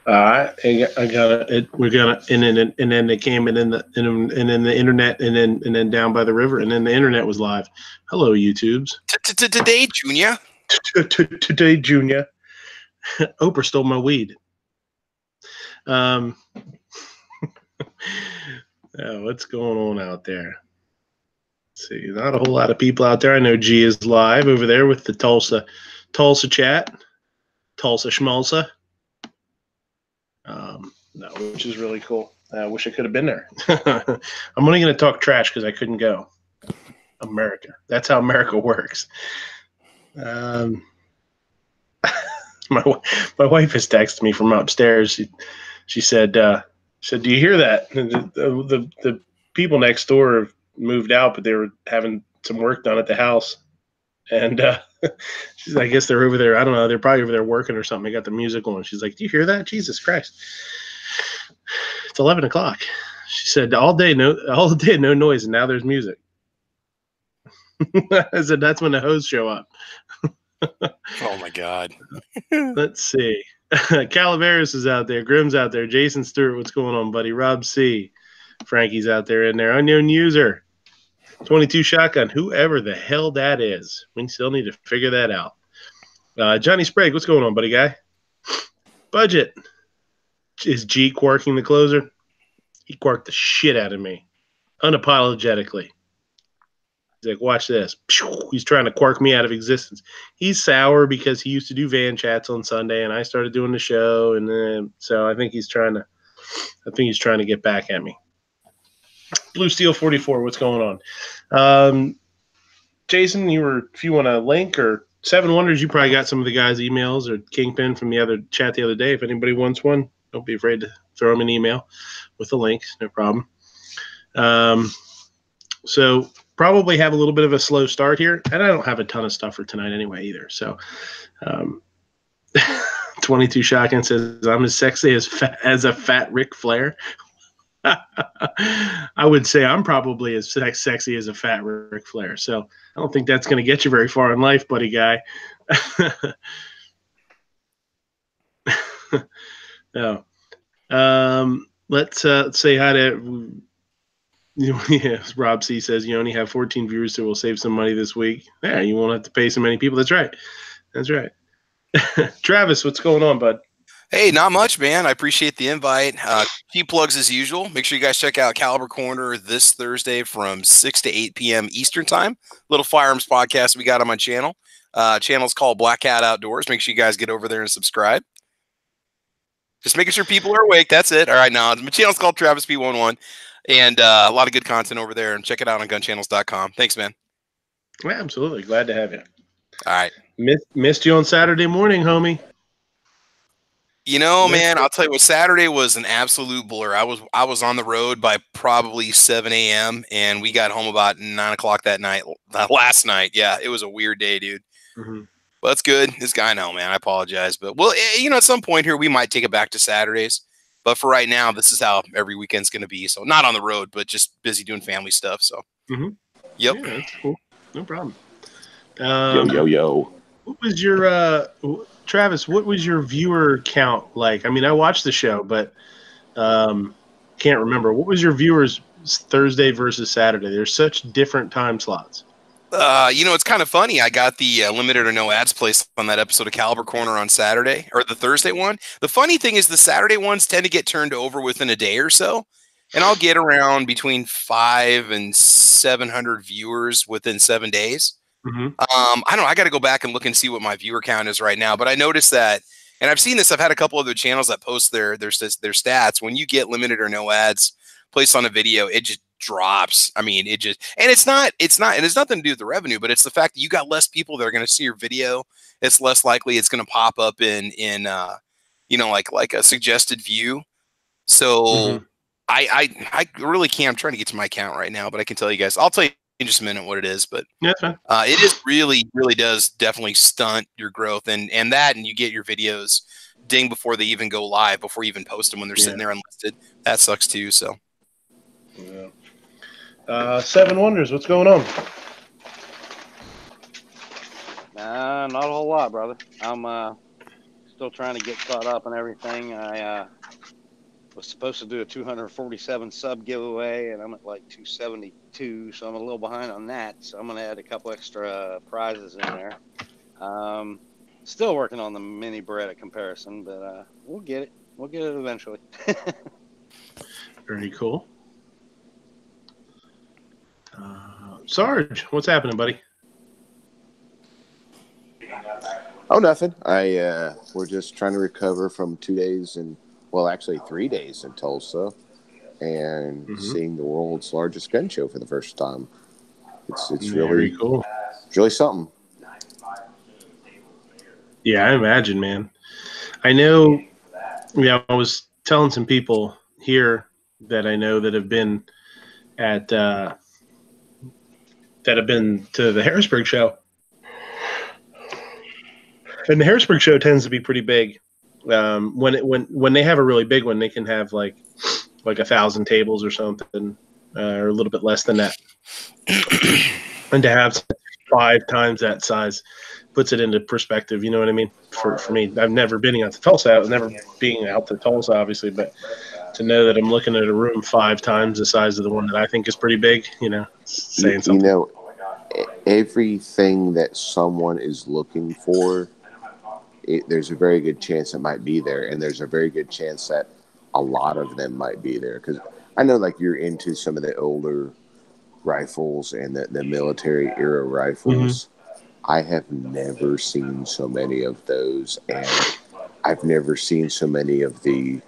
I got it. We're gonna, and then they came and then the internet, and then down by the river, and then the internet was live. Hello, YouTubes. Today, Junior. Today, Junior. Oprah stole my weed. What's going on out there? Let's see, not a whole lot of people out there. I know G is live over there with the Tulsa chat, Tulsa Schmalsa. No, which is really cool. I wish I could have been there. I'm only going to talk trash because I couldn't go. America. That's how America works. My wife has texted me from upstairs. She said, "Do you hear that? The people next door have moved out, but they were having some work done at the house, and she's like, I guess they're over there. I don't know. They're probably over there working or something. They got the music on." She's like, "Do you hear that? Jesus Christ! It's 11 o'clock." She said, all day no noise, and now there's music." I said, "That's when the hosts show up." Oh my God. Let's see. Calaveras is out there. Grimm's out there. Jason Stewart, what's going on, buddy? Rob C. Frankie's out there in there. Unknown user. 22 shotgun. Whoever the hell that is. We still need to figure that out. Johnny Sprague, what's going on, buddy guy? Budget. Is G quarking the closer? He quarked the shit out of me. Unapologetically. He's like, watch this. He's trying to quark me out of existence. He's sour because he used to do van chats on Sunday, and I started doing the show, and then so I think he's trying to get back at me. Blue Steel 44, what's going on? Jason, if you want a link, or Seven Wonders, you probably got some of the guys' emails, or Kingpin from the other chat the other day. If anybody wants one, don't be afraid to throw them an email with the link. No problem. So probably have a little bit of a slow start here, and I don't have a ton of stuff for tonight anyway either. So 22 Shotgun says, I'm as sexy as a fat Ric Flair. I would say I'm probably as sexy as a fat Ric Flair. So I don't think that's going to get you very far in life, buddy guy. No. Let's say hi to, Rob C says you only have 14 viewers, so we'll save some money this week. Yeah, you won't have to pay so many people. That's right. Travis, what's going on, bud? Hey, not much, man. I appreciate the invite. Few plugs as usual. Make sure you guys check out Caliber Corner this Thursday from 6 to 8 p.m. Eastern Time. Little firearms podcast we got on my channel. Channel's called Blackcat Outdoors. Make sure you guys get over there and subscribe. Just making sure people are awake. That's it. All right, now my channel's called Travis P11, and a lot of good content over there. And check it out on gunchannels.com. Thanks, man. Yeah, absolutely. Glad to have you. All right. Missed you on Saturday morning, homie. You know, man, I'll tell you what, Saturday was an absolute blur. I was on the road by probably 7 a.m. and we got home about 9 o'clock that night. Last night, yeah, it was a weird day, dude. Mm-hmm. But it's good. This guy, no, man, I apologize. But, well, at some point here, we might take it back to Saturdays. But for right now, this is how every weekend's going to be. So not on the road, but just busy doing family stuff. So, mm-hmm. Yep. Yeah, that's cool. No problem. Yo. What was your Travis? What was your viewer count like? I mean, I watched the show, but can't remember. What was your viewers Thursday versus Saturday? There's such different time slots. It's kind of funny. I got the limited or no ads placed on that episode of Caliber Corner on Saturday, or the Thursday one. The funny thing is the Saturday ones tend to get turned over within a day or so, and I'll get around between 500 and 700 viewers within 7 days. Mm-hmm. I don't know. I got to go back and look and see what my viewer count is right now. But I noticed that, and I've seen this. I've had a couple other channels that post their stats. When you get limited or no ads placed on a video, it just drops. I mean, and it's not, and it's nothing to do with the revenue, but it's the fact that you got less people that are going to see your video. It's less likely it's going to pop up in like a suggested view. So Mm-hmm. I really can't. I'm trying to get to my count right now, but I can tell you guys. I'll tell you in just a minute what it is, but yeah, that's fine. it is really does definitely stunt your growth, and you get your videos ding before they even go live, before you even post them when they're sitting there unlisted. That sucks too. So yeah. Seven Wonders, what's going on? Not a whole lot, brother. I'm Still trying to get caught up and everything. I was supposed to do a 247 sub giveaway, and I'm at like 272, so I'm a little behind on that. So I'm going to add a couple extra prizes in there. Still working on the mini Beretta comparison, but we'll get it. We'll get it eventually. Very cool. Sarge, what's happening, buddy? Oh, nothing. We're just trying to recover from 2 days actually 3 days in Tulsa, and seeing the world's largest gun show for the first time. It's very really cool. It's really something. Yeah, I imagine, man. I know. Yeah, I was telling some people here that I know that have been at that have been to the Harrisburg show, and the Harrisburg show tends to be pretty big. When they have a really big one, they can have like 1,000 tables or something, or a little bit less than that. And to have 5 times that size puts it into perspective. You know what I mean? For me, I've never been out to Tulsa. I was never being out to Tulsa, obviously, but to know that I'm looking at a room 5 times the size of the one that I think is pretty big, saying something. You know, everything that someone is looking for, there's a very good chance it might be there, and there's a very good chance that a lot of them might be there. Because I know, like, you're into some of the older rifles and the military era rifles. I have never seen so many of those, and I've never seen so many of the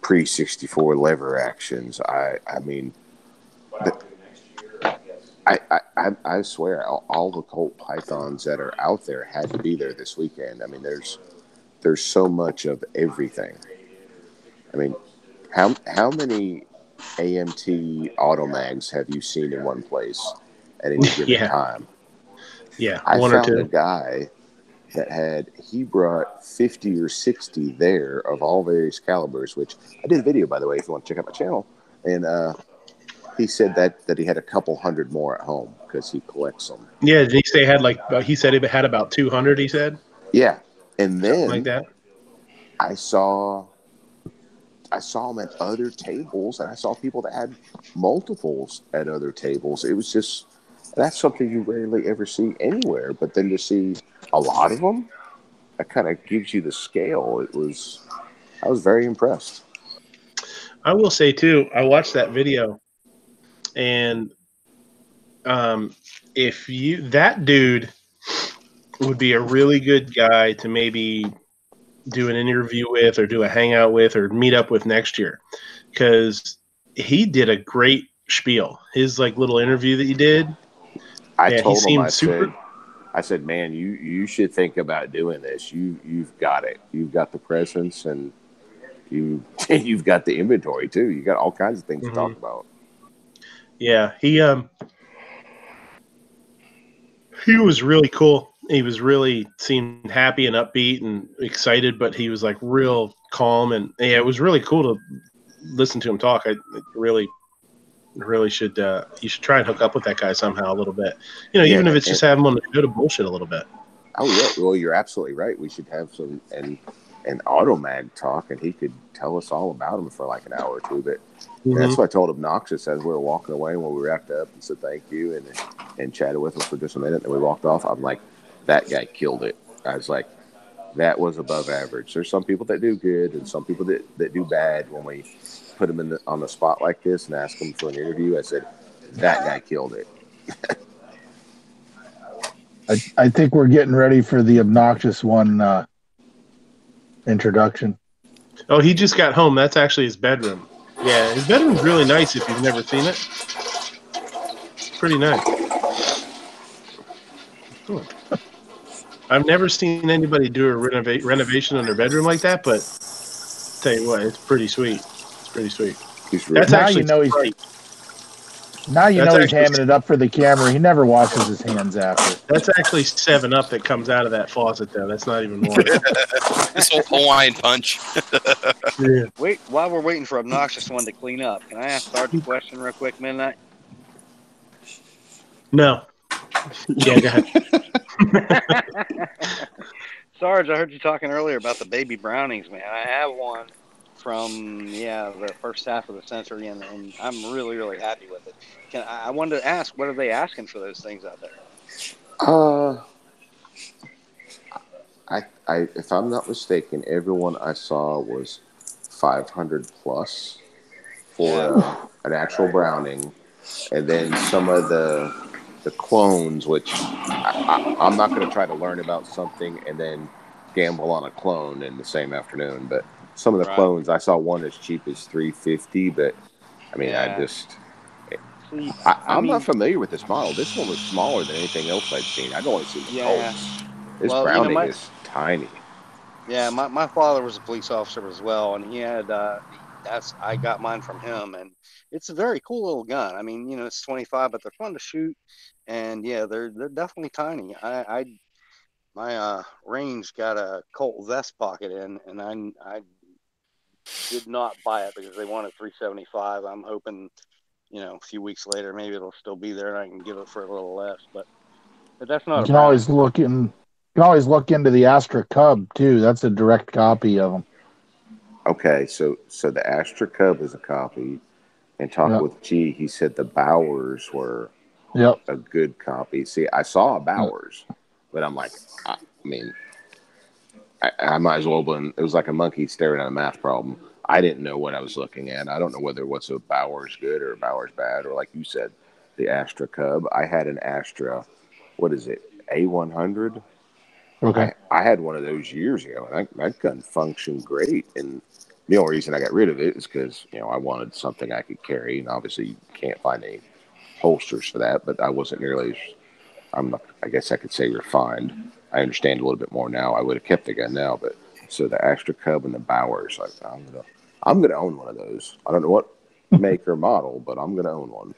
pre-64 lever actions. I mean, I swear, all the Colt Pythons that are out there had to be there this weekend. I mean, there's so much of everything. I mean, how many AMT Automags have you seen in one place at any given time? Yeah, I one found or two. a guy that he brought 50 or 60 there of all various calibers, which I did a video, by the way, if you want to check out my channel. And he said that he had a couple hundred more at home because he collects them. Yeah, did he say he said he had about 200, he said? Yeah. And then like that. I saw them at other tables, and I saw people that had multiples at other tables. It was just, that's something you rarely ever see anywhere. But then to see a lot of them, that kind of gives you the scale. I was very impressed. I will say too, I watched that video, and that dude would be a really good guy to maybe do an interview with, or do a hangout with, or meet up with next year, because he did a great spiel. His little interview that he did. I told him, I said, man, you should think about doing this. You've got it. You've got the presence, and you've got the inventory too. You got all kinds of things to talk about. Yeah, he was really cool. He was really seemed happy and upbeat and excited, but he was real calm, and it was really cool to listen to him talk. I really should you should try and hook up with that guy somehow a little bit. Even if it's just have him on the show to bullshit a little bit. Oh yeah, well, you're absolutely right. We should have an Automag talk, and he could tell us all about him for an hour or two. But that's what I told Obnoxious as we were walking away when we wrapped up, and said thank you and chatted with him for just a minute. And we walked off. I'm like, that guy killed it. I was like, that was above average. There's some people that do good, and some people that do bad. When we put him on the spot like this and ask him for an interview, I said, that guy killed it. I think we're getting ready for the Obnoxious one introduction. Oh, he just got home. That's actually his bedroom. Yeah, his bedroom's really nice if you've never seen it. It's pretty nice. Cool. I've never seen anybody do a renovation on their bedroom like that, but I'll tell you what, it's pretty sweet. It's pretty sweet. That's now actually Now you know he's hamming it up for the camera. He never washes his hands after. That's actually 7-Up that comes out of that faucet, though. That's not even water. This old Hawaiian punch. Yeah. Wait, while we're waiting for Obnoxious One to clean up, can I ask Sarge a question real quick, Midnight? No. Yeah, go ahead. Sarge, I heard you talking earlier about the baby Brownings, man. I have one from the first half of the century, and I'm really happy with it. I wanted to ask, what are they asking for those things out there? If I'm not mistaken, everyone I saw was 500 plus for an actual Browning, and then some of the clones, which I'm not going to try to learn about something and then gamble on a clone in the same afternoon. But some of the clones, I saw one as cheap as 350, but I mean, See, I'm not familiar with this model. This one was smaller than anything else I'd seen. I'd only seen the Colts. This Browning is tiny. Yeah, my father was a police officer as well, and he had I got mine from him, and it's a very cool little gun. I mean, it's 25, but they're fun to shoot, and they're definitely tiny. My range got a Colt vest pocket in, and I did not buy it because they wanted 375. I'm hoping, a few weeks later maybe it'll still be there and I can give it for a little less, but that's not. You can always look in. You can always look into the Astra Cub too. That's a direct copy of them. Okay, so the Astra Cub is a copy, and talking with G, he said the Bowers were a good copy. See, I saw a Bowers, but I'm like, I mean, I might as well been. It was like a monkey staring at a math problem. I didn't know what I was looking at. I don't know whether what's a Bowers good or a Bowers bad, or like you said, the Astra Cub. I had an Astra. What is it? A100. Okay. I had one of those years ago, and that gun functioned great. And the only reason I got rid of it is because I wanted something I could carry, and obviously you can't find any holsters for that. But I wasn't nearly as I guess I could say refined. I understand a little bit more now. I would have kept the gun now, but so the Astra Cub and the Bowers, I'm gonna own one of those. I don't know what make or model, but I'm gonna own one.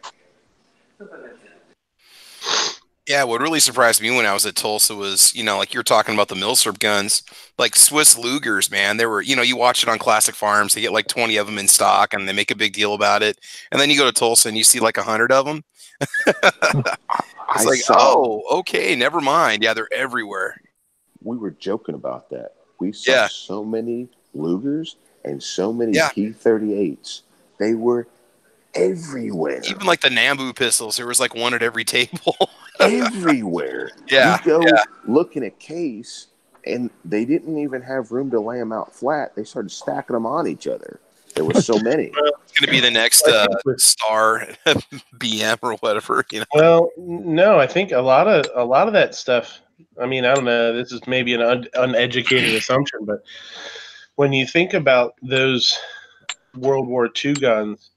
Yeah, what really surprised me when I was at Tulsa was, like you're talking about the Milsurp guns, like Swiss Lugers, man. They were, you watch it on Classic Farms. They get like 20 of them in stock, and they make a big deal about it. And then you go to Tulsa and you see like 100 of them. It's like, oh, okay, never mind. Yeah, they're everywhere. We were joking about that. We saw so many Lugers and so many P38s. They were everywhere. Even like the Nambu pistols, there was like one at every table. Everywhere. Yeah. You go look in a case, and they didn't even have room to lay them out flat. They started stacking them on each other. There were so many. It's going to be the next Star BM or whatever. Well, no, I think a lot of that stuff. I mean, I don't know. This is maybe an uneducated assumption, but when you think about those World War II guns,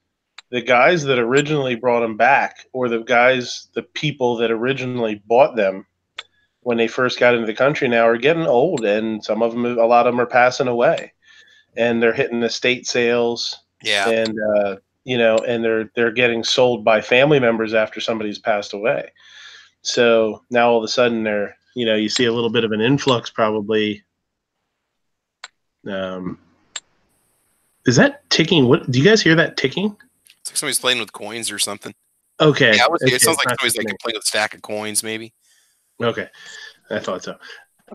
the guys that originally brought them back, or the people that originally bought them when they first got into the country, now are getting old, and a lot of them are passing away, and they're hitting estate sales. Yeah, and and they're getting sold by family members after somebody's passed away. So now all of a sudden they're you see a little bit of an influx probably. Is that ticking? What do you guys hear that ticking? It's like somebody's playing with coins or something. Okay. Yeah, it sounds like somebody's like playing with a stack of coins, maybe. Okay, I thought so.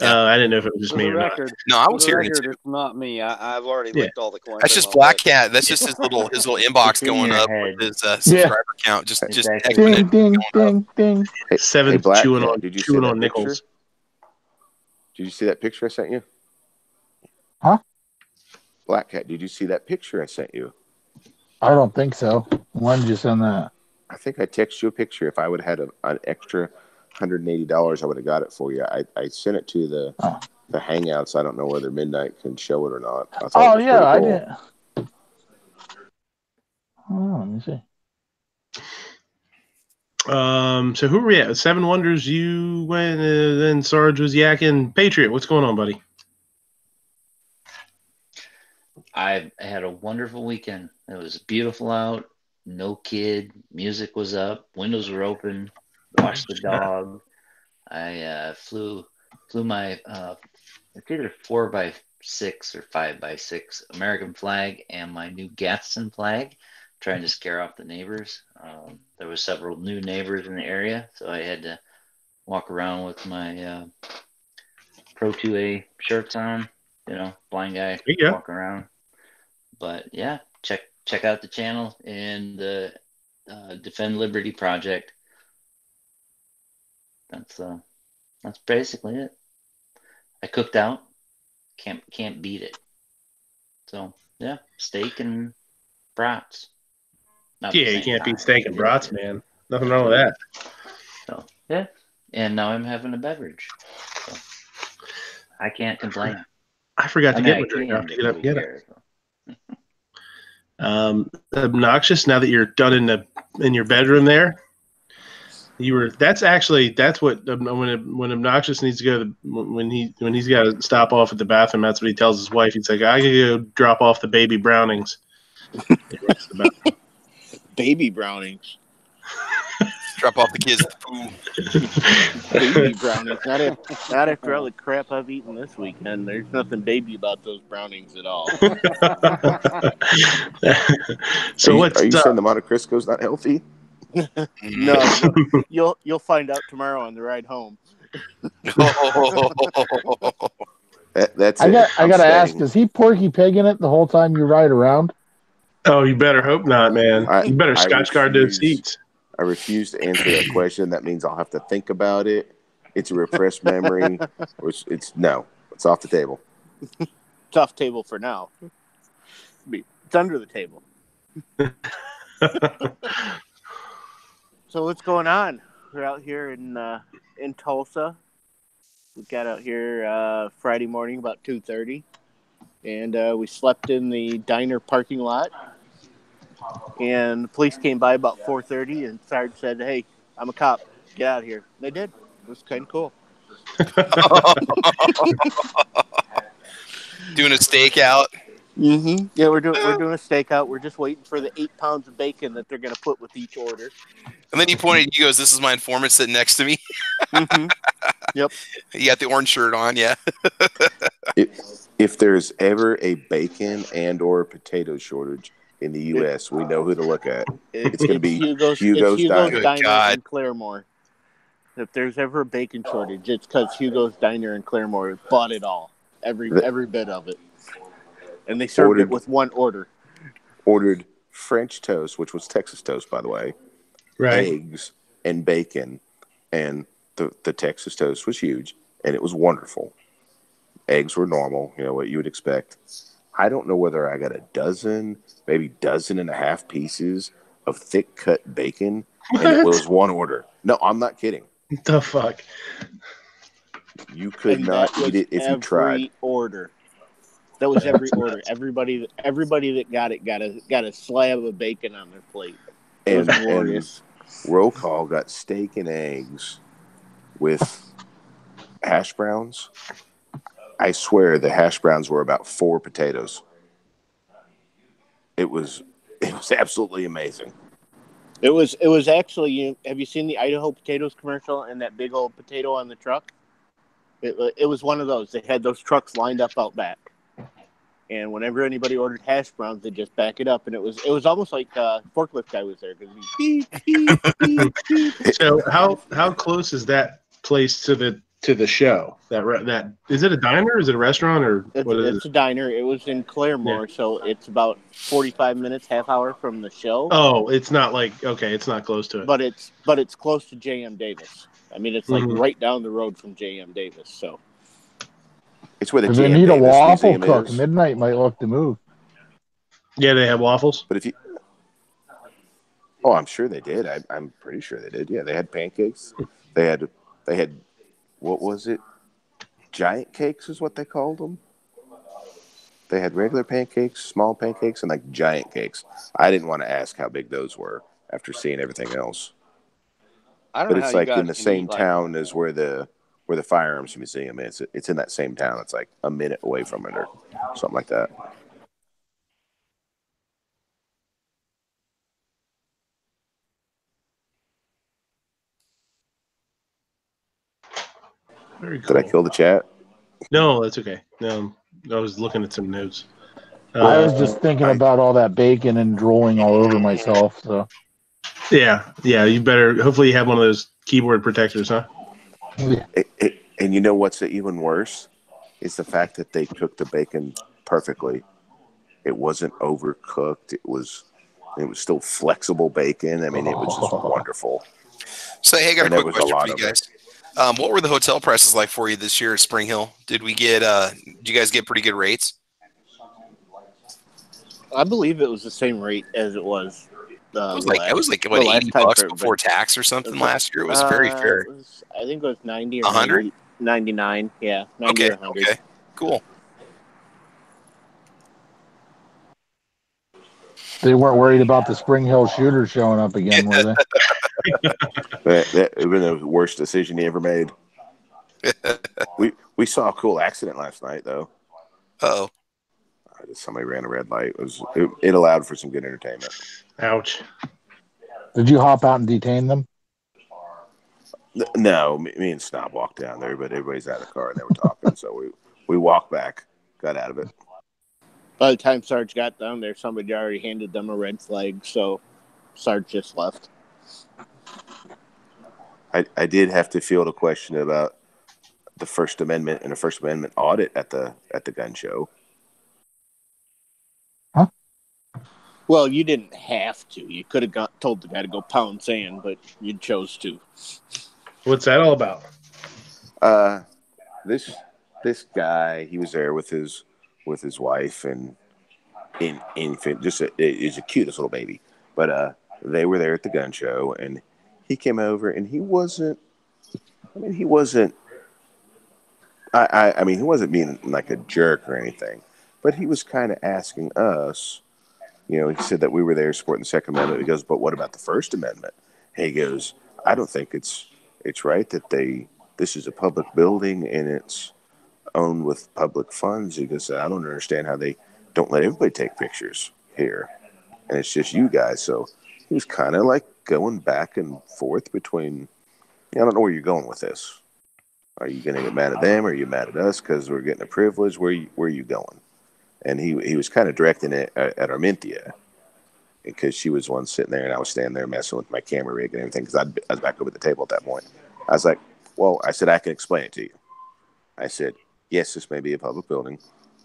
I didn't know if it was just me or not. No, I was hearing it too. It's not me. I've already licked all the coins. That's just Blackcat. That's just his little inbox going up with his subscriber count. Just ding, ding, ding, ding. Seven chewing on nickels. Did you see that picture I sent you? Huh? Blackcat, did you see that picture I sent you? I don't think so. When did you send that? I think I texted you a picture. If I would have had an extra $180, I would have got it for you. I sent it to the Hangouts. I don't know whether Midnight can show it or not. I didn't. Oh, let me see. So who were we at? Seven Wonders, you went, then Sarge was yakking. Patriot, what's going on, buddy? I had a wonderful weekend. It was beautiful out. No kid. Music was up. Windows were open. Watched the dog. I flew my it's either 4x6 or 5x6 American flag and my new Gadsden flag, trying to scare off the neighbors. There were several new neighbors in the area, so I had to walk around with my Pro 2A shirts on. You know, blind guy walking around. But yeah, check out the channel and the Defend Liberty Project. That's basically it. I cooked out. Can't beat it. So yeah, steak and brats. You can't beat steak and brats, man. Nothing wrong with that. So yeah, and now I'm having a beverage. So I can't complain. I forgot to get my drink. I have to get up and get it. Obnoxious. Now that you're done in your bedroom there, that's what when Obnoxious needs to go when he's got to stop off at the bathroom. That's what he tells his wife. He's like, I gotta go drop off the baby Brownings. Baby Brownings. Drop off the kids' poo. Baby Brownings. Not after all the crap I've eaten this weekend. There's nothing baby about those Brownings at all. So are you saying the Monte Cristo's not healthy? No, you'll find out tomorrow on the ride home. That's I gotta ask, is he Porky Pigging it the whole time you ride around? Oh, you better hope not, man. You better scotch guard those seats. I refuse to answer that question. That means I'll have to think about it. It's a repressed memory. It's off the table. It's off the table for now. It's under the table. So what's going on? We're out here in Tulsa. We got out here Friday morning about 2:30, and we slept in the diner parking lot. And the police came by about 4:30, and Sarge said, "Hey, I'm a cop. Get out of here." They did. It was kind of cool. Doing a stakeout. Mm-hmm. Yeah, we're doing a stakeout. We're just waiting for the 8 pounds of bacon that they're going to put with each order. And then he pointed. He goes, "This is my informant sitting next to me." Mm-hmm. Yep. You got the orange shirt on, yeah. If there's ever a bacon and/or potato shortage in the U.S., we know who to look at. It's going to be Hugo's Diner in Claremore. If there's ever a bacon shortage, it's because Hugo's Diner in Claremore bought it all, every bit of it, and they served it with one order. Ordered French toast, which was Texas toast, by the way, right? Eggs and bacon, and the Texas toast was huge, and it was wonderful. Eggs were normal, what you would expect. I don't know whether I got a dozen, maybe dozen and a half pieces of thick cut bacon, and it was one order. No, I'm not kidding. What the fuck? You could not eat it if you tried. Every order. That was every order. Everybody that got it got a slab of bacon on their plate. It was glorious. Roll call got steak and eggs with hash browns. I swear the hash browns were about 4 potatoes. It was absolutely amazing. It was actually. Have you seen the Idaho potatoes commercial and that big old potato on the truck? It was one of those. They had those trucks lined up out back, and whenever anybody ordered hash browns, they just back it up, and it was almost like a forklift guy was there because beep, beep, beep, beep. So how close is that place to the show? That is it a diner? Or is it a restaurant or what is it? It's a diner. It was in Claremore, so it's about 45 minutes, half hour from the show. Oh, it's not it's not close to it. But it's close to J.M. Davis. I mean, it's like right down the road from J.M. Davis. So it's where the they J.M. need Davis a waffle Museum cook. is. Midnight might look to move. Yeah, they have waffles. But I'm sure they did. I'm pretty sure they did. Yeah, they had pancakes. They had what was it? Giant cakes is what they called them. They had regular pancakes, small pancakes, and like giant cakes. I didn't want to ask how big those were after seeing everything else. But it's like in the same town as where the Firearms Museum is. It's in that same town. It's like a minute away from it or something like that. Very cool. Did I kill the chat? No, that's okay. No, I was looking at some notes. I was just thinking about all that bacon and drooling all over myself. So yeah. You better. Hopefully, you have one of those keyboard protectors, huh? Yeah. And you know what's even worse is the fact that they cooked the bacon perfectly. It wasn't overcooked. It was still flexible bacon. I mean, it was just wonderful. So, hey, I got And a there quick was a question for lot you of guys. What were the hotel prices like for you this year at Spring Hill? Did we get? Did you guys get pretty good rates? I believe it was the same rate as it was. It was like what, $80 before tax or something last year. It was very fair. I think it was 90 or 100? 99. Yeah, 90 Okay. or 100. Okay. Cool. They weren't worried about the Spring Hill shooter showing up again, were they? That would have been the worst decision he ever made. We saw a cool accident last night, though. Uh-oh. Somebody ran a red light. It allowed for some good entertainment. Ouch. Did you hop out and detain them? No, me and Snob walked down there, but everybody's out of the car and they were talking, so we walked back, got out of it. By the time Sarge got down there, somebody already handed them a red flag, so Sarge just left. I did have to field a question about the First Amendment and a First Amendment audit at the gun show. Huh? Well, you didn't have to. You could have told the guy to go pound sand, but you chose to. What's that all about? This guy, he was there with his wife and infant, just is the cutest little baby. But they were there at the gun show, and he came over, and he wasn't. I mean, he wasn't. I mean, he wasn't being like a jerk or anything, but he was kind of asking us. You know, he said that we were there supporting the Second Amendment. He goes, but what about the First Amendment? And he goes, I don't think it's right that this is a public building and it's owned with public funds. He goes, I don't understand how they don't let everybody take pictures here, and it's just you guys. So he was kind of like going back and forth between. I don't know where you're going with this. Are you going to get mad at them, or are you mad at us because we're getting a privilege? Where are you going? And he was kind of directing it at Armintia, because she was one sitting there, and I was standing there messing with my camera rig and everything, because I was back over at the table at that point. I was like, well, I said, I can explain it to you. I said, yes, this may be a public building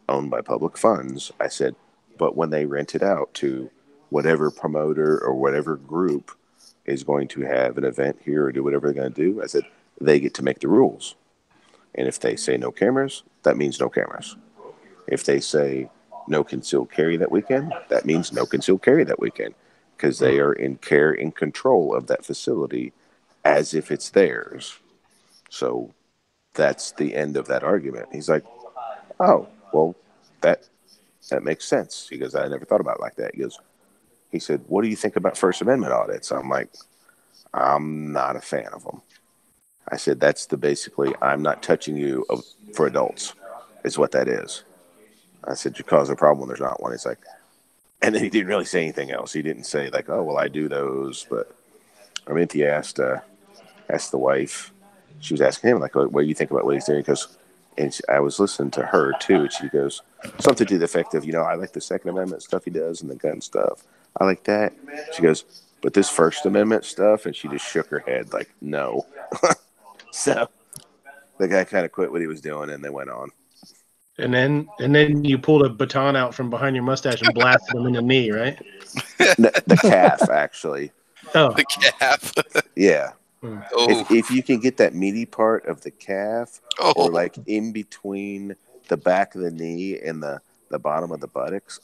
owned by public funds. I said, but when they rent it out to whatever promoter or whatever group is going to have an event here or do whatever they're going to do, I said, they get to make the rules. And if they say no cameras, that means no cameras. If they say no concealed carry that weekend, that means no concealed carry that weekend, because they are in care and control of that facility as if it's theirs. So that's the end of that argument. He's like, oh, well, that makes sense. He goes, I never thought about it like that. He said, what do you think about First Amendment audits? I'm like, I'm not a fan of them. I said, that's basically, I'm not touching you for adults, is what that is. I said, you cause a problem when there's not one. He's like, and then he didn't really say anything else. He didn't say like, oh, well, I do those. But I mean, he asked the wife. She was asking him like, what do you think about what he's doing? Because, and I was listening to her too. And she goes something to the effect of, I like the Second Amendment stuff he does and the gun stuff. I like that. She goes, but this First Amendment stuff, and she just shook her head like, no. So the guy kind of quit what he was doing, and they went on. And then you pulled a baton out from behind your mustache and blasted him in the knee, right? The calf, actually. Oh, The calf. Yeah. Oh. If you can get that meaty part of the calf, or like in between the back of the knee and the bottom of the buttocks,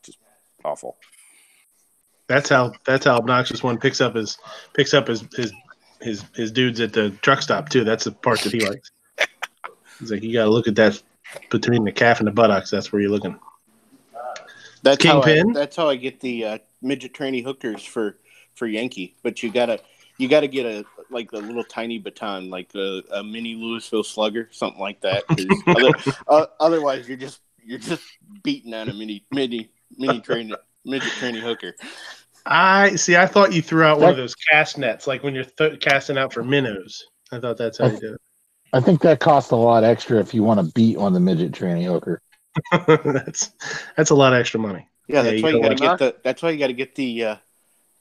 just awful. That's how obnoxious one picks up his dudes at the truck stop too. That's the part that he likes. He's like, you got to look at that between the calf and the buttocks. That's where you're looking. That's Kingpin. That's how I get the midget tranny hookers for Yankee. But you gotta get a little tiny baton, like a mini Louisville Slugger, something like that. 'Cause otherwise, you're just beating on a mini train midget tranny hooker. I thought you threw out one of those cast nets, like when you're casting out for minnows. I thought that's how you do it. I think that costs a lot extra if you want to beat on the midget tranny hooker. that's a lot of extra money. Yeah, that's why you got to get the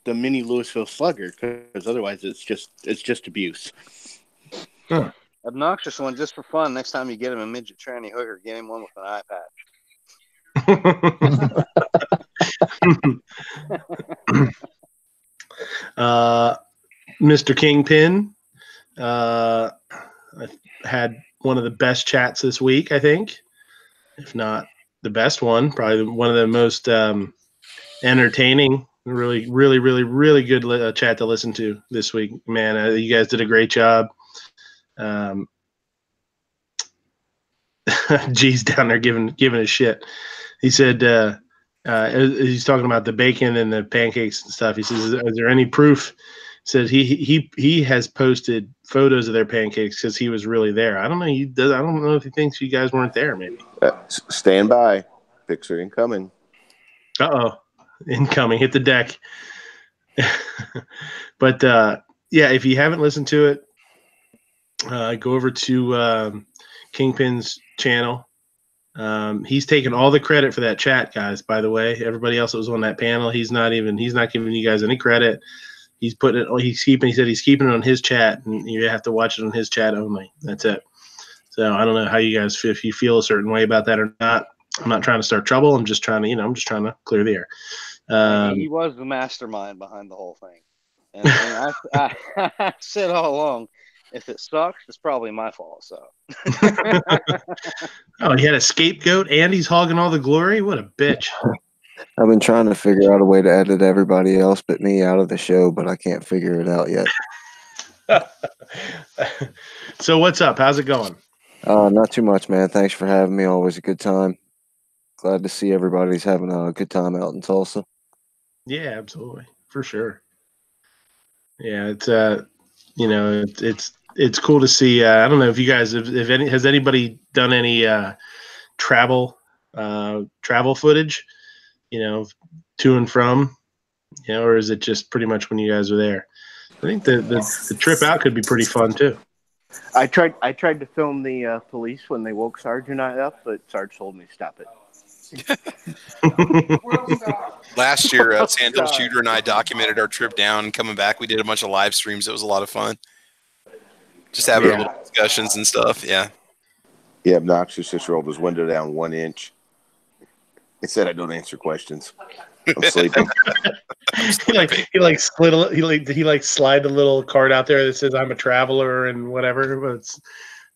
mini Louisville Slugger, because otherwise it's just abuse. Huh. Obnoxious one, just for fun. Next time you get him a midget tranny hooker, get him one with an eye patch. Mr. Kingpin I had one of the best chats this week, I think, if not the best one. Probably one of the most entertaining. Really, really, really, really good chat to listen to this week, man. You guys did a great job. G's down there giving a shit. He said he's talking about the bacon and the pancakes and stuff. He says, "Is there any proof?" Said he has posted photos of their pancakes because he was really there. I don't know. He does. I don't know if he thinks you guys weren't there. Maybe. Stand by. Picture incoming. Incoming. Hit the deck. But yeah, if you haven't listened to it, go over to Kingpin's channel. He's taking all the credit for that chat, guys. By the way, everybody else that was on that panel, he's not giving you guys any credit. He's putting it. He said he's keeping it on his chat, and you have to watch it on his chat only. That's it. So I don't know how you guys feel, if you feel a certain way about that or not. I'm not trying to start trouble. I'm just trying to clear the air. He was the mastermind behind the whole thing, and I said all along, if it sucks, it's probably my fault. So. Oh, he had a scapegoat, and he's hogging all the glory. What a bitch! I've been trying to figure out a way to edit everybody else but me out of the show, but I can't figure it out yet. So what's up? How's it going? Not too much, man. Thanks for having me. Always a good time. Glad to see everybody's having a good time out in Tulsa. Yeah, absolutely, for sure. Yeah, it's it's cool to see. I don't know if you guys has anybody done any travel footage, to and from, or is it just pretty much when you guys were there? I think the trip out could be pretty fun too. I tried to film the police when they woke Sarge and I up, but Sarge told me stop it. Last year, Sandhill Shooter and I documented our trip down and coming back. We did a bunch of live streams. It was a lot of fun. Just having little discussions and stuff. Yeah. Yeah, Obnoxious just rolled his window down 1 inch. It said I don't answer questions. I'm sleeping. he slide the little card out there that says I'm a traveler and whatever.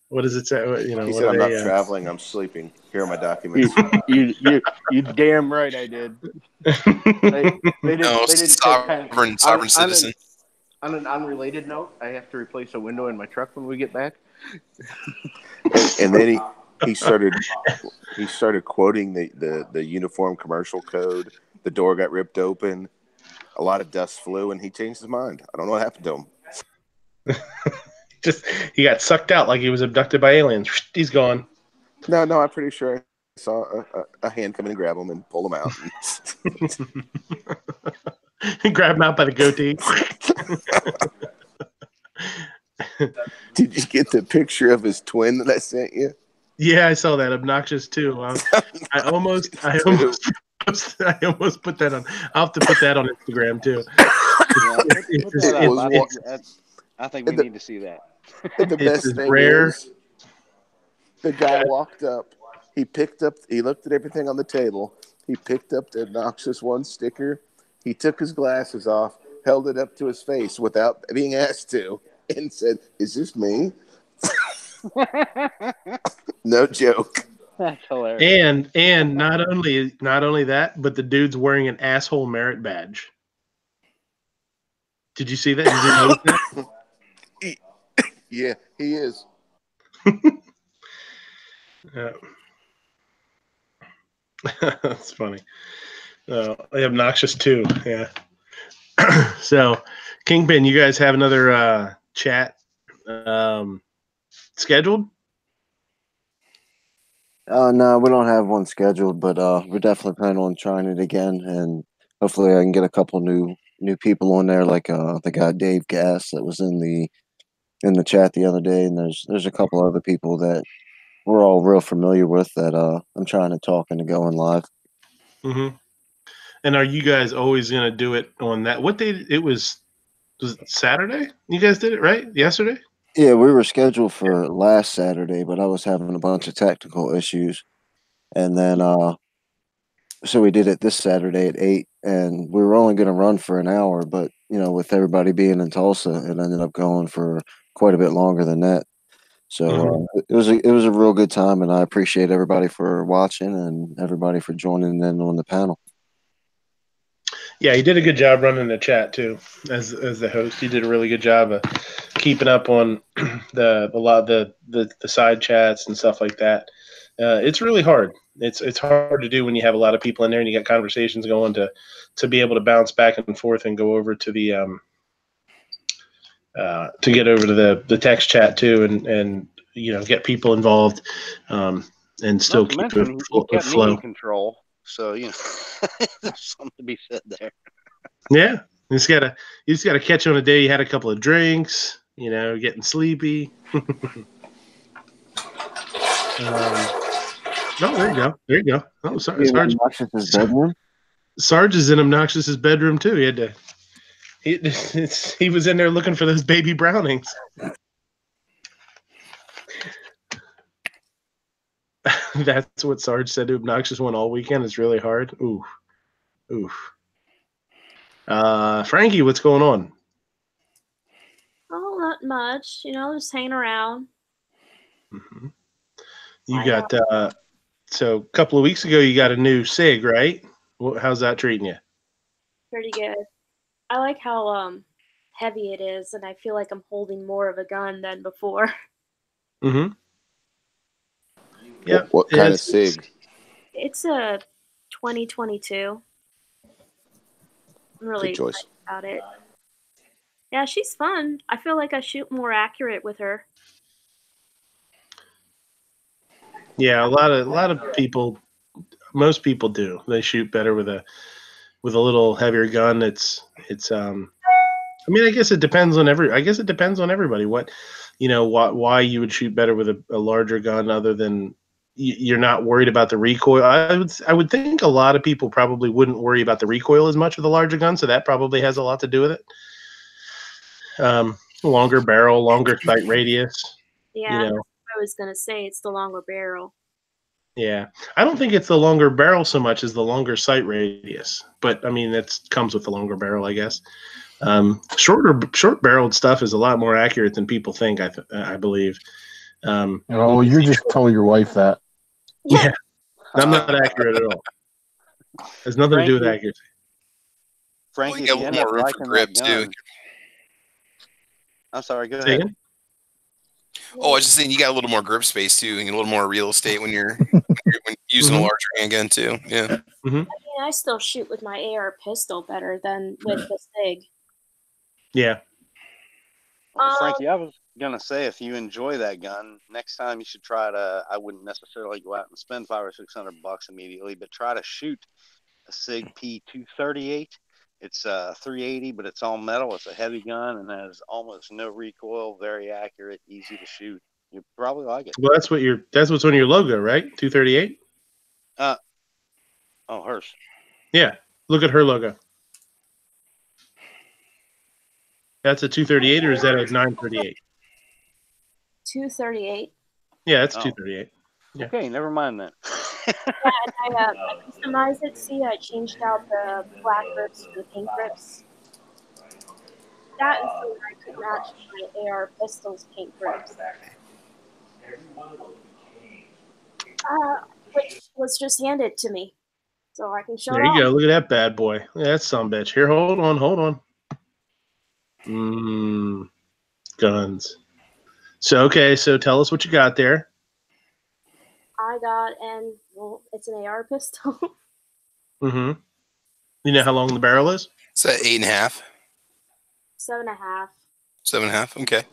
What does it say? He said I'm not traveling. I'm sleeping. Here are my documents. You damn right I did. They didn't sovereign citizen. On an unrelated note, I have to replace a window in my truck when we get back. And then he started quoting the uniform commercial code. The door got ripped open. A lot of dust flew, and he changed his mind. I don't know what happened to him. He got sucked out like he was abducted by aliens. He's gone. No, I'm pretty sure I saw a hand come in and grab him and pull him out. Grab him out by the goatee. Did you get the picture of his twin that I sent you? Yeah, I saw that. Obnoxious too. I almost put that on. I'll have to put that on Instagram too. I think we need to see that. The best thing is, the guy walked up. He looked at everything on the table. He picked up the Obnoxious One sticker. He took his glasses off, held it up to his face without being asked to, and said, "Is this me?" No joke. That's hilarious. And not only that, but the dude's wearing an asshole merit badge. Did you see that? Did you notice that? Yeah, he is. That's funny. Obnoxious too. Yeah. So, Kingpin, you guys have another chat scheduled? No, we don't have one scheduled, but we're definitely planning on trying it again, and hopefully I can get a couple new people on there, like the guy Dave Gass that was in the chat the other day, and there's a couple other people that we're all real familiar with that I'm trying to talk into going live. Mm-hmm. And are you guys always going to do it on that? What day? Was it Saturday? You guys did it, right? Yesterday? Yeah, we were scheduled for last Saturday, but I was having a bunch of technical issues, and then so we did it this Saturday at 8, and we were only going to run for an hour, but with everybody being in Tulsa, it ended up going for quite a bit longer than that. So it was a real good time, and I appreciate everybody for watching and everybody for joining in on the panel. Yeah, you did a good job running the chat too, as the host. You did a really good job of keeping up on the side chats and stuff like that. It's really hard. It's hard to do when you have a lot of people in there and you got conversations going to be able to bounce back and forth and go over to the to get over to the text chat too and get people involved and still Not to keep mention, he a kept me flow. in control. So, there's something to be said there. Yeah, you just gotta catch on a day you had a couple of drinks, getting sleepy. Oh, there you go. There you go. Oh, sorry, In Sarge. Obnoxious's bedroom? Sarge is in Obnoxious's bedroom too. He had to. He was in there looking for those baby brownings. That's what Sarge said to Obnoxious one all weekend. It's really hard. Oof. Frankie, what's going on? Oh, not much. Just hanging around. Mm-hmm. You got so a couple of weeks ago you got a new SIG, right? How's that treating you? Pretty good. I like how heavy it is, and I feel like I'm holding more of a gun than before. Mm-hmm. Yeah. What kind of SIG? It's a 2022. I'm really excited about it. Yeah, she's fun. I feel like I shoot more accurate with her. Yeah, a lot of people, most people do. They shoot better with a little heavier gun. I mean, I guess it depends on everybody. What, why you would shoot better with a larger gun, other than you're not worried about the recoil. I would think a lot of people probably wouldn't worry about the recoil as much with a larger gun, so that probably has a lot to do with it. Longer barrel, longer sight radius. Yeah, that's what I was gonna say. It's the longer barrel. Yeah, I don't think it's the longer barrel so much as the longer sight radius. But I mean, that comes with the longer barrel, I guess. Short-barreled stuff is a lot more accurate than people think. I believe. You just told your wife that. Yeah, I'm not accurate at all. Has nothing to do with accuracy. Frankie, you get a little more room for grip too. I'm sorry. Go ahead. Oh, I was just saying you got a little more grip space too, and a little more real estate when you're using a larger handgun too. Yeah. Mm-hmm. I mean, I still shoot with my AR pistol better than with the SIG. Yeah. Frankie, I was gonna say, if you enjoy that gun, next time you should try to. I wouldn't necessarily go out and spend $500 or $600 immediately, but try to shoot a SIG P238. It's 380, but it's all metal. It's a heavy gun and has almost no recoil. Very accurate, easy to shoot. You probably like it. Well, that's what's on your logo, right? 238. Oh, hers. Yeah, look at her logo. That's a 238, or is that a 938? 238. Yeah, that's 238. Yeah. Okay, never mind then. And I customized it. See, I changed out the black grips for the pink grips. That is so that I could match my AR pistol's pink grips. Which was just handed to me, so I can show it off. There you go. Look at that bad boy. Look at that son of a bitch. Here, hold on. Guns. So tell us what you got there. I got, it's an AR pistol. Mm-hmm. You know how long the barrel is? It's at 8.5. 7.5. 7.5. Okay.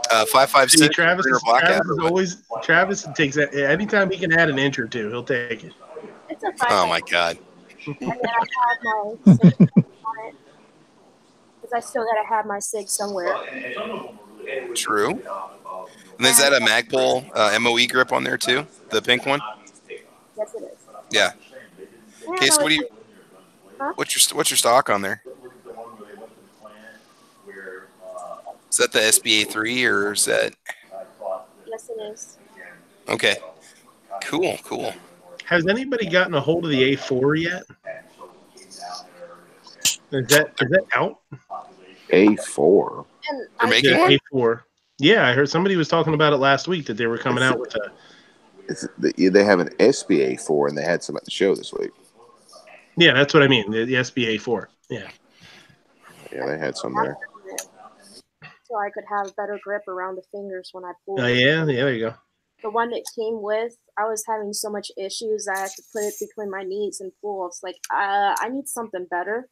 5.56. See, Travis takes that anytime he can add an inch or two, he'll take it. It's a 5. Oh my god. And then I have my SIG on it, because I still gotta have my SIG somewhere. True. And is that a Magpul MOE grip on there too? The pink one? Yes, it is. Yeah. Okay, so what's your stock on there? Is that the SBA 3 or is that? Yes, it is. Okay. Cool. Cool. Has anybody gotten a hold of the A4 yet? Is that out? A4. And They're I making Yeah, one? A4. Yeah, I heard somebody was talking about it last week that they were coming out with a. They have an SBA4, and they had some at the show this week. Yeah, that's what I mean. The SBA 4. Yeah. Yeah, they had some there. so I could have better grip around the fingers when I pull. Yeah, there you go. The one that came with, I was having so much issues that I had to put it between my knees and pull. It's like, I need something better.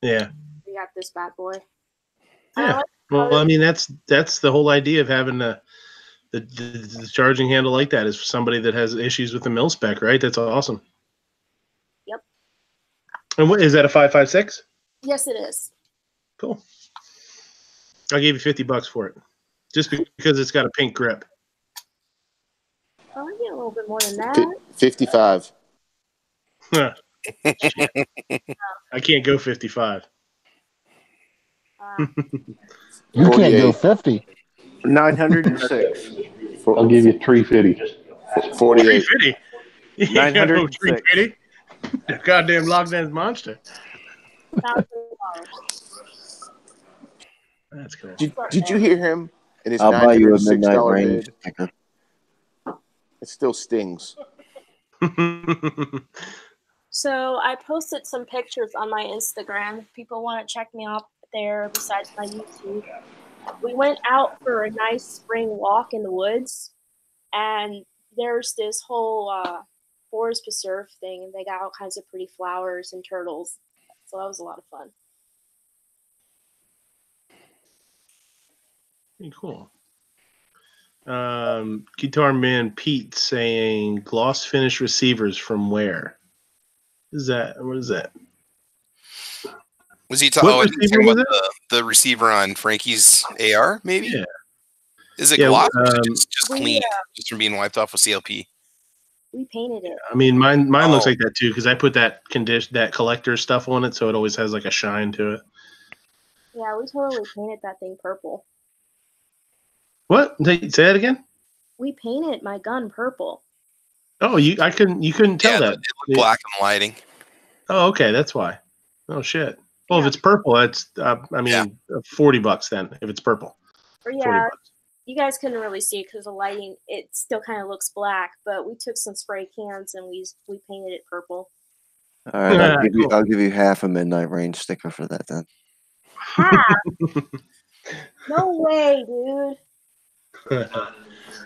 Yeah. We got this bad boy. Yeah. Well, I mean, that's the whole idea of having the charging handle like that is for somebody that has issues with the mil spec, right? That's awesome. Yep. And what is that, a 5.56? Yes, it is. Cool. I'll give you $50 for it, just because it's got a pink grip. Oh, I get a little bit more than that. 55. Huh. I can't go 55. You can't 48. go 50. 906. I'll give you 350. 48. 350. 906. 350. The goddamn lockdown monster. $1,000. That's cool. Did you hear him in his I'll buy you a $906 Midnight Range bid? sticker. It still stings. So I posted some pictures on my Instagram. If people want to check me out there besides my YouTube. We went out for a nice spring walk in the woods, and there's this whole forest preserve thing, and they got all kinds of pretty flowers and turtles. So that was a lot of fun. Pretty cool. Guitar Man Pete saying gloss finish receivers from where? What is that? Was he talking receiver about was the receiver on Frankie's AR, maybe? Yeah. Is it Yeah, gloss or is it just we, clean, just from being wiped off with CLP? We painted it. I mean, mine looks Oh. like that too because I put that collector stuff on it, so it always has like a shine to it. Yeah, we totally painted that thing purple. What? Say that again? We painted my gun purple. Oh, you couldn't tell that. It looked black in lighting. Oh, okay, that's why. Oh shit. Well, if it's purple, that's $40 then. If it's purple, Or $40. yeah, you guys couldn't really see it because the lighting. It still kind of looks black, but we took some spray cans and we painted it purple. All right, I'll give you half a Midnight Range sticker for that then. Half? No way, dude.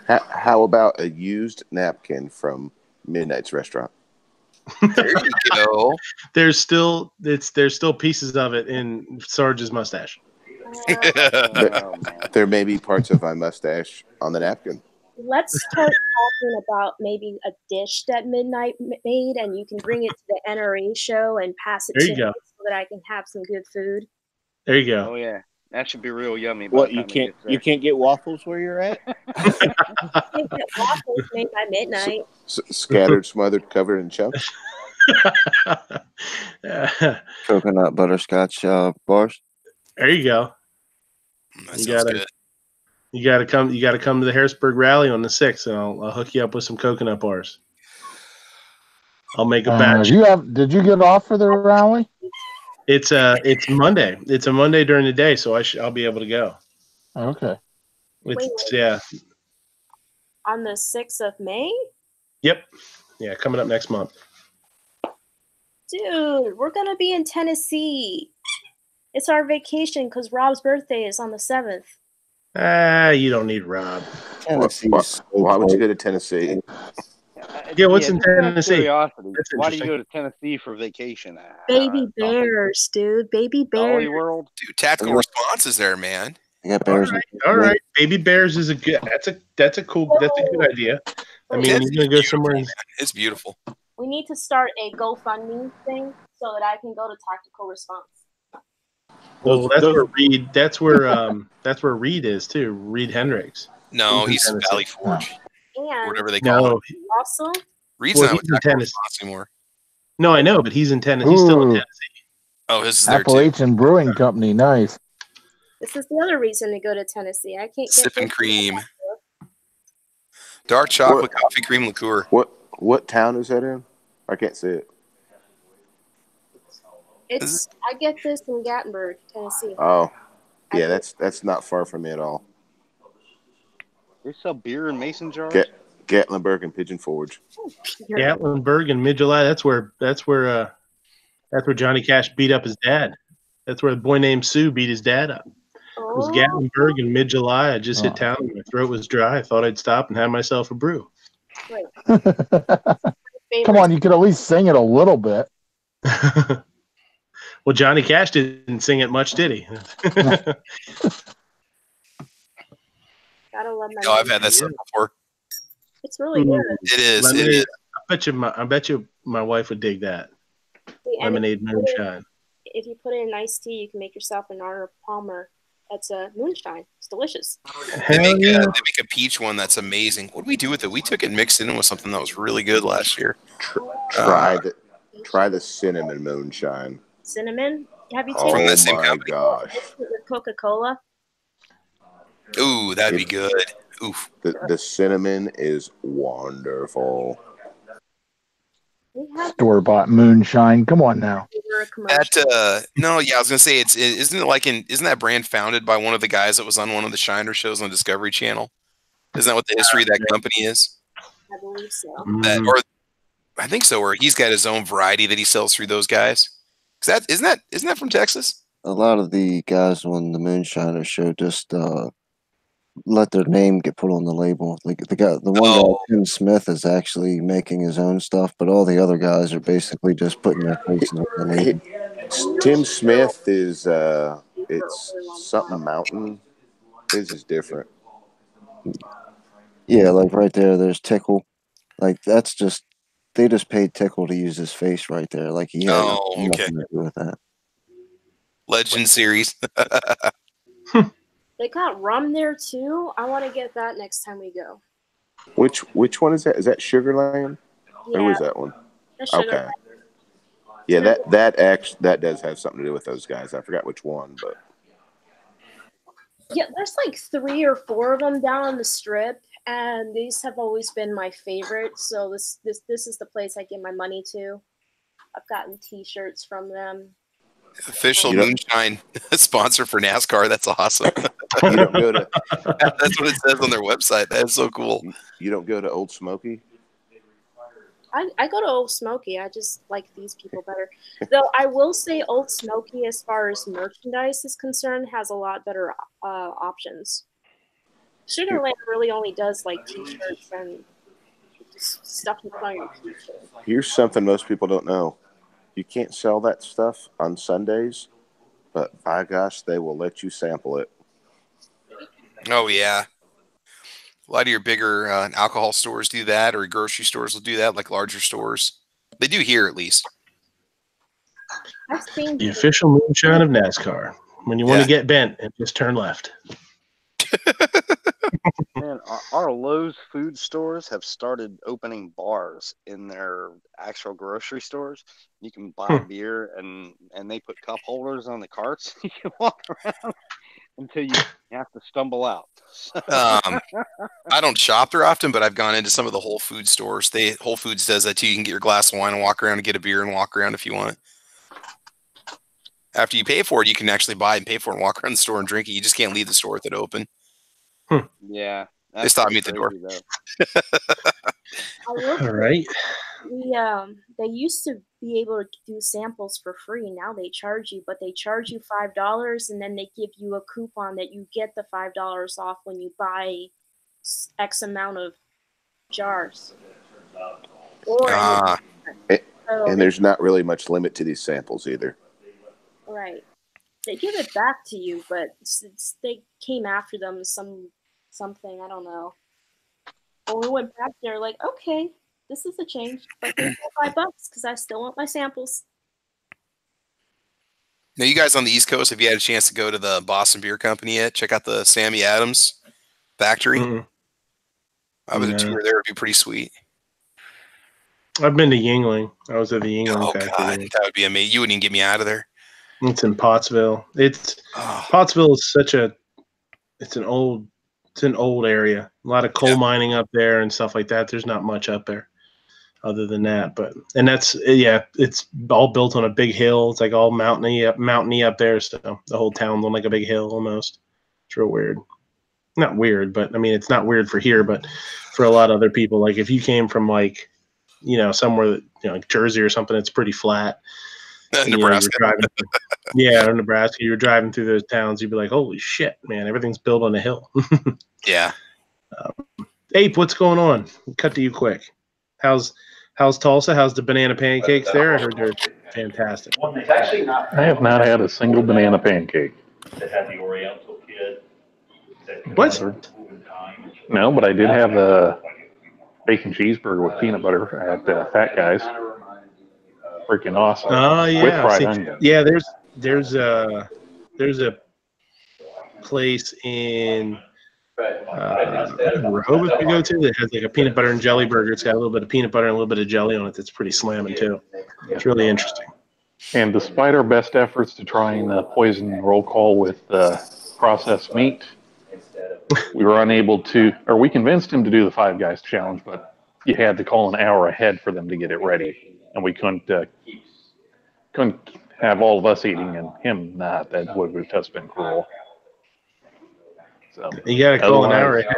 How about a used napkin from Midnight's Restaurant? There you go. There's still pieces of it in Sarge's mustache. There may be parts of my mustache on the napkin. Let's start talking about maybe a dish that Midnight made, and you can bring it to the NRA show and pass it There to you me go. so that I can have some good food. There you go. Oh yeah, that should be real yummy. by What, the you time it can't gets there. you can't get waffles where you're at? I think that waffles made by midnight. Scattered, smothered, covered in chunks. Coconut butterscotch bars. There you go. That sounds good. You gotta come to the Harrisburg rally on the 6th, and I'll hook you up with some coconut bars. I'll make a batch. Did you get off for the rally? It's Monday. It's a Monday during the day, so I'll be able to go. Okay. Yeah. On the 6th of May? Yep. Yeah, coming up next month. Dude, we're going to be in Tennessee. It's our vacation because Rob's birthday is on the 7th. You don't need Rob. Why would you go to Tennessee? Yeah, what's in just out of Tennessee? Curiosity. That's Why do you interesting. go to Tennessee for vacation? Baby bears, dude. Baby bears. Dolly World. Dude, tactical response is there, man. I got bears. All right. Baby bears is that's a good idea. I mean, you're gonna go somewhere. It's beautiful. We need to start a GoFundMe thing so that I can go to tactical response. Well, that's where Reed is too. Reed Hendricks. No, in he's in Tennessee. Valley Forge, And whatever they call it. also, Reed's Well, not he's with in tactical Tennessee. response anymore. No, I know, but he's in Tennessee. He's still in Ooh. Tennessee. Oh, his is there too. Appalachian Brewing Company, nice. This is the other reason to go to Tennessee. I can't get Sipping this cream. Dark chocolate coffee cream liqueur. What town is that in? I can't see it. I get this in Gatlinburg, Tennessee. Oh, yeah, that's not far from me at all. They sell beer in mason jars. Gatlinburg and Pigeon Forge. Gatlinburg in mid-July. That's where Johnny Cash beat up his dad. That's where a boy named Sue beat his dad up. It was Gatlinburg in mid-July. I just hit town and my throat was dry. I thought I'd stop and have myself a brew. Right. Come on, you could at least sing it a little bit. Well, Johnny Cash didn't sing it much, did he? Gotta love my. Oh, I've had that stuff before. It's really good. It is. It is. I bet you my wife would dig that. Lemonade moonshine. If you put it in iced tea, you can make yourself an Arnold Palmer. That's a moonshine. It's delicious. They make a peach one that's amazing. What do we do with it? We took it and mixed it in with something that was really good last year. Try the cinnamon moonshine. Cinnamon? Have you Oh taken the same my company? gosh! with Coca-Cola? Ooh, that'd be good. Oof. The cinnamon is wonderful. Store-bought moonshine. Come on now. No, yeah, I was gonna say isn't that brand founded by one of the guys that was on one of the Shiner shows on Discovery Channel? Isn't that what the history of that company is? I believe so. I think so. Or he's got his own variety that he sells through those guys. Isn't that from Texas? A lot of the guys on the Moonshiner show just let their name get put on the label. Like the one guy, Tim Smith, is actually making his own stuff, but all the other guys are basically just putting their face on the label. Tim Smith is it's something mountain. His is different. Yeah, like right there's Tickle. Like that's just they just paid Tickle to use his face right there. Like he had nothing to do with that. Legend series. They got rum there too. I want to get that next time we go. Which one is that? Is that Sugarland? Yeah. Or was that one? Okay. Yeah, that does have something to do with those guys. I forgot which one, but yeah, there's like 3 or 4 of them down on the strip, and these have always been my favorite. So this is the place I give my money to. I've gotten T-shirts from them. Official Moonshine sponsor for NASCAR. That's awesome. You don't go to. That's what it says on their website. That's so cool. You don't go to Old Smoky? I go to Old Smoky. I just like these people better. Though I will say Old Smoky, as far as merchandise is concerned, has a lot better options. Sugarland really only does like T-shirts and stuff you put on your T-shirt. Here's something most people don't know. You can't sell that stuff on Sundays, but by gosh, they will let you sample it. Oh, yeah. A lot of your bigger alcohol stores do that, or grocery stores will do that, like larger stores. They do here, at least. I've seen The official moonshine of NASCAR. When you want to get bent, and just turn left. Man, our Lowe's food stores have started opening bars in their actual grocery stores. You can buy beer, and they put cup holders on the carts. You can walk around until you have to stumble out. I don't shop there often, but I've gone into some of the Whole Foods stores. Whole Foods does that too. You can get your glass of wine and walk around and get a beer and walk around if you want it. After you pay for it, you can actually buy it and pay for it and walk around the store and drink it. You just can't leave the store with it open. Yeah. They stopped me at the door. All right. They used to be able to do samples for free. Now they charge you, but they charge you $5, and then they give you a coupon that you get the $5 off when you buy X amount of jars. And there's not really much limit to these samples either. Right. They give it back to you, but they came after them something, I don't know. When we went back there, like, okay, this is a change, but they $5 because I still want my samples. Now, you guys on the East Coast, have you had a chance to go to the Boston Beer Company yet? Check out the Sammy Adams factory. I was a tour there. It'd be pretty sweet. I've been to Yingling. I was at the Yingling factory. God, that would be amazing. You wouldn't even get me out of there. It's in Pottsville. Pottsville is it's an old area. A lot of coal mining up there and stuff like that. There's not much up there other than that, it's all built on a big hill. It's like all mountainy up there. So the whole town's on like a big hill almost. It's real weird. Not weird, but I mean, it's not weird for here, but for a lot of other people, like if you came from like, somewhere like Jersey or something, it's pretty flat. Nebraska. Or Nebraska. You're driving through those towns, you'd be like, holy shit, man, everything's built on a hill. Yeah. Ape, what's going on? Cut to you quick. How's Tulsa? How's the banana pancakes there? I heard they're fantastic. I have not had a single banana pancake. What? No, but I did have a bacon cheeseburger with peanut butter at Fat Guys. Freaking awesome. Oh yeah. With fried onion. Yeah, there's a place in Rehoboth we go to that has like a peanut butter and jelly burger. It's got a little bit of peanut butter and a little bit of jelly on it. That's pretty slamming too. It's really interesting. And despite our best efforts to try and poison roll call with processed meat, we were unable to, or we convinced him to do the Five Guys challenge, but you had to call an hour ahead for them to get it ready, and we couldn't have all of us eating and him not. That would have just been cruel. So you got to call an hour ahead.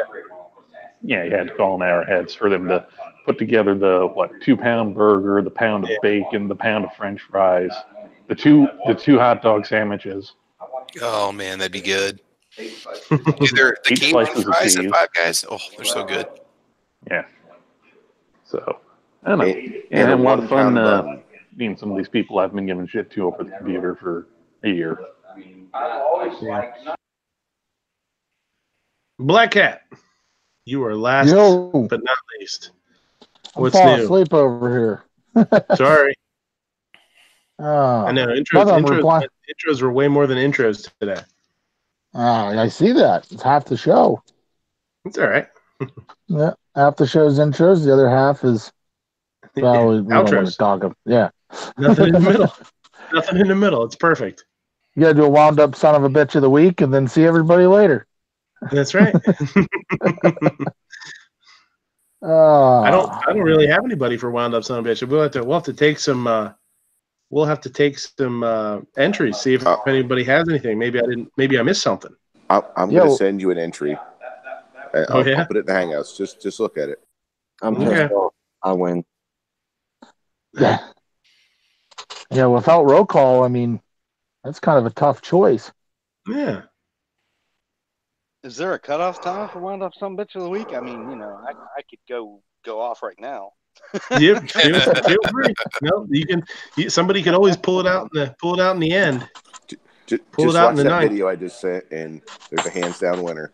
Yeah, you had to call an hour ahead for them to put together the 2-pound burger, the pound of bacon, the pound of French fries, the two hot dog sandwiches. Oh man, that'd be good. The Cajun fries at Five Guys. Oh, they're so good. Yeah. So I don't know. And a lot of fun meeting some of these people I've been giving shit to over the computer for a year. Yeah. Blackcat, you are last but not least. What's new? I'm falling asleep over here. Sorry. I know intros were way more than intros today. I see that. It's half the show. It's all right. Yeah, half the show's intros. The other half is outros. Yeah. Nothing in the middle. Nothing in the middle. It's perfect. You got to do a wound up son of a bitch of the week and then see everybody later. That's right. I don't really have anybody for wound up son of a bitch. We'll have to take some. We'll have to take some entries. See if anybody has anything. Maybe I missed something. I'm going to send you an entry. I'll put it in the Hangouts. Just look at it. I'm pissed off. I win. Yeah. Yeah. Without roll call, I mean, that's kind of a tough choice. Yeah. Is there a cutoff time for wound up some bitch of the week? I mean, I could go off right now. Yep, feel free. No, you can. Somebody can always pull it out in the end. Just watch that video I just sent, and there's a hands down winner.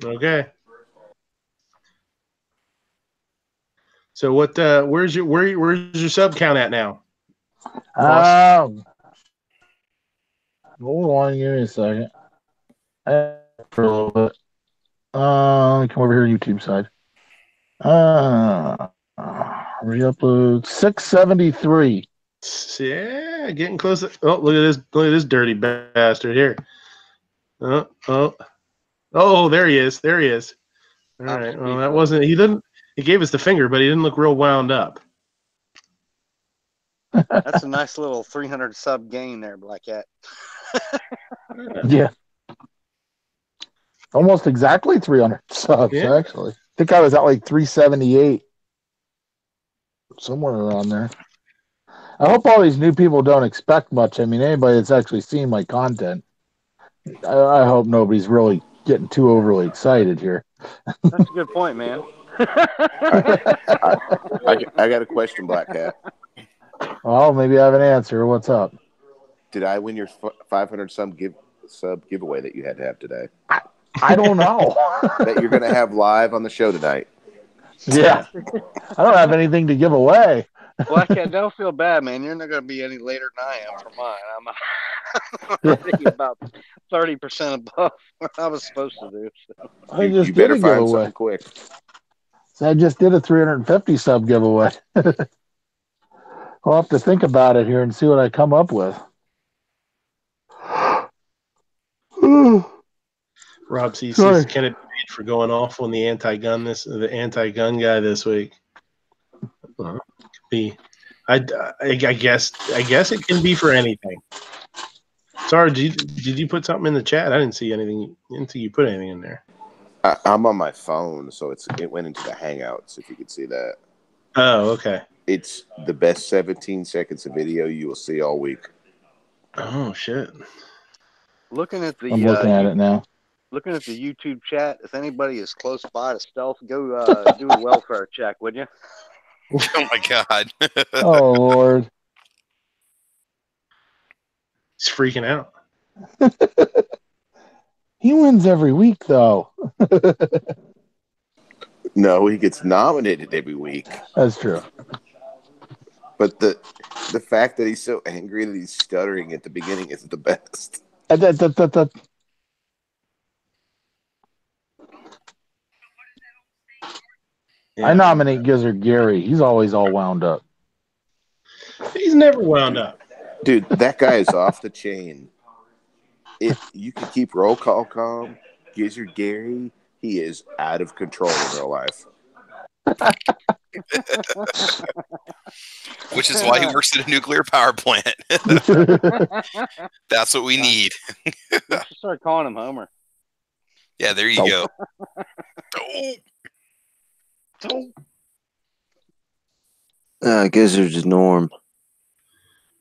Okay. So what? Where's your sub count at now? Hold on, give me a second. For a little bit. Let me come over here, YouTube side. Re-upload 673. Yeah, getting close. Oh, look at this dirty bastard here. Oh, there he is. There he is. All right. Well, that wasn't. He gave us the finger, but he didn't look real wound up. That's a nice little 300 sub gain there, Blackcat. Yeah. Almost exactly 300 subs, actually. I think I was at like 378. Somewhere around there. I hope all these new people don't expect much. I mean, anybody that's actually seen my content, I hope nobody's really getting too overly excited here. That's a good point, man. I got a question, Blackcat. Well, maybe I have an answer. What's up? Did I win your 500 sub giveaway that you had to have today? I don't know. That you're going to have live on the show tonight. Yeah. I don't have anything to give away. Blackcat, don't feel bad, man. You're not going to be any later than I am for mine. I'm already about 30% above what I was supposed to do. So. You better find something quick. So I just did a 350 sub giveaway. I'll have to think about it here and see what I come up with. Rob C Sorry. says, "Can it be paid for going off on the anti-gun guy this week?" Well, it could be. I guess it can be for anything. Sorry, did you put something in the chat? I didn't see anything. Didn't see you put anything in there. I'm on my phone, so it went into the Hangouts. If you could see that. Oh, okay. It's the best 17 seconds of video you will see all week. Oh shit! Looking at the I'm looking at it now. looking at the YouTube chat. If anybody is close by to stealth, go do a welfare check, would you? Oh my god. Oh Lord. He's freaking out. He wins every week, though. No, he gets nominated every week. That's true. But the fact that he's so angry that he's stuttering at the beginning is the best. Yeah. I nominate Gizzard Gary. He's always all wound up. He's never wound up. Dude, that guy is off the chain. If you can keep roll call calm, Gizzard Gary, he is out of control in real life. Which is why he works at a nuclear power plant. That's what we need. We should start calling him Homer. Yeah, there you go. Gizzard's Norm.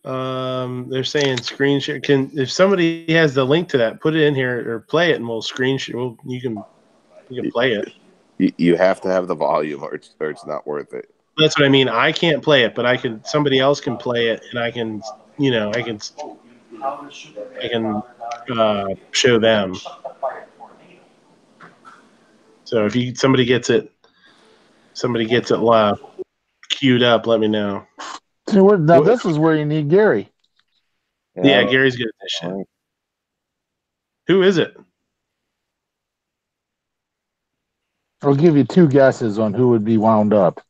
They're saying screen share. If somebody has the link to that, put it in here or play it, and we'll screen share. You can play it. You have to have the volume, or it's not worth it. That's what I mean. I can't play it, but I can. Somebody else can play it, and I can. I can show them. So if somebody gets it live, queued up, let me know. Now this is where you need Gary. Yeah, Gary's good at this shit. Who is it? I'll give you two guesses on who would be wound up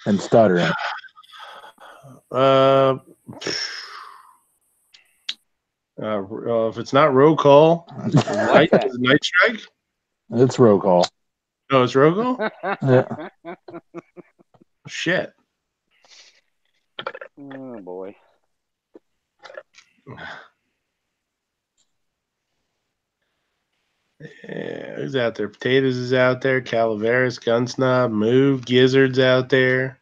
and stuttering. If it's not roll call, night strike. It's roll call. Oh, it's roll call. Yeah. Shit. Oh boy. Yeah, who's out there? Potatoes is out there. Calaveras, Gunsnob, Move, Gizzard's out there.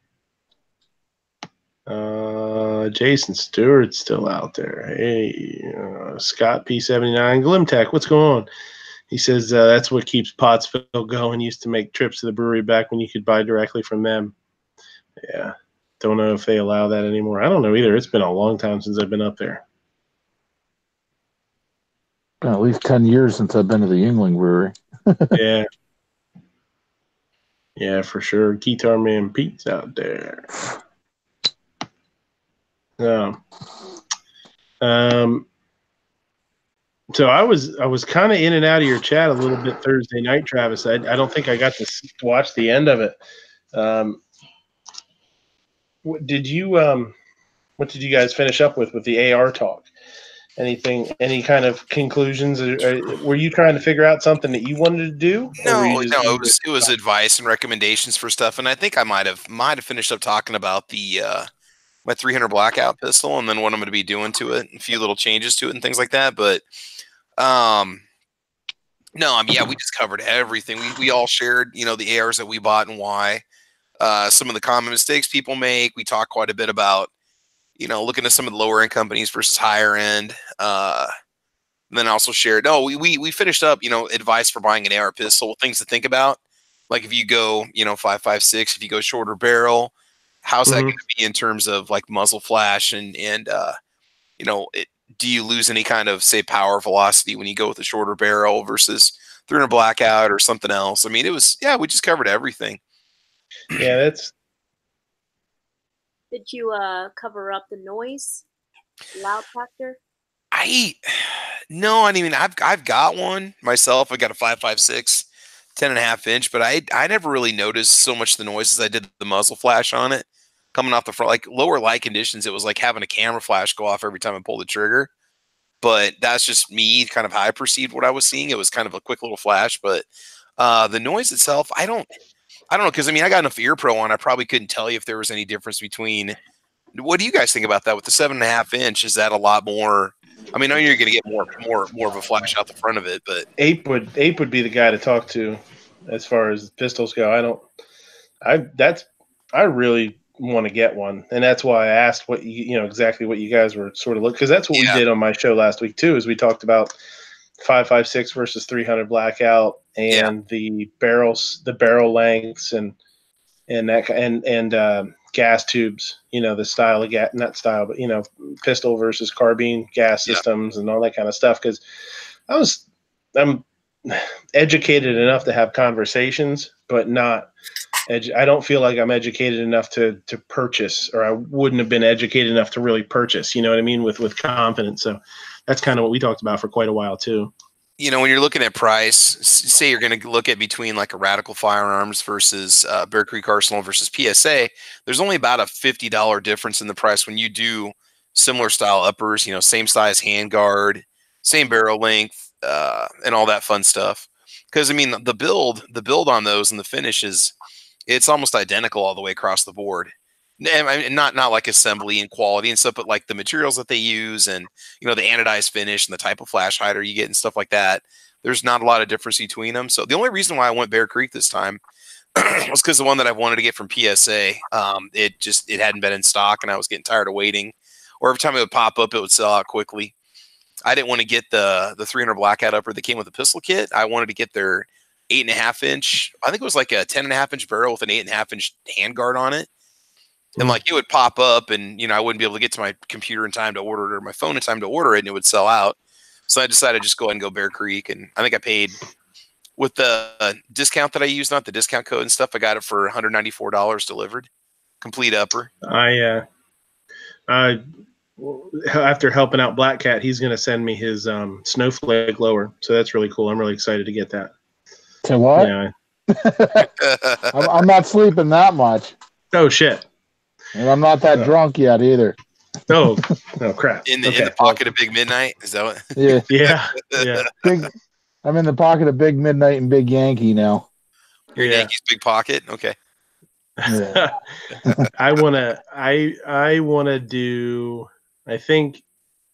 Jason Stewart's still out there. Hey, Scott P79, Glimtech, what's going on? He says that's what keeps Pottsville going. Used to make trips to the brewery back when you could buy directly from them. Yeah, don't know if they allow that anymore. I don't know either. It's been a long time since I've been up there. Been at least 10 years since I've been to the Yuengling Brewery. Yeah. Yeah, for sure. Guitar Man Pete's out there. So I was kind of in and out of your chat a little bit Thursday night, Travis. I don't think I got to watch the end of it. What did you guys finish up with the AR talk? Any kind of conclusions? Were you trying to figure out something that you wanted to do? No, it was advice and recommendations for stuff, and I think I might have finished up talking about the my 300 Blackout pistol and then what I'm going to be doing to it, a few little changes to it and things like that. But no, I mean, yeah, we just covered everything. We all shared, the ARs that we bought and why. Some of the common mistakes people make. We talked quite a bit about, looking at some of the lower end companies versus higher end. And then also shared, we finished up, advice for buying an AR pistol, things to think about. Like if you go, 5.56, if you go shorter barrel, how's that going to be in terms of like muzzle flash and do you lose any kind of, say, power velocity when you go with a shorter barrel versus 300 Blackout or something else? I mean, we just covered everything. Yeah, that's. Did you cover up the noise, loud factor? No, I mean, I've got one myself. I got a 5.56, 10.5 inch, but I never really noticed so much the noise as I did the muzzle flash on it coming off the front. Like lower light conditions, it was like having a camera flash go off every time I pulled the trigger. but that's just me, kind of how I perceived what I was seeing. It was kind of a quick little flash, but the noise itself, I don't know, because I mean, I got enough ear pro on, I probably couldn't tell you if there was any difference between. What do you guys think about that with the 7.5 inch? Is that a lot more? I mean, I know you're going to get more of a flash out the front of it, but Ape would be the guy to talk to as far as pistols go. I really want to get one, and that's why I asked what exactly what you guys were sort of looking, because that's what we did on my show last week too. Is we talked about 5.56 versus 300 blackout and the barrel lengths and that and gas tubes. The style of gas, not style, but pistol versus carbine gas systems and all that kind of stuff. Because I'm educated enough to have conversations, but not. I don't feel like I'm educated enough to purchase, or I wouldn't have been educated enough to really purchase. You know what I mean, with confidence. So that's kind of what we talked about for quite a while too. When you're looking at price, say you're going to look at between like a Radical Firearms versus Bear Creek Arsenal versus PSA, there's only about a $50 difference in the price when you do similar style uppers. Same size handguard, same barrel length, and all that fun stuff. Because I mean, the build on those and the finish it's almost identical all the way across the board. I mean, not like assembly and quality and stuff, but like the materials that they use and the anodized finish and the type of flash hider you get and stuff like that. There's not a lot of difference between them. So the only reason why I went Bear Creek this time was because the one that I wanted to get from PSA, it hadn't been in stock, and I was getting tired of waiting. Or every time it would pop up, it would sell out quickly. I didn't want to get the 300 Blackout upper that came with the pistol kit. I wanted to get their 8.5 inch. I think it was like a 10.5 inch barrel with an 8.5 inch handguard on it. And like it would pop up, and I wouldn't be able to get to my computer in time to order it, or my phone in time to order it, and it would sell out. So I decided to just go ahead and go Bear Creek, and I think I paid with the discount that I used, not the discount code and stuff. I got it for $194 delivered, complete upper. After helping out Blackcat, he's going to send me his snowflake lower, so that's really cool. I'm really excited to get that. To what? I'm not sleeping that much. Oh shit. And I'm not that drunk yet either. Oh crap! In the pocket of Big Midnight, is that what? Yeah, yeah. I'm in the pocket of Big Midnight and Big Yankee now. You're in Yankee's big pocket. Okay. Yeah. I wanna do. I think,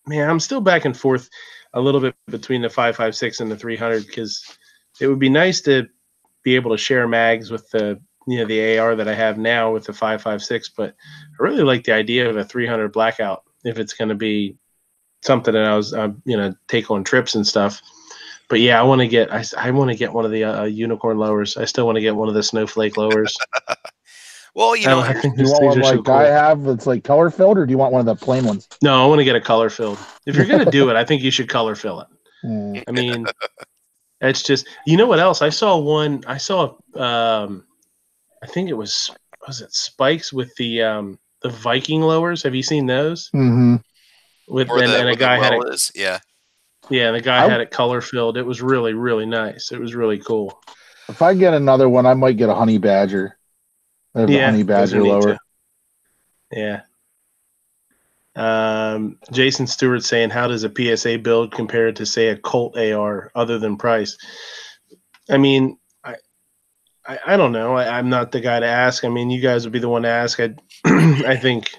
man, I'm still back and forth a little bit between the 5.56 and the 300, because it would be nice to be able to share mags with the AR that I have now with the 5.56, but I really like the idea of a 300 Blackout if it's going to be something that I was take on trips and stuff. But yeah, I want to get one of the unicorn lowers. I still want to get one of the snowflake lowers. Well, I think you want one like I have that's like color filled, or do you want one of the plain ones? No, I want to get a color filled. If you're going to do it, I think you should color fill it. I mean, it's just, what else? I saw one. I saw I think it was it Spikes with the Viking lowers. Have you seen those? Mm-hmm. And a guy had it. Yeah, and the guy had it color filled. It was really, really nice. It was really cool. If I get another one, I might get a Honey Badger. A Honey Badger lower. Yeah. Jason Stewart saying, how does a PSA build compare to, say, a Colt AR other than price? I mean, I don't know. I'm not the guy to ask. I mean, you guys would be the one to ask. I think,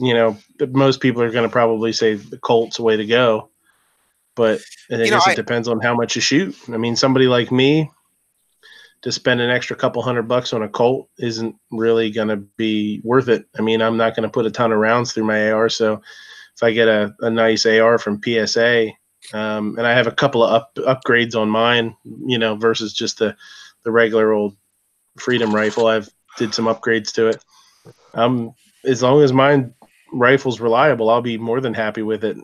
most people are going to probably say the Colt's the way to go. But I guess it depends on how much you shoot. I mean, somebody like me, to spend an extra couple $100 on a Colt isn't really going to be worth it. I mean, I'm not going to put a ton of rounds through my AR. So if I get a nice AR from PSA, and I have a couple of upgrades on mine, versus just the regular old Freedom rifle, I've did some upgrades to it. As long as mine rifle's reliable, I'll be more than happy with it.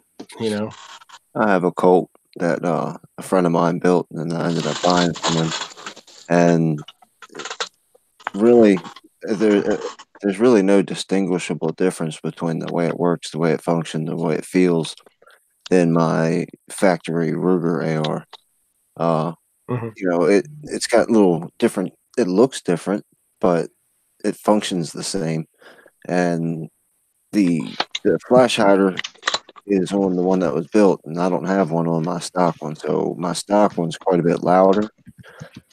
I have a Colt that a friend of mine built, and I ended up buying from him. And really, there's really no distinguishable difference between the way it works, the way it functions, the way it feels than my factory Ruger AR. It's got little different. It looks different, but it functions the same. And the flash hider is on the one that was built, and I don't have one on my stock one. So my stock one's quite a bit louder.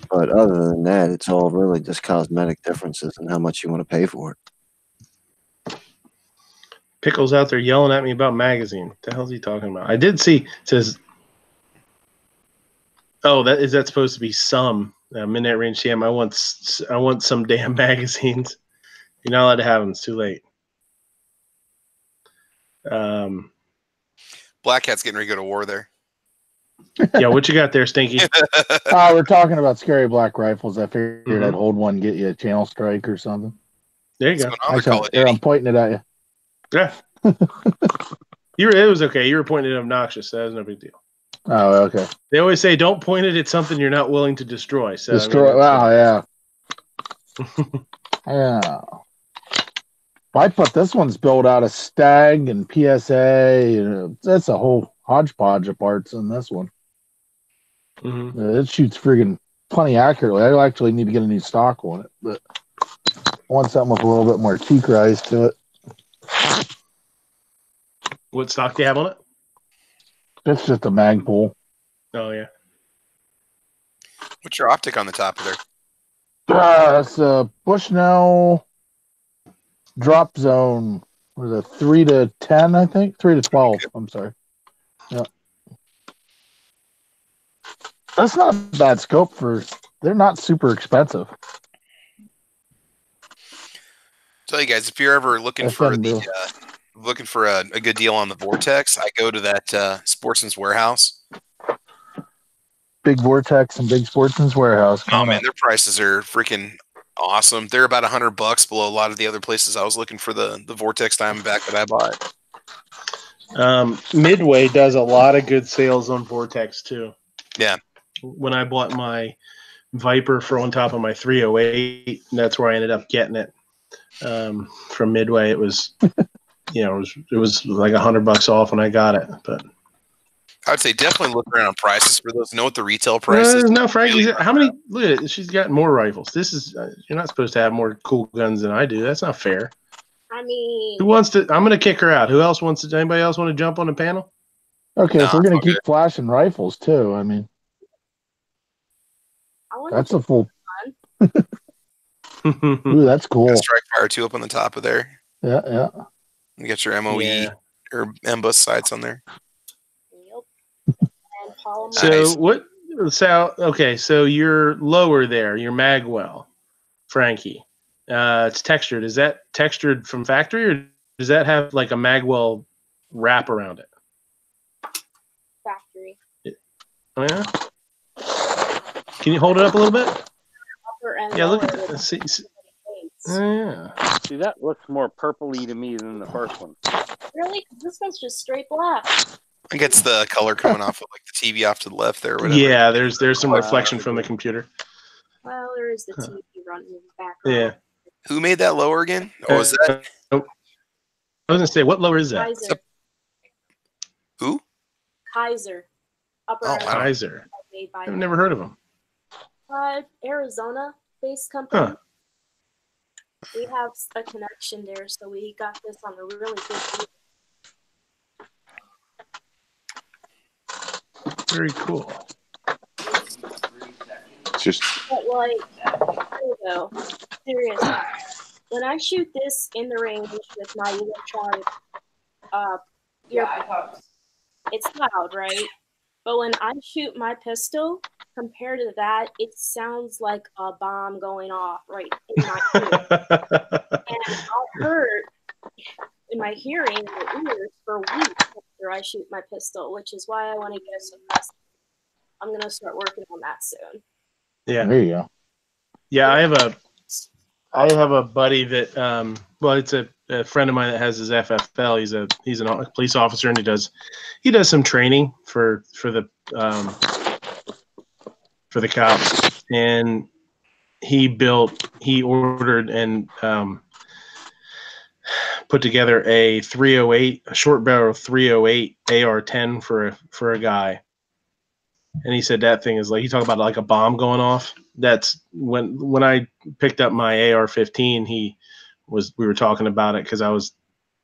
But other than that, it's all really just cosmetic differences in how much you want to pay for it. Pickle's out there yelling at me about magazine. What the hell is he talking about? I did see, it says, oh, that supposed to be some Midnight Range TM. I want some damn magazines. You're not allowed to have them. It's too late. Blackcat's getting ready to go to war there. Yeah, what you got there, Stinky? We're talking about scary black rifles. I figured I'd hold one, get you a channel strike or something. There you go. I'm pointing it at you. Yeah. It was okay. You were pointing it obnoxious. So that was no big deal. Oh, okay. They always say don't point it at something you're not willing to destroy. So destroy. Yeah. Yeah. I put this one's built out of Stag and PSA. That's a whole hodgepodge of parts in this one. It shoots friggin' plenty accurately. I actually need to get a new stock on it, but I want something with a little bit more cheek rise to it. What stock do you have on it? It's just a Magpul. Oh, yeah. What's your optic on the top of there? It's a Bushnell drop zone. What is it, 3 to 10, I think? 3 to 12. I'm sorry. Yeah. That's not a bad scope they're not super expensive. Tell you guys, if you're ever looking for a good deal on the Vortex, I go to that Sportsman's Warehouse. Big Vortex and Big Sportsman's Warehouse. Oh man, their prices are freaking awesome. They're about $100 below a lot of the other places I was looking for the Vortex Diamondback that I bought. Midway does a lot of good sales on Vortex too. Yeah. When I bought my Viper for on top of my 308, that's where I ended up getting it. From Midway, it was, it was like $100 off when I got it. But I would say definitely look around on prices for those. Know what the retail price is. No, Frankie, how many? Look at it. She's got more rifles. This is you're not supposed to have more cool guns than I do. That's not fair. I mean, who wants to? I'm going to kick her out. Who else wants to? Anybody else want to jump on the panel? Okay, if we're going to keep flashing rifles too, I mean, that's a full. Ooh, that's cool. Strike Fire 2 up on the top of there. Yeah, yeah. You got your MOE or MBUS sights on there. Yep. So what? So you're lower there. You're Magwell, Frankie. It's textured. Is that textured from factory, or does that have like a Magwell wrap around it? Factory. Oh yeah. Can you hold it up a little bit? Yeah, look at that. See, yeah. See, that looks more purpley to me than the first one. Really? This one's just straight black. I think it's the color coming off of like the TV off to the left there. Or whatever. Yeah, there's some reflection from the computer. Well, there is the TV running in the background. Yeah. Who made that lower again? Oh, is that? I was gonna say, what lower is that? Kaiser. Who? Kaiser. Kaiser. I've never heard of them. Arizona-based company. Huh. We have a connection there, so we got this on a really good deal. Very cool. Just. But like, there you go. Seriously, when I shoot this in the range with my electronic earbuds, it's loud, right? But when I shoot my pistol, compared to that, it sounds like a bomb going off right in my ear. And I'll hurt in my hearing in the ears for weeks after I shoot my pistol, which is why I want to get a suppressor. I'm going to start working on that soon. Yeah. There you go. Yeah, I have a buddy that it's a friend of mine that has his FFL. He's a police officer, and he does some training for the cops, and he ordered and put together a 308, a short barrel 308 AR-10 for a guy. And he said that thing is like, you talk about like a bomb going off. That's when I picked up my AR-15, we were talking about it because I was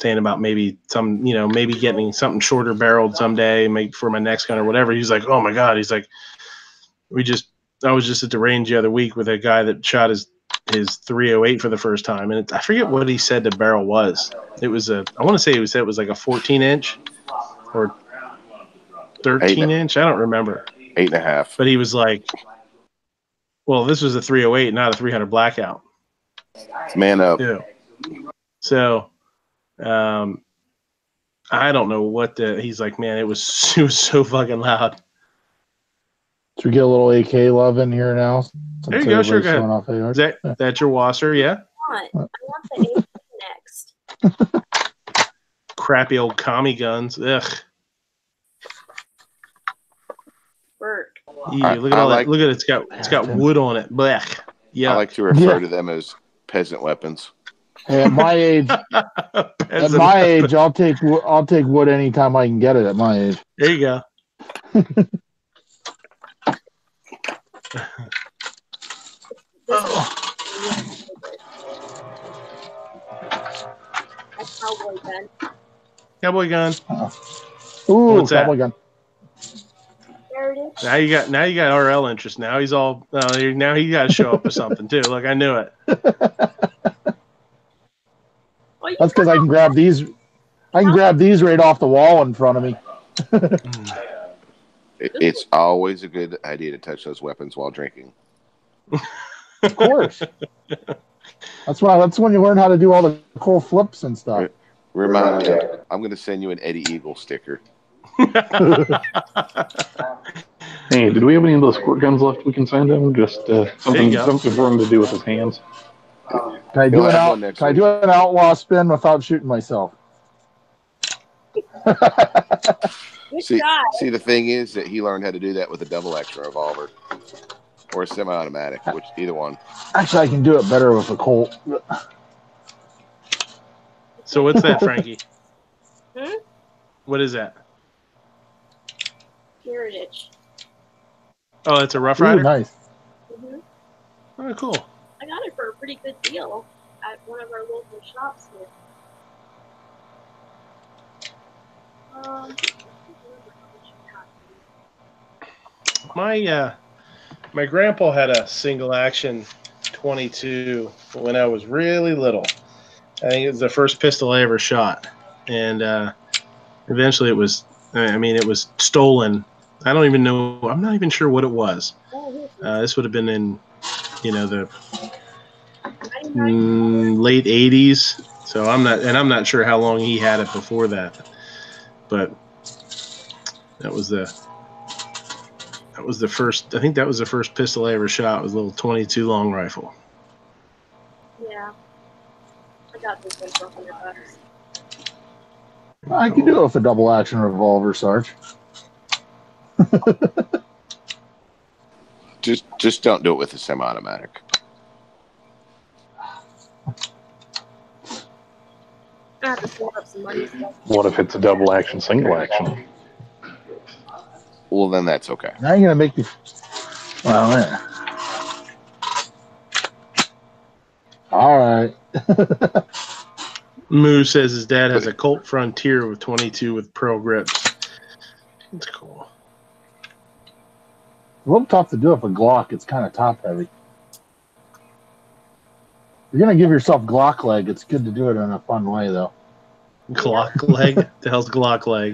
saying about maybe maybe getting something shorter barreled someday, make for my next gun or whatever. He's like, oh my God. He's like, I was just at the range the other week with a guy that shot his 308 for the first time. And I forget what he said the barrel was. It was I want to say he said it was like a 14-inch or 13-inch. I don't remember. 8.5. But he was like, well, this was a 308, not a 300 Blackout. Man up. Yeah. So, I don't know what he's like, man, it was so fucking loud. Should we get a little AK love in here now? There you go. Sure, go ahead. Is that your Wasser? Yeah. I want the AK next. Crappy old commie guns. Ugh. Work. Yeah, look at all that. Look at it. It's got wood on it. Blech. Yeah. I like to refer to them as peasant weapons. Hey, at my age, I'll take wood anytime I can get it. At my age. There you go. Cowboy gun. Cowboy gun. Ooh, cowboy gun. There it is. Now you got RL interest. Now he's all now he got to show up with something too. Look, I knew it. That's because I can grab these. I can grab these right off the wall in front of me. It's always a good idea to touch those weapons while drinking. Of course. That's when you learn how to do all the cool flips and stuff. Remind me, I'm going to send you an Eddie Eagle sticker. Hey, did we have any of those squirt guns left we can send him? Just something for him to do with his hands. Can I do an outlaw spin without shooting myself? See, the thing is that he learned how to do that with a double action revolver or a semi-automatic, which either one. Actually, I can do it better with a Colt. So what's that, Frankie? What is that? Heritage. Oh, it's a Rough Rider? Ooh, nice. Oh, cool. I got it for a pretty good deal at one of our local shops here. My grandpa had a single action 22 when I was really little. I think it was the first pistol I ever shot, and eventually it was stolen. I don't even know. I'm not even sure what it was. This would have been in, the late 80s. So I'm not sure how long he had it before that, but that was the first. I think that was the first pistol I ever shot. Was a little 22 long rifle. Yeah, I got this one for $100. I can do it with a double action revolver, Sarge. Just don't do it with a semi-automatic. I have to save up some money. What if it's a double action, single action? Well, then that's okay. Now you're gonna make me. Well, yeah. All right. Moo says his dad has a Colt Frontier with 22 with Pearl grips. That's cool. A little tough to do with a Glock. It's kind of top heavy. You're gonna give yourself Glock leg. It's good to do it in a fun way, though. Glock leg? The hell's Glock leg?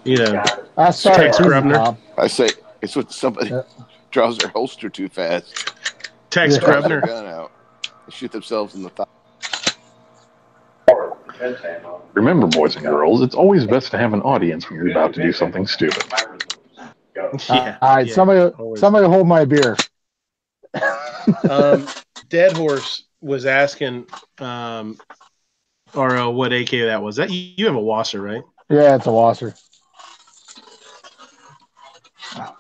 Yeah. Tex Grubner. I say it's when somebody draws their holster too fast. Tex Grubner. Gun out. They shoot themselves in the thigh. Remember, boys and girls, it's always best to have an audience when you're about to do something stupid. Yeah. All right, somebody hold my beer. Dead Horse was asking RL what AK that was. That you have a Wasser, right? Yeah, it's a Wasser. I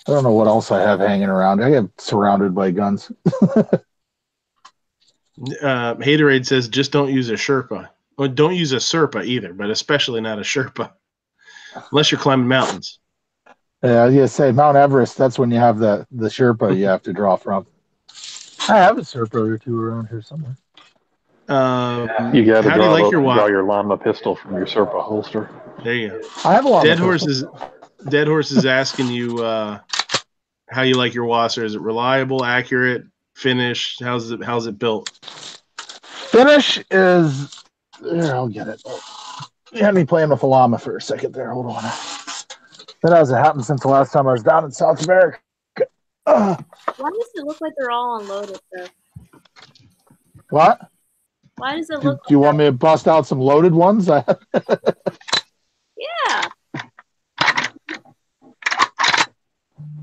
don't know what else I have hanging around. I get surrounded by guns. Haterade says just don't use a Sherpa. Well, don't use a Serpa either, but especially not a Sherpa. Unless you're climbing mountains. Yeah, I was going to say Mount Everest, that's when you have the Sherpa you have to draw from. I have a Sherpa or two around here somewhere. You got to how do you like your draw your llama pistol from your Serpa holster. There you go. I have a llama Dead Horse is asking you how you like your wasser. Is it reliable, accurate, finished? How's it built? Finish is there. I'll get it. You had me playing with a llama for a second there. Hold on. That hasn't happened since the last time I was down in South America. Why does it look like they're all unloaded, though? What? Why does it Do look? you want me to bust out some loaded ones? Yeah.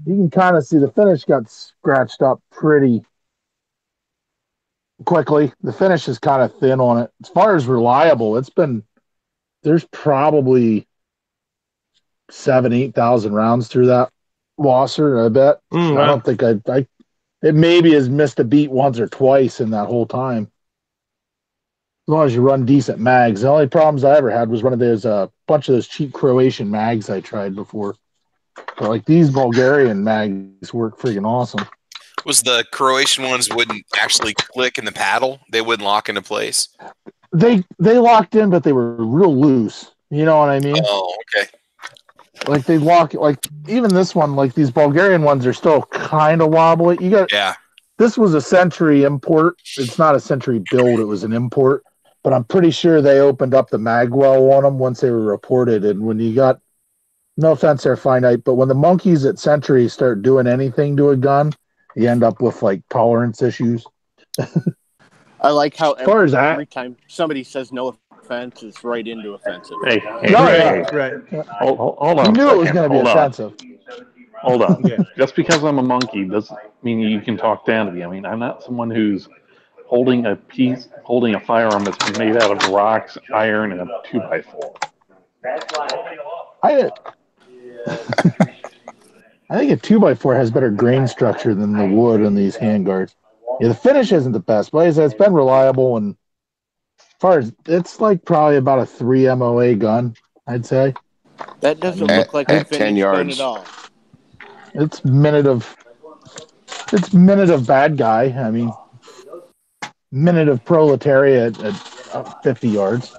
You can kind of see the finish got scratched up pretty quickly. The finish is kind of thin on it. As far as reliable, there's probably 7,000-8,000 rounds through that wasser, I bet. Wow. I don't think it maybe has missed a beat once or twice in that whole time. As long as you run decent mags. The only problems I ever had was running a bunch of those cheap Croatian mags I tried before. But like these Bulgarian mags work freaking awesome. Was the Croatian ones wouldn't actually click in the paddle? They wouldn't lock into place? They locked in, but they were real loose. You know what I mean? Oh, okay. Like they lock, like even this one, like these Bulgarian ones are still kind of wobbly. This was a Century import. It's not a Century build. It was an import. But I'm pretty sure they opened up the mag well on them once they were reported. And when you got, no offense there, Finite, but when the monkeys at Century start doing anything to a gun, you end up with like tolerance issues. I like how every time somebody says no offense, it's right into offensive. Hey, Right. Hold on. You knew it was going to be offensive. Hold on. Yeah. Just because I'm a monkey doesn't mean you can talk down to me. I mean, I'm not someone who's holding a firearm that's been made out of rocks, iron, and a 2x4. I think a 2x4 has better grain structure than the wood in these handguards. Yeah, the finish isn't the best, but like I said, it's been reliable, and as far as it's like probably about a 3 MOA gun, I'd say. That doesn't look like a 10 yards at all. It's minute of bad guy. I mean, minute of proletariat at 50 yards.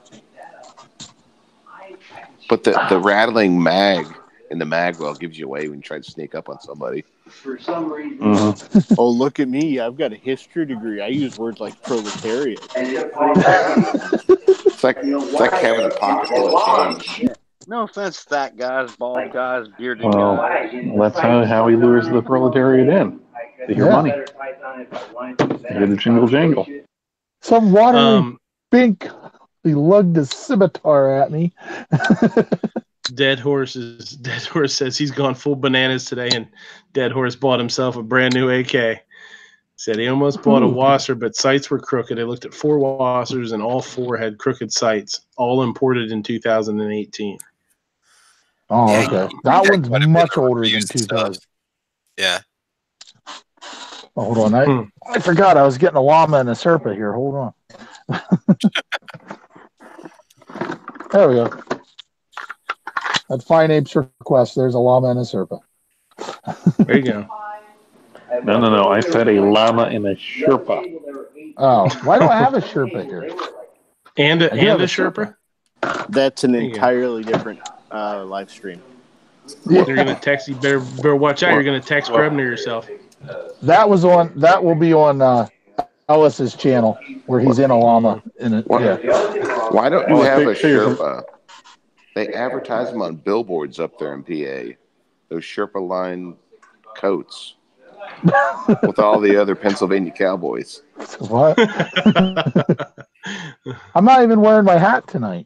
But the rattling mag in the mag well gives you away when you try to sneak up on somebody. For some reason. Mm-hmm. Oh, look at me. I've got a history degree. I use words like proletariat. It's like having a pocket full of change. No offense, fat guys, bald guys, bearded guys. Well, that's how he lures the proletariat in. To hear money. Hear the jingle jangle. Some watery bink. He lugged his scimitar at me. Dead Horse says he's gone full bananas today, and Dead Horse bought himself a brand new AK. Said he almost bought a wasser, but sights were crooked. They looked at 4 wassers, and all 4 had crooked sights, all imported in 2018. Oh, okay. That one's much older than 2000. Yeah. Oh, hold on. I forgot I was getting a llama and a Serpa here. Hold on. There we go. At Fine Apes request, there's a llama and a Serpa. There you go. No. I said a llama and a Sherpa. Oh, why do I have a Sherpa here? And a Sherpa? That's an entirely different live stream. They're going to text you. Better watch out. You're going to text Brebner yourself. That will be on Ellis's channel where he's in a llama. Why don't you have a Sherpa? They advertise them on billboards up there in PA. Those Sherpa line coats with all the other Pennsylvania cowboys. What? I'm not even wearing my hat tonight.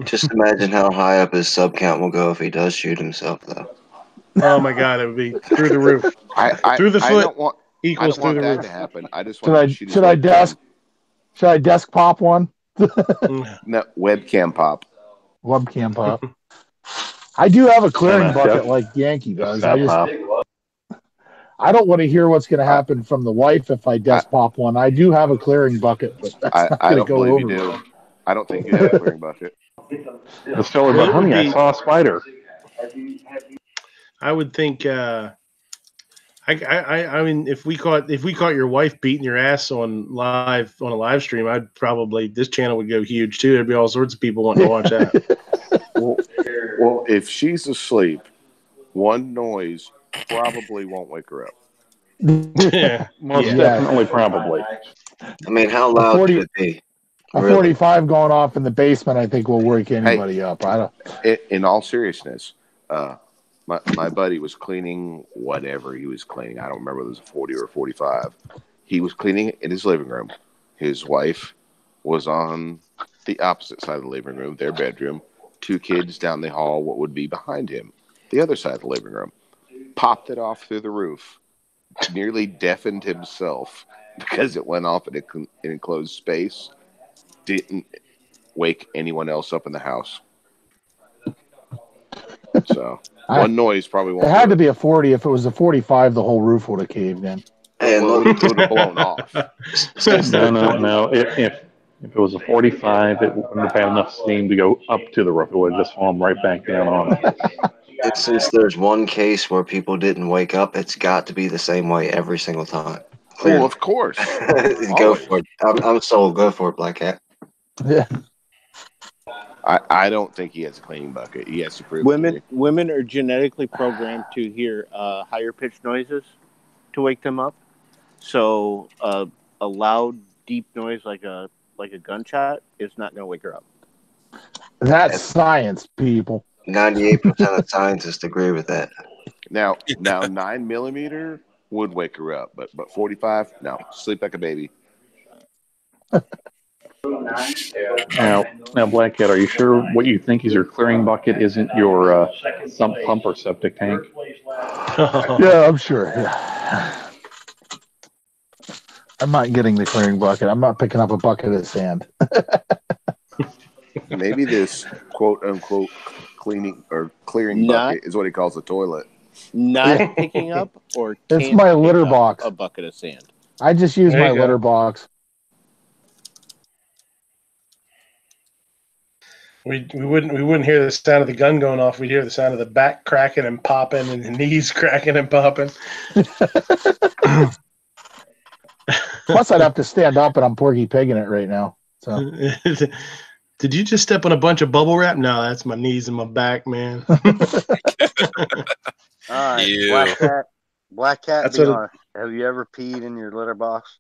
Just imagine how high up his sub count will go if he does shoot himself, though. Oh my God, it would be through the roof. Through the foot equals through the roof. To happen. I just want to shoot. Should I desk pop one? No, webcam pop. Webcam pop. I do have a clearing bucket like Yankee does. I don't want to hear what's going to happen from the wife if I desk pop one. I do have a clearing bucket, but that's not going to go over. You do. I don't think you have a clearing bucket. Let's tell her about honey. I saw a spider. I would think I mean, if we caught your wife beating your ass on a live stream, this channel would go huge too. There'd be all sorts of people wanting to watch that. Well, if she's asleep, one noise probably won't wake her up. Yeah, Most yeah. definitely, probably. I mean, how loud could it be? A Really? 45 going off in the basement, I think, will wake anybody up. I don't. In all seriousness, my buddy was cleaning whatever he was cleaning. I don't remember if it was a 40 or a 45. He was cleaning in his living room. His wife was on the opposite side of the living room, their bedroom. 2 kids down the hall, what would be behind him, the other side of the living room. Popped it off through the roof. Nearly deafened himself because it went off in an enclosed space. Didn't wake anyone else up in the house. So one noise probably won't. It had to be a 40. If it was a 45, the whole roof would have caved in. And it would have blown off. No. If it was a 45, it wouldn't have had enough steam to go up to the roof. It would have just fallen right back down on it. And since there's one case where people didn't wake up, it's got to be the same way every single time. Clearly. Well, of course. Go for it. I'm sold. Go for it, Blackcat. Yeah. I don't think he has a cleaning bucket. He has to prove women are genetically programmed to hear higher pitched noises to wake them up. So a loud, deep noise like a gunshot is not going to wake her up. That's science, people. 98% of scientists agree with that. Now 9mm would wake her up, but 45, no, sleep like a baby. Now, Blackcat, are you sure what you think is your clearing bucket isn't your sump pump or septic tank? Yeah, I'm sure. Yeah. I'm not getting the clearing bucket. I'm not picking up a bucket of sand. Maybe this quote unquote clearing bucket is what he calls a toilet. Not picking up or it's my litter box. A bucket of sand. I just use my litter box. We wouldn't hear the sound of the gun going off. We'd hear the sound of the back cracking and popping and the knees cracking and popping. Plus, I'd have to stand up, and I'm Porky Pigging it right now. So, did you just step on a bunch of bubble wrap? No, that's my knees and my back, man. All right, Blackcat. Be honest. Have you ever peed in your litter box?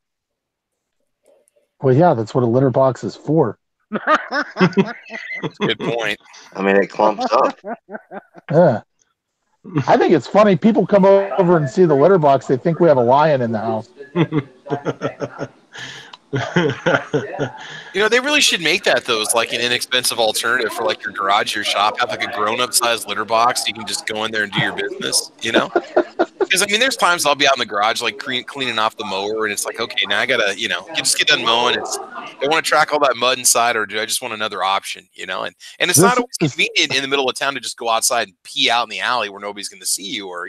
Well, yeah, that's what a litter box is for. Good point. I mean, it clumps up. Yeah. I think it's funny. People come over and see the litter box. They think we have a lion in the house. They really should make that though. It's like an inexpensive alternative for like your garage, your shop. Have like a grown-up size litter box. You can just go in there and do your business. Because I mean, there's times I'll be out in the garage like cleaning off the mower, and it's like, okay, now I gotta, you just get done mowing. Do I want to track all that mud inside, or do I just want another option? And it's not always convenient in the middle of town to just go outside and pee out in the alley where nobody's going to see you, or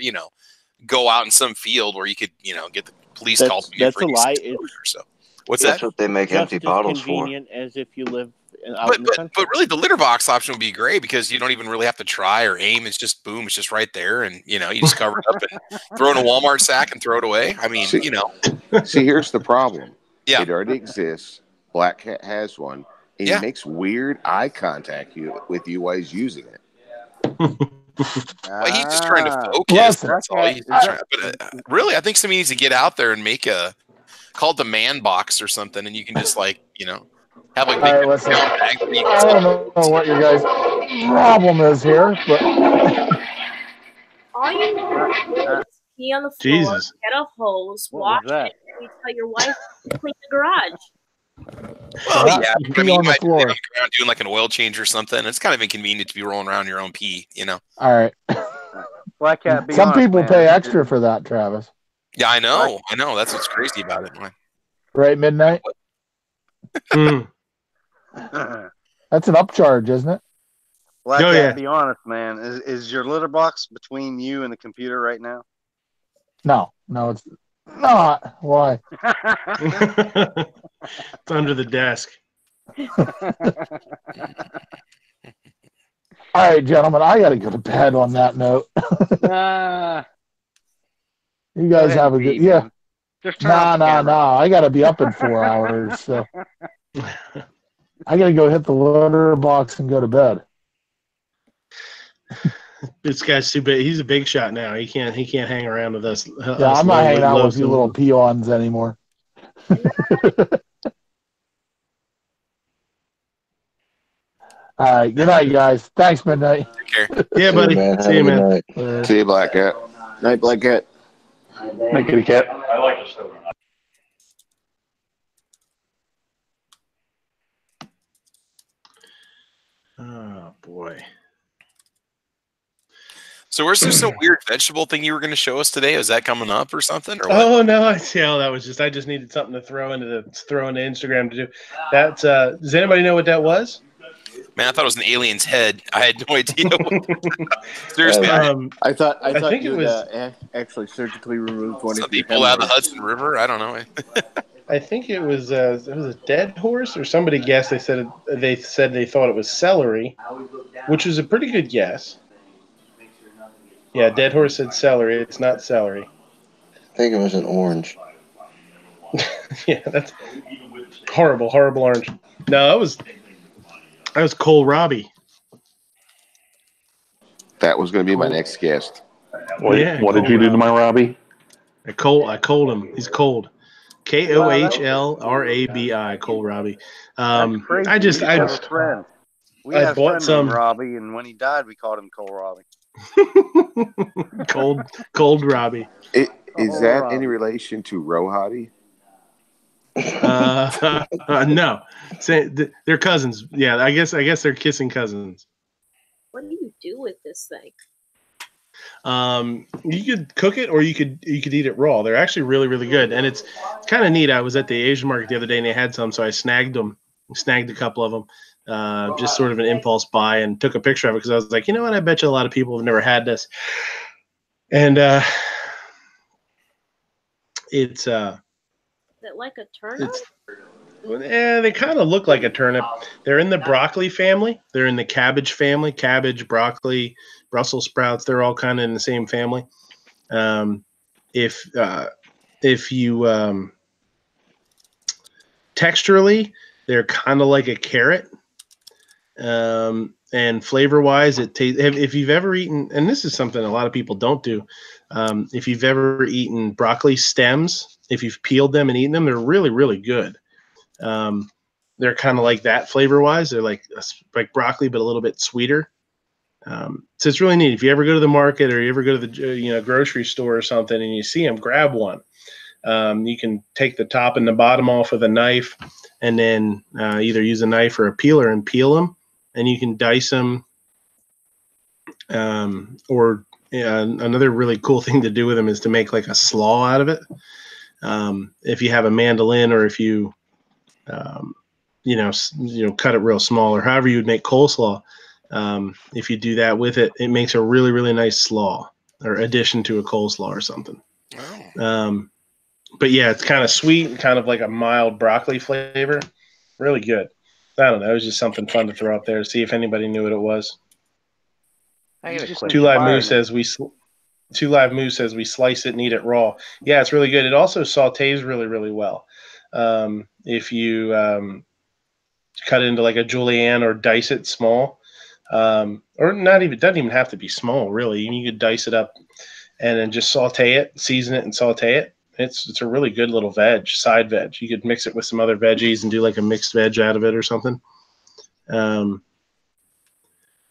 go out in some field where you could, get the police called. That's a lie. What's That's that? what they make empty bottles for. Convenient as if you live out in the country. But really, the litter box option would be great because you don't even really have to try or aim. It's just boom. It's just right there, and you just cover it up and throw it in a Walmart sack and throw it away. I mean, See, here's the problem. Yeah, it already exists. Blackcat has one. And he makes weird eye contact with you while he's using it. Well, he's just trying to focus. That's all he's trying. But really, I think somebody needs to get out there and make called the man box or something, and you can just have like big listen, I don't know what your guys' problem is here, but all you do is pee on the floor, Jesus. get a hose, wash it, and you tell your wife to clean the garage. Well, yeah, I mean, you might be on floor. the ground doing like an oil change or something. It's kind of inconvenient to be rolling around your own pee, All right. Blackcat, some people pay extra for that, Travis. Yeah, I know. That's what's crazy about it. Right, Midnight? That's an upcharge, isn't it? Blackcat, be honest, man. Is your litter box between you and the computer right now? No, it's not. Why? It's under the desk. All right, gentlemen, I got to go to bed on that note. You guys have a good, yeah. Just turn off the camera. I got to be up in 4 hours. So I got to go hit the litter box and go to bed. This guy's too big. He's a big shot now. He can't hang around with us. Yeah, I'm not hanging out with you little peons anymore. All right. Good night, guys. Thanks, Midnight. Take care. Yeah, buddy. See you, man. See you, Blackcat. Night, Blackcat. Night, Kitty Cat. I like this stuff. Oh boy. So where's this some weird vegetable thing you were going to show us today? Is that coming up or something? Or what? Oh no, I see. That was just I just needed something to throw into Instagram to do. That's does anybody know what that was? Man, I thought it was an alien's head. I had no idea. Seriously, I thought think you it was actually surgically removed one of some people out of the Hudson River. I don't know. I think it was a dead horse, or somebody guessed. They said they thought it was celery, which was a pretty good guess. Yeah, dead horse said celery. It's not celery. I think it was an orange. Yeah, that's horrible orange. No, that was kohlrabi. That was going to be my next guest. What did you do to my Robbie? I cold him. He's cold. KOHLRABI, kohlrabi. We had a bought friend some named Robbie, and when he died, we called him Kohlrabi. cold Robbie. Is that any relation to Rohadi? No, they're cousins. Yeah, I guess they're kissing cousins. What do you do with this thing? You could cook it, or you could eat it raw. They're actually really, really good, and it's kind of neat. I was at the Asian market the other day, and they had some, so I snagged a couple of them. Just sort of an impulse buy, and took a picture of it because I was like, you know what? I bet you a lot of people have never had this. And it's Is it like a turnip? They kind of look like a turnip. They're in the broccoli family. They're in the cabbage family. Cabbage, broccoli, Brussels sprouts. They're all kind of in the same family. If you texturally, they're kind of like a carrot. And flavor wise, if you've ever eaten, and this is something a lot of people don't do, if you've ever eaten broccoli stems, if you've peeled them and eaten them, they're really, really good. They're kind of like that flavor wise. They're like broccoli, but a little bit sweeter. So it's really neat. If you ever go to the market, or you ever go to the grocery store or something, and you see them, grab one. You can take the top and the bottom off with a knife, and then either use a knife or a peeler and peel them. And you can dice them, or another really cool thing to do with them is to make like a slaw out of it. If you have a mandolin, or if you, cut it real small, or however you would make coleslaw. If you do that with it, it makes a really, really nice slaw, or addition to a coleslaw or something. Oh. But yeah, it's kind of sweet and kind of like a mild broccoli flavor. Really good. I don't know. It was just something fun to throw up there to see if anybody knew what it was. Two Live Moose says we slice it and eat it raw. Yeah, it's really good. It also sautés really, really well. If you cut it into like a julienne, or dice it small, or not even, it doesn't even have to be small, really. You could dice it up and then just saute it, season it, and saute it. It's a really good little side veg. You could mix it with some other veggies and do like a mixed veg out of it or something. But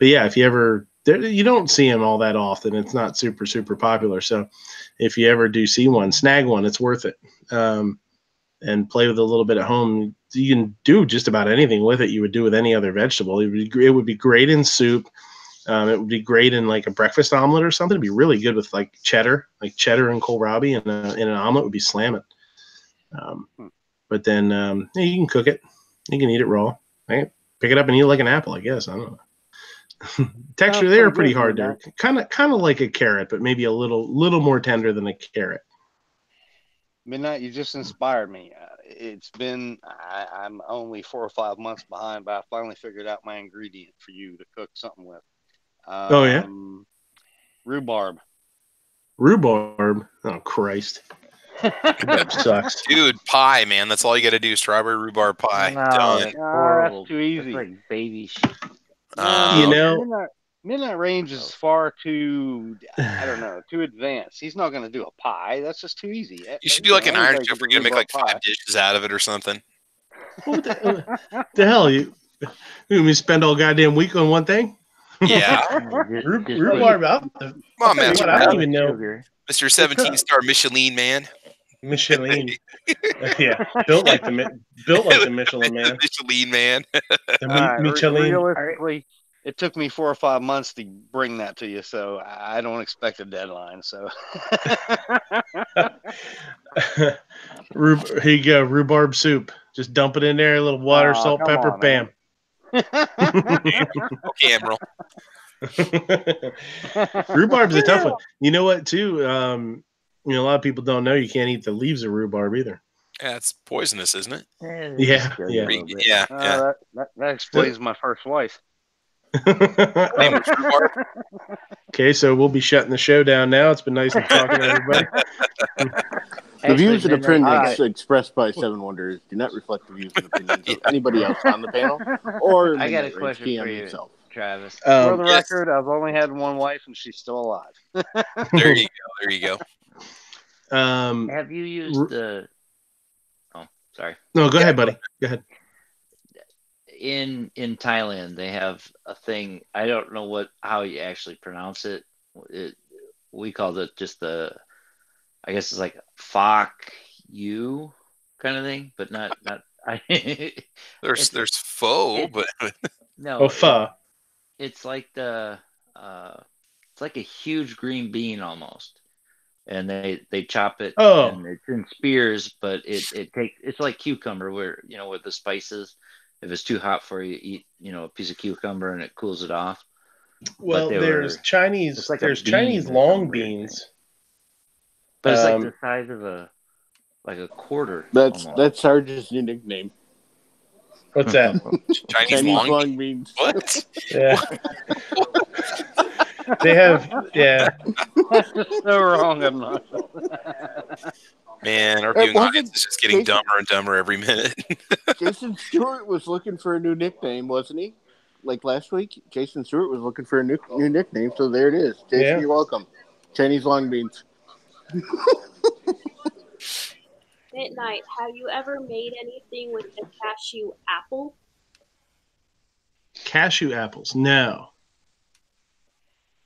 yeah, if you ever, you don't see them all that often. It's not super, super popular. So if you ever do see one, snag one. It's worth it. And play with it a little bit at home. You can do just about anything with it you would do with any other vegetable. It would be great in soup. It would be great in like a breakfast omelet or something. It'd be really good with like cheddar and kohlrabi, and in an omelet would be slamming. But then you can cook it. You can eat it raw. Right? Pick it up and eat it like an apple, I guess. I don't know. Texture, they're pretty hard. They're kind of like a carrot, but maybe a little more tender than a carrot. Midnight, you just inspired me. It's been, I'm only 4 or 5 months behind, but I finally figured out my ingredient for you to cook something with. Oh, yeah? Rhubarb. Rhubarb. Oh Christ. Rhubarb sucks. Dude, pie, man. That's all you got to do. Strawberry rhubarb pie. No, Done. that's horrible. That's too easy. That's like baby shit. You know, Midnight Range is far too, I don't know, too advanced. He's not going to do a pie. That's just too easy. You should do like an iron Anybody chef can where you're do going to make like rhubarb 5 dishes out of it or something. what the hell? You spend all goddamn week on one thing? Yeah. Rhubarb out. Come on, man. I don't even know. Mr. 17-star Michelin man. Michelin. Yeah. Built like the Michelin man. Michelin man. Michelin. Realistically, it took me 4 or 5 months to bring that to you, so I don't expect a deadline. So Here you go, rhubarb soup. Just dump it in there, a little water, salt, pepper, bam. Okay, Emerald. Rhubarb's a tough one. You know what, too? A lot of people don't know you can't eat the leaves of rhubarb either. Yeah, it's poisonous, isn't it? Yeah. That explains my first wife. Okay, so we'll be shutting the show down now. It's been nice talking to everybody. The views and opinions expressed by Seven Wonders do not reflect the views and opinions of anybody else on the panel or I got a question for you, himself. Travis. For the record, I've only had one wife and she's still alive. There you go. Have you used the... Oh, sorry. No, go ahead, buddy. Go ahead. In Thailand, they have a thing. I don't know how you actually pronounce it. We called it just I guess it's like "fuck you" kind of thing, but not. There's pho, but no. Pho. It's like it's like a huge green bean almost, and they chop it. Oh. And it's in spears, but it's like cucumber, where with the spices. If it's too hot for you, eat a piece of cucumber and it cools it off. Well, there's Chinese long beans. But it's like the size of a quarter. That's Sarge's new nickname. What's that? Chinese long beans. What? Yeah. They have, yeah. That's just so wrong. I'm not. Man, our viewing audience is just getting dumber and dumber every minute. Jason Stewart was looking for a new nickname, wasn't he? Like last week, Jason Stewart was looking for a new nickname, so there it is. Jason, You're welcome. Chinese long beans. Midnight, have you ever made anything with a cashew apple? Cashew apples? No.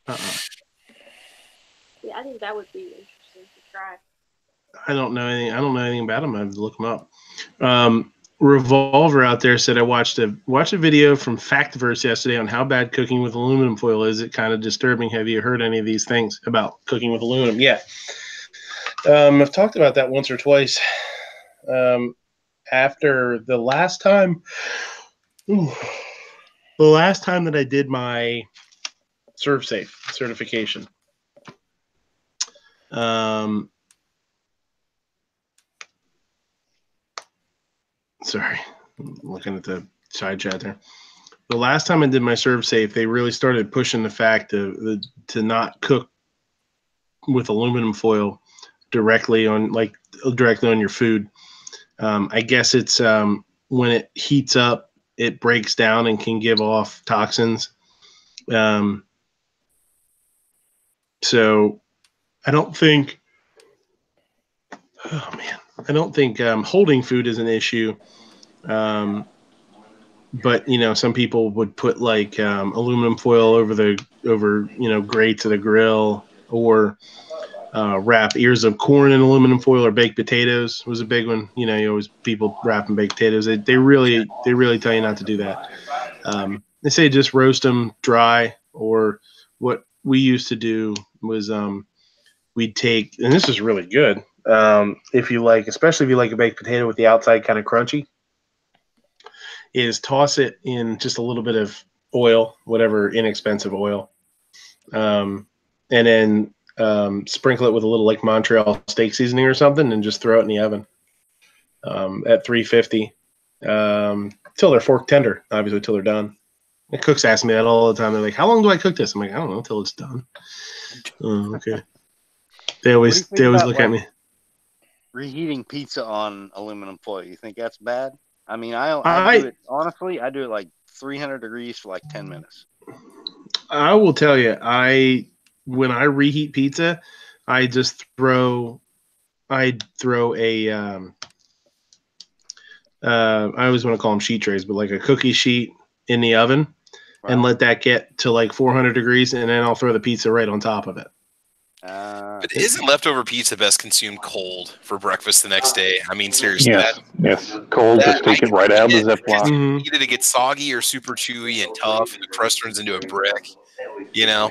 Yeah, I think that would be interesting to try. I don't know anything about them. I have to look them up. Revolver out there said I watched a video from Factverse yesterday on how bad cooking with aluminum foil is. It kind of disturbing. Have you heard any of these things about cooking with aluminum? Yeah. I've talked about that once or twice. After the last time that I did my ServSafe certification. Sorry, I'm looking at the side chat there. The last time I did my ServSafe, they really started pushing the fact to not cook with aluminum foil directly on your food. I guess it's when it heats up, it breaks down and can give off toxins. So I don't think holding food is an issue. But some people would put like aluminum foil over grates of the grill, or wrap ears of corn in aluminum foil, or baked potatoes was a big one. People wrapping baked potatoes. They really tell you not to do that. They say just roast them dry, or what we used to do was we'd take, and this is really good. Especially if you like a baked potato with the outside kind of crunchy, is toss it in just a little bit of oil, whatever inexpensive oil, and then sprinkle it with a little like Montreal steak seasoning or something, and just throw it in the oven at 350 till they're fork tender, obviously till they're done. The cooks ask me that all the time. They're like, "How long do I cook this?" I'm like, "I don't know, till it's done." Oh, okay. They What do you always think about, look at me. reheating pizza on aluminum foil? You think that's bad? I mean, I do it honestly. I do it like 300 degrees for like 10 minutes. I will tell you, when I reheat pizza, I just throw a I always want to call them sheet trays, but like a cookie sheet in the oven, and let that get to like 400 degrees, and then I'll throw the pizza right on top of it. But isn't leftover pizza best consumed cold for breakfast the next day? I mean, seriously. Yes. Cold, just take it right out of the Ziploc. Either to get soggy or super chewy and tough, and the crust turns into a brick. You know.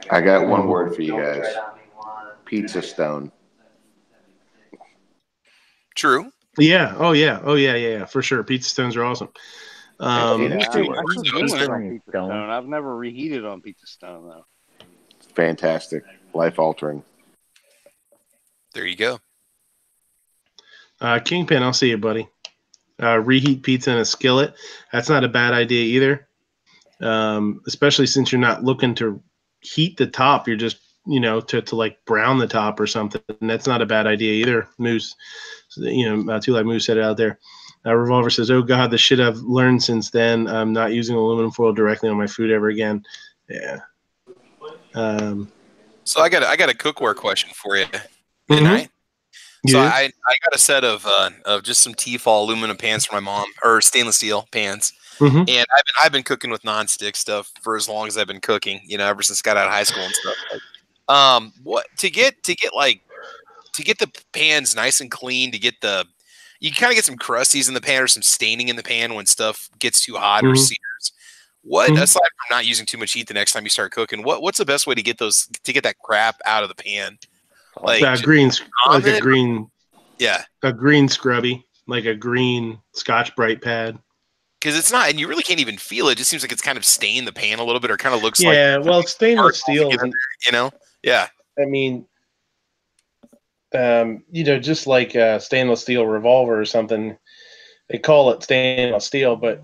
I got one word for you guys: pizza stone. True. Yeah. Oh yeah. For sure. Pizza stones are awesome. I cook new ones on pizza stone. I've never reheated on pizza stone though. Fantastic, life altering. There you go. Kingpin, I'll see you, buddy. Reheat pizza in a skillet. That's not a bad idea either. Especially since you're not looking to heat the top. You're just, to like brown the top or something. And that's not a bad idea either. Moose, Two Light Moose said it out there. Revolver says, "Oh God, the shit I've learned since then. I'm not using aluminum foil directly on my food ever again." Yeah. So I got a cookware question for you, Midnight. So I got a set of just some Tefal aluminum pans for my mom, or stainless steel pans, and I've been cooking with nonstick stuff for as long as I've been cooking. Ever since I got out of high school and stuff. What to get the pans nice and clean, you kind of get some crusties in the pan or some staining in the pan when stuff gets too hot or sears. What aside from not using too much heat the next time you start cooking, what's the best way to get that crap out of the pan? Like a green scrubby, like a green Scotch Brite pad. Because it's not, and you really can't even feel it. It just seems like it's kind of stained the pan a little bit, or kind of looks like. Yeah, well, stainless steel, Yeah. I mean, just like a stainless steel revolver or something, they call it stainless steel, but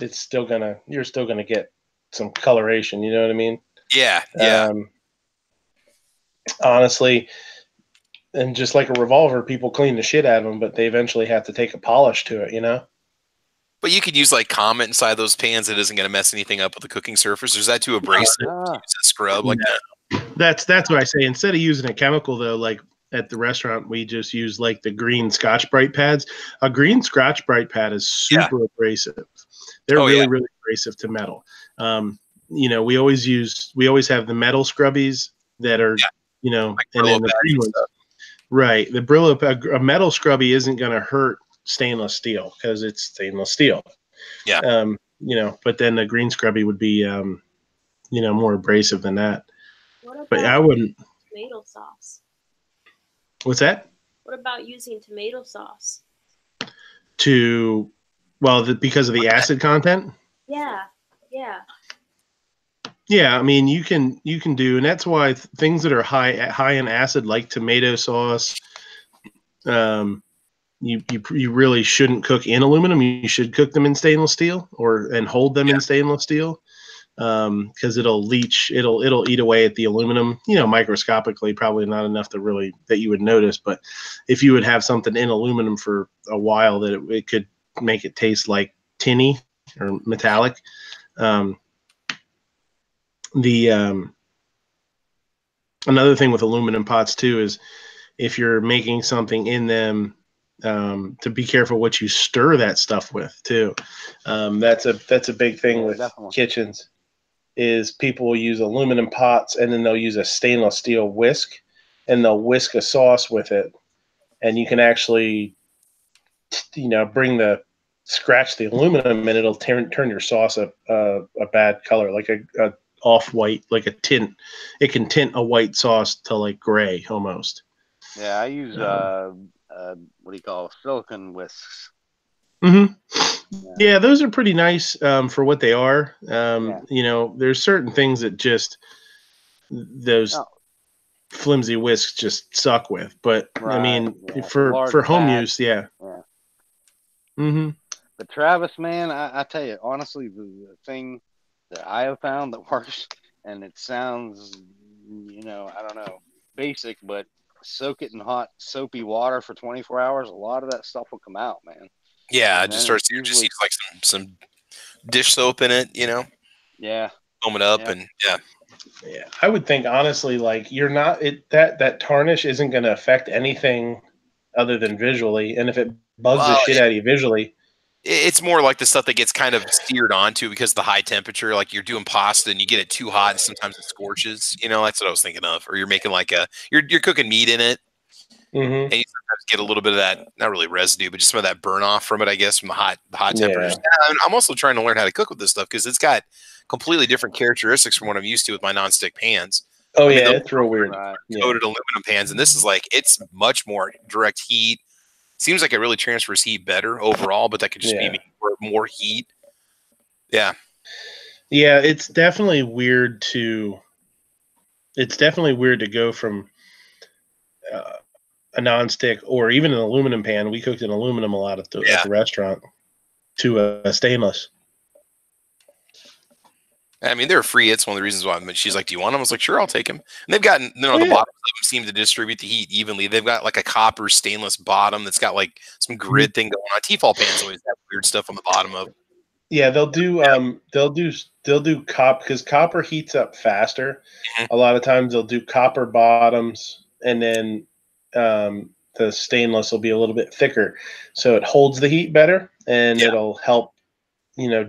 you're still gonna get some coloration. You know what I mean? Yeah. Yeah. Honestly. And just like a revolver, people clean the shit out of them, but they eventually have to take a polish to it, But you could use like Comet inside those pans. It isn't going to mess anything up with the cooking surface. Or is that too abrasive to use a scrub like that? That's what I say. Instead of using a chemical, though, like at the restaurant, we just use like the green Scotch Brite pads. A green Scotch Brite pad is super abrasive. They're really abrasive to metal. We always have the metal scrubbies that are, like and then the green ones. Right. The Brillo, a metal scrubby isn't going to hurt stainless steel because it's stainless steel. Yeah. But then the green scrubby would be, more abrasive than that. But I wouldn't. Tomato sauce. What's that? What about using tomato sauce? Because of the acid content? Yeah. Yeah, I mean you can do, and that's why things that are high in acid, like tomato sauce, you really shouldn't cook in aluminum. You should cook them in stainless steel and hold them in stainless steel, because it'll leach, it'll eat away at the aluminum. Microscopically, probably not enough that you would notice. But if you would have something in aluminum for a while, that it could make it taste like tinny or metallic. Another thing with aluminum pots too is if you're making something in them, to be careful what you stir that stuff with too. That's a big thing with kitchens, is people will use aluminum pots and then they'll use a stainless steel whisk and they'll whisk a sauce with it, and you can actually scratch the aluminum and it'll turn your sauce a bad color, like a off-white, like a tint. It can tint a white sauce to like gray almost. Yeah, I use what do you call silicone whisks. Yeah, those are pretty nice for what they are. There's certain things that just those flimsy whisks just suck with, but I mean for home use, But Travis, man, I tell you honestly, the thing that I have found that works, and it sounds, I don't know, basic, but soak it in hot soapy water for 24 hours, a lot of that stuff will come out, man. Yeah, And it just then starts. it's You just usually, use like some dish soap in it, you know, yeah, foam it up, yeah. and yeah. Yeah, I would think honestly, like you're not that tarnish isn't going to affect anything other than visually, and if it bugs the Well, shit out of you visually, it's more like the stuff that gets kind of seared onto because of the high temperature. Like you're doing pasta and you get it too hot, and sometimes it scorches. You know, that's what I was thinking of. Or you're making like you're cooking meat in it, and you sometimes get a little bit of that, not really residue, but just some of that burn off from it, I guess, from the hot temperatures. Yeah. And I'm also trying to learn how to cook with this stuff because it's got completely different characteristics from what I'm used to with my nonstick pans. Oh I mean, yeah, those it's real weird. Right. coated aluminum pans, and this is like it's much more direct heat. Seems like it really transfers heat better overall, but that could just be more heat. Yeah. Yeah, it's definitely weird to go from a nonstick or even an aluminum pan. We cooked in aluminum a lot at the restaurant to a stainless. I mean, they're free. It's one of the reasons why. She's like, "Do you want them?" I was like, "Sure, I'll take them." And they've got, the bottoms of them seem to distribute the heat evenly. They've got like a copper stainless bottom that's got like some grid thing going on. Tefal pans always have weird stuff on the bottom of. Yeah, they'll do copper because copper heats up faster. Mhm. A lot of times they'll do copper bottoms, and then the stainless will be a little bit thicker, so it holds the heat better, and it'll help.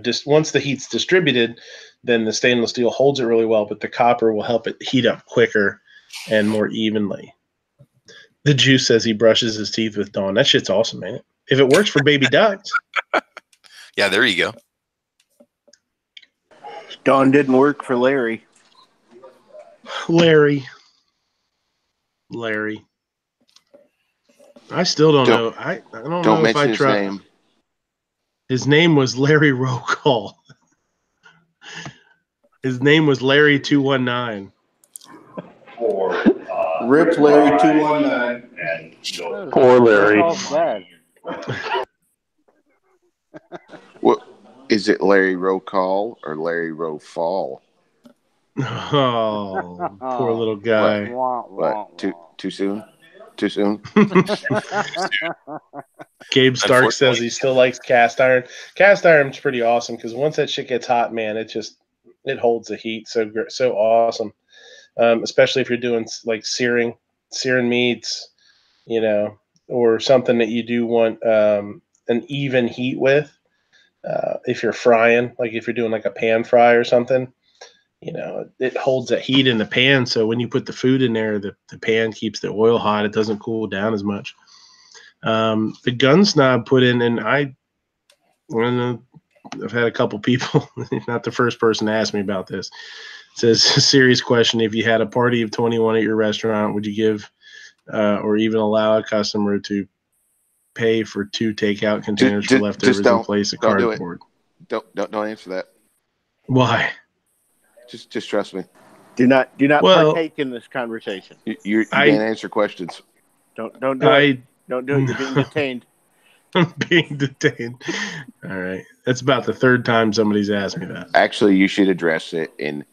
Just once the heat's distributed, then the stainless steel holds it really well, but the copper will help it heat up quicker and more evenly. The Juice says he brushes his teeth with Dawn. That shit's awesome, man. If it works for baby ducks. Yeah, there you go. Dawn didn't work for Larry. Larry. I still don't know. I don't know if I mention his name. His name was Larry Roll Call. His name was Larry 219. Rip Larry 219. Poor Larry. What is it? Larry Roll Call or Larry Roll Fall? Oh, poor little guy. What? Too soon? Too soon? Gabe Stark says he still likes cast iron. Cast iron's pretty awesome because once that shit gets hot, man, it holds the heat so awesome. Especially if you're doing like searing meats, or something that you do want an even heat with. If you're frying, like if you're doing like a pan fry or something, it holds that heat in the pan. So when you put the food in there, the pan keeps the oil hot. It doesn't cool down as much. The gun snob put in, and I've had a couple people, not the first person to ask me about this. It says, serious question. If you had a party of 21 at your restaurant, would you give or even allow a customer to pay for 2 takeout containers for leftovers in place of cardboard? Don't answer that. Why? Just trust me. Do not partake in this conversation. You can't answer questions. Don't do it. Don't do it. You're being detained. I'm being detained. All right. That's about the 3rd time somebody's asked me that. Actually, you should address it and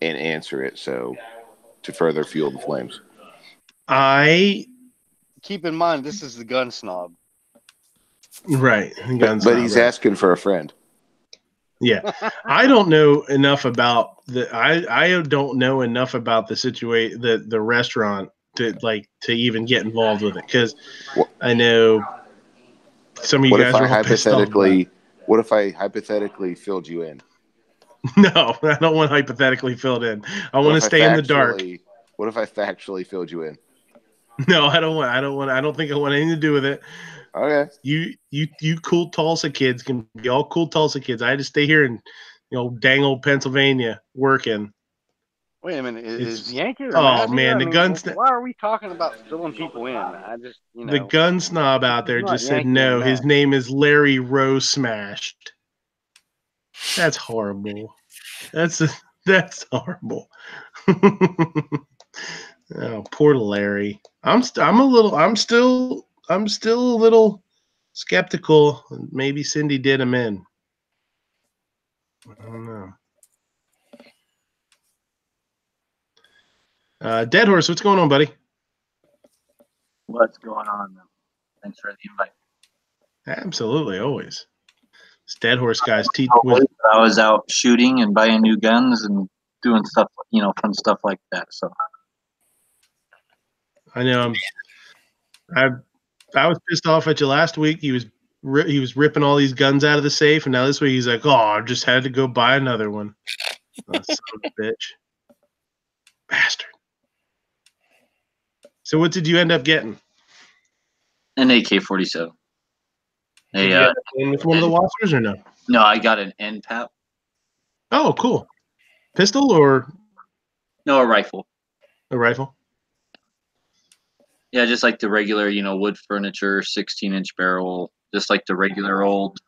answer it to further fuel the flames. Keep in mind, this is the gun snob. Right. But he's asking for a friend. Yeah. I don't know enough about I don't know enough about the situation, the restaurant to even get involved with it, because I know some of you guys are all pissed off. What if I hypothetically filled you in? No, I don't want hypothetically filled in. I want to stay in the dark. What if I factually filled you in? No, I don't think I want anything to do with it. Okay. You cool Tulsa kids can be all cool Tulsa kids. I had to stay here in dang old Pennsylvania working. Wait a minute, is Yankee? Oh man, the gun. Why are we talking about filling people in? I just the gun snob out there just said no. His name is Larry Rose Smashed. That's horrible. That's horrible. Oh, poor Larry. I'm still a little skeptical. Maybe Cindy did him in. I don't know. Dead Horse, what's going on, buddy? What's going on? Thanks for the invite. Absolutely, always. This Dead Horse guy's I was out shooting and buying new guns and doing stuff, fun stuff like that. So I know. I was pissed off at you last week. He was ripping all these guns out of the safe, and now this week he's like, "Oh, I just had to go buy another one." Oh, son of a bitch, bastard. So what did you end up getting? an AK-47. Did you end up in with one of the Wassers or no? No, I got an NPAP. Oh, cool. Pistol or? No, a rifle. A rifle? Yeah, just like the regular, wood furniture, 16-inch barrel, just like the regular old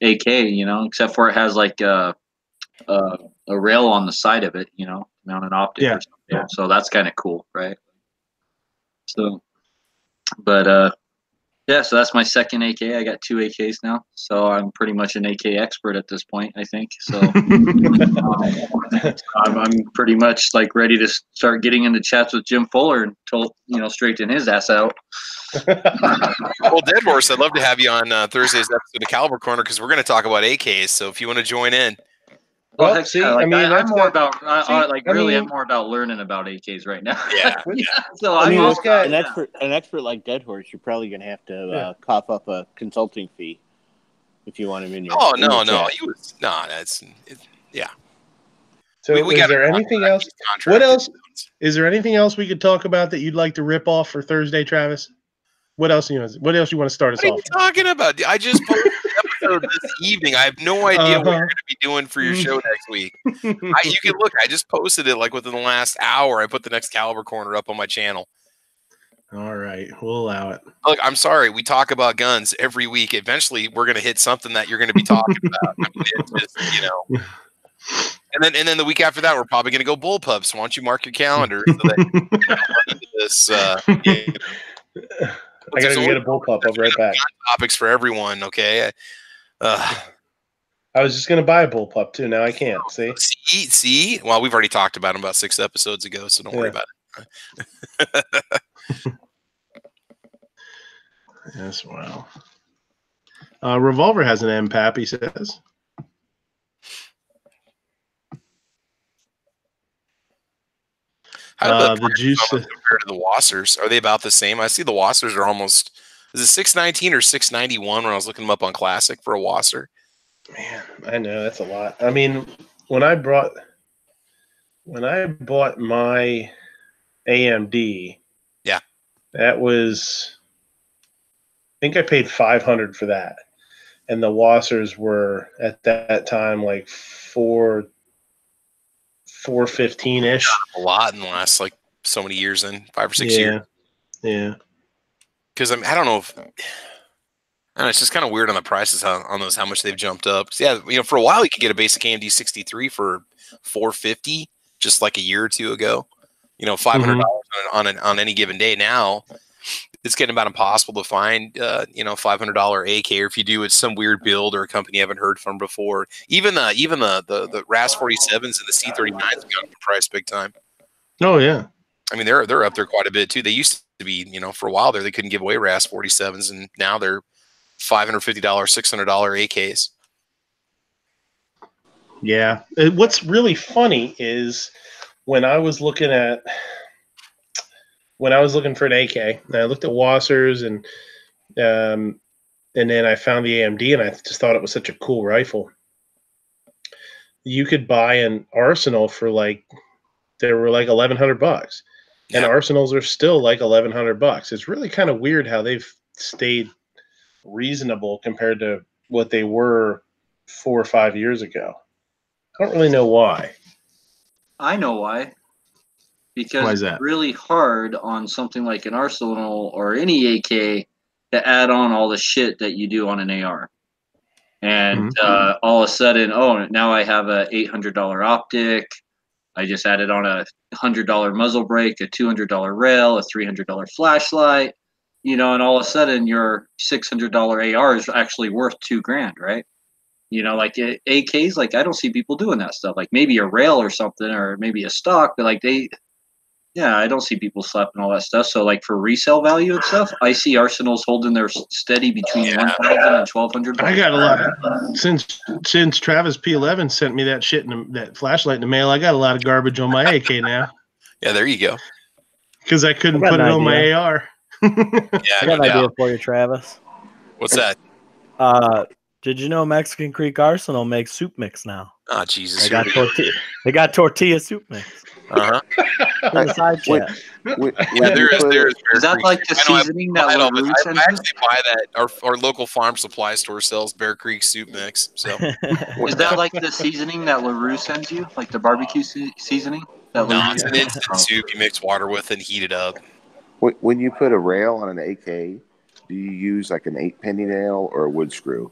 AK, except for it has like a rail on the side of it, mount an optic or something. Yeah, so that's kind of cool, right? So, but yeah, so that's my second AK. I got 2 AKs now, so I'm pretty much an AK expert at this point, I think. So I'm pretty much like ready to start getting into chats with Jim Fuller and straighten his ass out. Well, Dead Horse, I'd love to have you on Thursday's episode of Caliber Corner because we're going to talk about AKs. So if you want to join in. Well, heck, see, I'm more about I'm more about learning about AKs right now. Yeah. So an expert like Dead Horse, you're probably gonna have to cough up a consulting fee if you want him in your. Oh no, yeah. So is there anything else? What else? Is there anything else we could talk about that you'd like to rip off for Thursday, Travis? What else you want to start us off? What are you talking about? I just posted an episode this evening. I have no idea what you're going to be doing for your show next week. You can look. I just posted it like within the last hour. I put the next Caliber Corner up on my channel. All right, we'll allow it. Look, I'm sorry. We talk about guns every week. Eventually, we're going to hit something that you're going to be talking about. I mean, it's just, And then the week after that, we're probably going to go bullpup. So why don't you mark your calendar so that you into this? I gotta go get a bullpup. I'll be right back. Topics for everyone, okay? I was just gonna buy a bullpup too. Now I can't. See. Well, we've already talked about him about 6 episodes ago, so don't worry about it. Yes, wow. Revolver has an MPAP. He says. How do the juice compared to the Wassers? Are they about the same? I see the Wassers are almost. Is it 619 or 691 when I was looking them up on Classic for a Wasser? Man, I know that's a lot. I mean, when I bought my AMD, that was. I think I paid $500 for that, and the Wassers were at that time like $415-ish. A lot in the last like so many years, 5 or 6 years. Yeah. Because I don't know if it's just kind of weird on the prices on those, how much they've jumped up. Yeah, for a while you could get a basic AMD 63 for $450 just like a year or two ago. $500 on any given day. Now it's getting about impossible to find $500 AK, or if you do, it's some weird build or a company you haven't heard from before. Even the RAS 47s and the C39s have gone up in price big time. Oh yeah, I mean they're up there quite a bit too. They used to be, for a while there they couldn't give away RAS 47s, and now they're $550, $600 AKs. Yeah, what's really funny is when I was looking for an AK, and I looked at Wassers and then I found the AMD, and I just thought it was such a cool rifle. You could buy an Arsenal for they were like $1,100, and Arsenals are still like $1,100. It's really kind of weird how they've stayed reasonable compared to what they were 4 or 5 years ago. I don't really know why. I know why. Because it's really hard on something like an Arsenal or any AK to add on all the shit that you do on an AR. And all of a sudden, now I have a $800 optic. I just added on a $100 muzzle brake, a $200 rail, a $300 flashlight, and all of a sudden your $600 AR is actually worth $2,000, right? Like AKs, I don't see people doing that stuff. Like maybe a rail or something, or maybe a stock, but Yeah, I don't see people slapping all that stuff. So, like for resale value and stuff, I see Arsenals holding their steady between 1,000 and 1,200. I got a lot of since Travis P11 sent me that shit in that flashlight in the mail. I got a lot of garbage on my AK now. Yeah, there you go. Because I couldn't put it on my AR. Yeah, I got an idea for you, Travis. What's that? Did you know Mexican Creek Arsenal makes soup mix now? Oh, Jesus. They got tortilla soup mix. Uh-huh. In the side chat. Is that like the seasoning that LaRue sends I actually buy that. Our local farm supply store sells Bear Creek soup mix. So is that like the seasoning that LaRue sends you? Like the barbecue seasoning? No, it's an instant soup. You mix water with it and heat it up. When you put a rail on an AK, do you use like an 8-penny nail or a wood screw?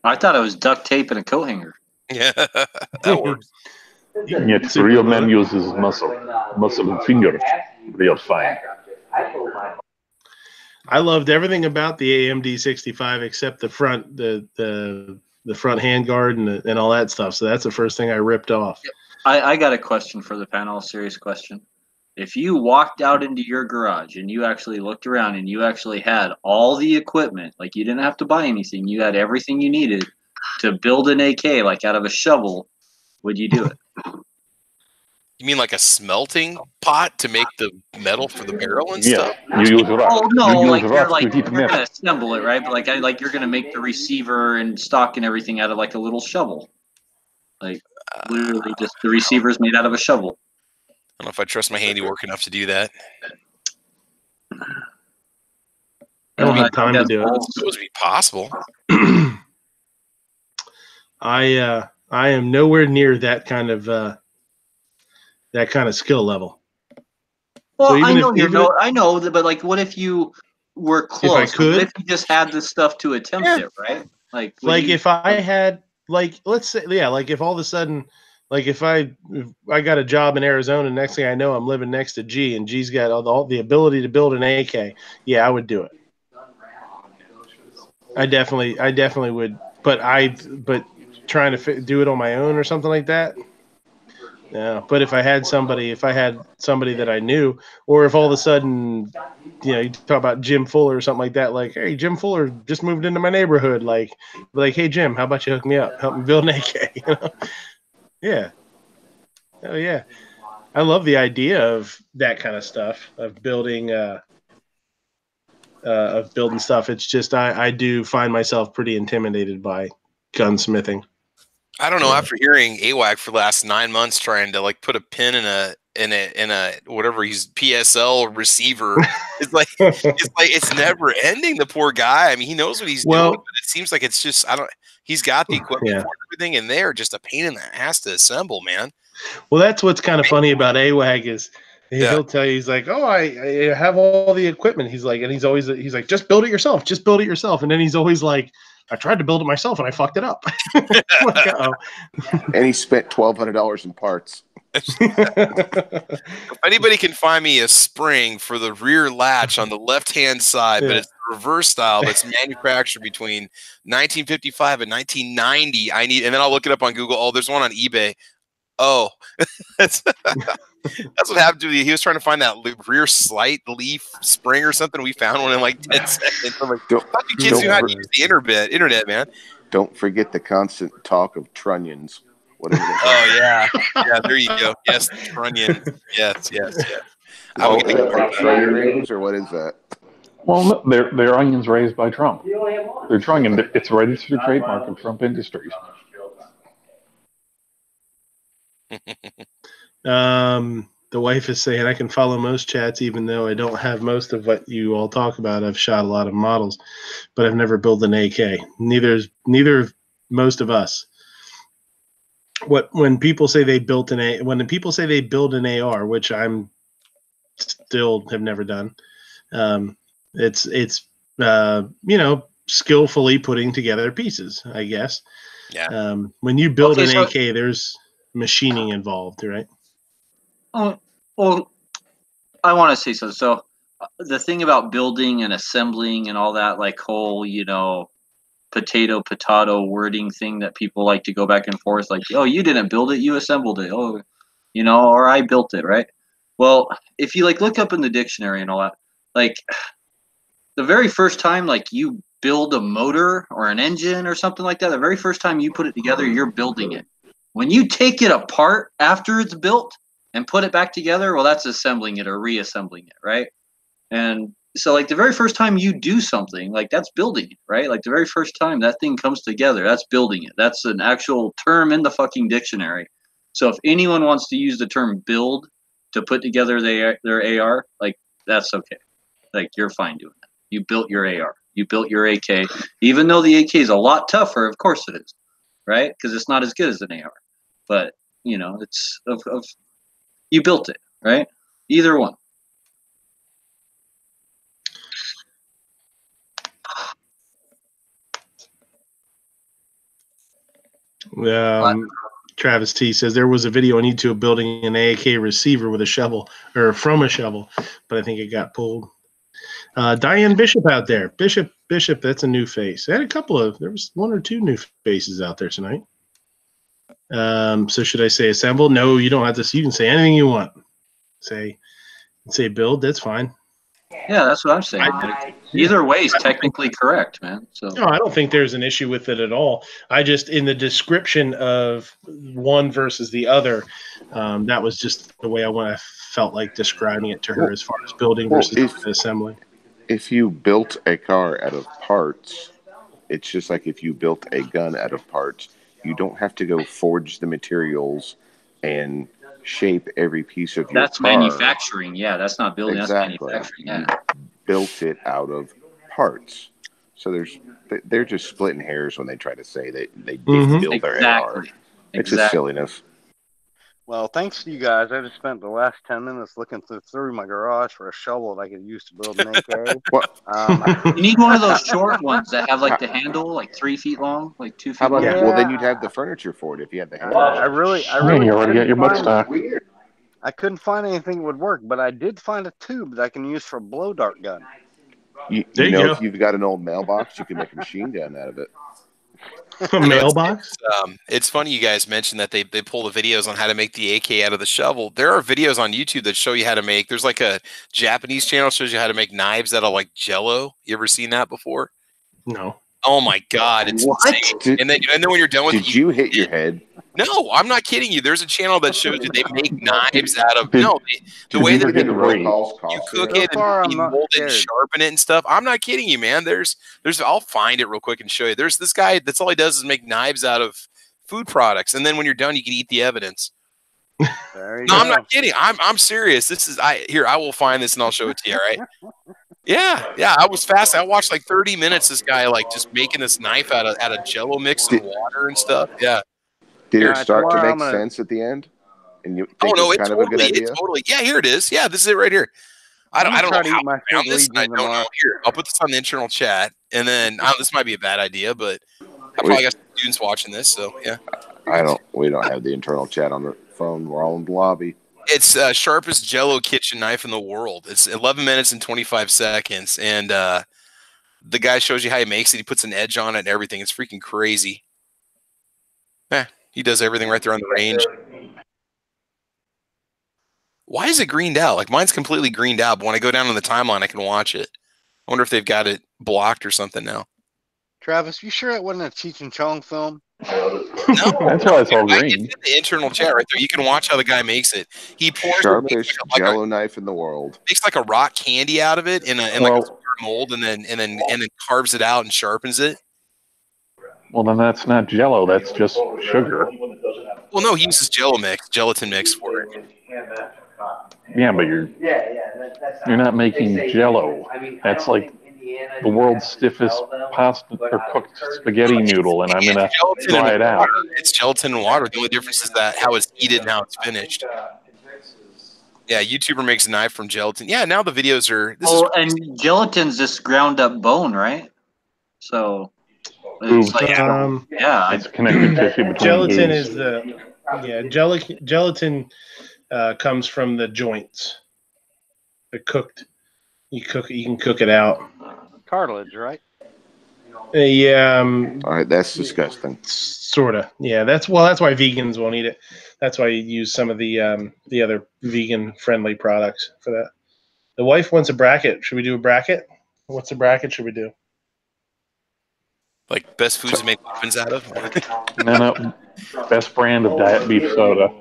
I thought it was duct tape and a coat hanger. Yeah, that works. Yet real man uses muscle and fingers. Real fine. I loved everything about the AMD 65 except the front, the front handguard and all that stuff. So that's the first thing I ripped off. I got a question for the panel, a serious question. If you walked out into your garage and you actually looked around and you actually had all the equipment, like you didn't have to buy anything, you had everything you needed to build an AK, like out of a shovel, would you do it? You mean like a smelting pot to make the metal for the barrel and stuff? You use rock. Oh no, you like use you're gonna assemble it, right? But like you're gonna make the receiver and stock and everything out of like a little shovel. Like literally just the receiver's made out of a shovel. I don't know if I trust my handiwork enough to do that. I don't have time to do it. It's supposed to be possible. I am nowhere near that kind of skill level. Well, so I know, but like, what if you were close? If I could, what if you just had the stuff to attempt it, right? Like if I had, like, let's say, yeah, like if all of a sudden, like if I got a job in Arizona, next thing I know, I'm living next to G, and G's got all the ability to build an AK. Yeah, I would do it. I definitely would. But trying to do it on my own or something like that. Yeah, but if I had somebody that I knew, or if all of a sudden, you talk about Jim Fuller or something like that, like, hey, Jim Fuller just moved into my neighborhood, like, hey, Jim, how about you hook me up, help me build an AK? Yeah. Oh yeah. I love the idea of that kind of stuff, of building stuff. It's just I do find myself pretty intimidated by gunsmithing. I don't know. After hearing AWAC for the last 9 months trying to like put a pin in a whatever he's PSL receiver, it's never ending. The poor guy. I mean, he knows what he's doing, but it seems like it's just he's got the equipment for everything, and they're just a pain in the ass to assemble, man. Well, that's what's kind of funny about AWAG is he'll tell you, he's like, oh, I have all the equipment. He's like, and he's like, just build it yourself, and then he's always like, I tried to build it myself and I fucked it up. And he spent $1,200 in parts. If anybody can find me a spring for the rear latch on the left-hand side, but it's the reverse style that's manufactured between 1955 and 1990, and then I'll look it up on Google. Oh, there's one on eBay. Oh, that's what happened to me. He was trying to find that rear slight leaf spring or something. We found one in like 10 seconds. I'm like, how do kids know how to use the internet, man? Don't forget the constant talk of trunnions. Oh yeah, there you go. Yes, trunnion. Yes. I will get the trunnion rings, or what is that? Well, no, they're onions raised by Trump. They're trunnion. It's a registered trademark of Trump Industries. The wife is saying I can follow most chats even though I don't have most of what you all talk about. I've shot a lot of models, but I've never built an AK. Neither most of us. When people say they built when people say they build an AR, which I'm still have never done, it's skillfully putting together pieces, I guess. Yeah. When you build an AK, there's machining involved, right? Well, I want to say so. So the thing about building and assembling and all that, like whole, potato wording thing that people like to go back and forth, like, oh, you didn't build it, you assembled it. Oh, you know, or I built it, right? Well, if you like look up in the dictionary and all that, like the very first time like you build a motor or an engine or something like that, the very first time you put it together, you're building it. When you take it apart after it's built and put it back together, well, that's assembling it or reassembling it, right? And so like the very first time you do something, like that's building it, right? Like the very first time that thing comes together, that's building it. That's an actual term in the fucking dictionary. So if anyone wants to use the term build to put together their AR, like that's okay. Like you're fine doing that. You built your AR. You built your AK. Even though the AK is a lot tougher, of course it is, right? Because it's not as good as an AR. But, you know, it's of you built it, right? Either one. Travis T says there was a video on YouTube building an AK receiver with a shovel or from a shovel, but I think it got pulled. Diane Bishop out there. Bishop, that's a new face. I had there was one or two new faces out there tonight. So should I say assemble? No, you don't have to. You can say anything you want. Say build. That's fine. Yeah, that's what I'm saying. Either way is technically correct, man. So no, I don't think there's an issue with it at all. I just in the description of one versus the other, that was just the way I felt like describing it to her as far as building versus assembly. If you built a car out of parts, it's just like if you built a gun out of parts. You don't have to go forge the materials and shape every piece of your car. That's manufacturing. Yeah, that's not building. Exactly. That's manufacturing. Yeah. You built it out of parts. So they're just splitting hairs when they try to say that they did build their AR. It's just silliness. Well, thanks to you guys, I just spent the last 10 minutes looking through my garage for a shovel that I could use to build an AK. You need one of those short ones that have like the handle, like 3 feet long, like 2 feet long. Well, then you'd have the furniture for it if you had the handle. I really you already got your butt stock. I couldn't find anything that would work, but I did find a tube that I can use for a blow dart gun. You know, if you've got an old mailbox, you can make a machine gun out of it. A mailbox? It's funny you guys mentioned that they pull the videos on how to make the AK out of the shovel. There are videos on YouTube that show you how to make. There's like a Japanese channel that shows you how to make knives out of like Jello. You ever seen that before? No. Oh my God! It's insane. And then when you're done with it, did you hit your head? No, I'm not kidding you. There's a channel that shows you they make knives out of the way that you cook it and mold it and sharpen it and stuff. I'm not kidding you, man. There's I'll find it real quick and show you. There's this guy that's all he does is make knives out of food products, and then when you're done, you can eat the evidence. No, I'm not kidding. I'm serious. I will find this and I'll show it to you. All right. Yeah. I was fast. I watched like 30 minutes. This guy like just making this knife out of Jello mix and water and stuff. Yeah. Did it start to make sense at the end? And you think it's kind of a good idea? Yeah, here it is. Yeah, this is it right here. I don't know how I found this. I don't know. Here, I'll put this on the internal chat, and then this might be a bad idea, but I probably got some students watching this, so yeah. We don't have the internal chat on the phone. We're all in the lobby. It's sharpest Jello kitchen knife in the world. It's 11 minutes and 25 seconds, and the guy shows you how he makes it. He puts an edge on it and everything. It's freaking crazy. He does everything right there on the range. Why is it greened out? Like mine's completely greened out, but when I go down on the timeline, I can watch it. I wonder if they've got it blocked or something now. Travis, you sure it wasn't a Cheech and Chong film? No, that's how it's all green. It's in the internal chat right there. You can watch how the guy makes it. He pours sharpest Jello knife in the world. Makes like a rock candy out of it in like a mold, and then carves it out and sharpens it. Well, then that's not Jello. That's just sugar. Well, no, he uses gelatin mix for it. Yeah, but you're not making Jello. That's like the world's stiffest pasta or cooked spaghetti noodle, and I'm gonna dry it out. It's gelatin and water. The only difference is that how it's heated and how it's finished. Yeah, YouTuber makes a knife from gelatin. Yeah, now the videos are. And gelatin's just ground up bone, right? So. It's like, it's connected tissue between gelatin is gelatin comes from the joints. The cooked, you can cook it out. Cartilage, right? Yeah. All right, that's disgusting. Sorta. Yeah. That's why vegans won't eat it. That's why you use some of the other vegan friendly products for that. The wife wants a bracket. Should we do a bracket? What's the bracket should we do? Like best foods to make weapons out of? No. Best brand of diet beef soda.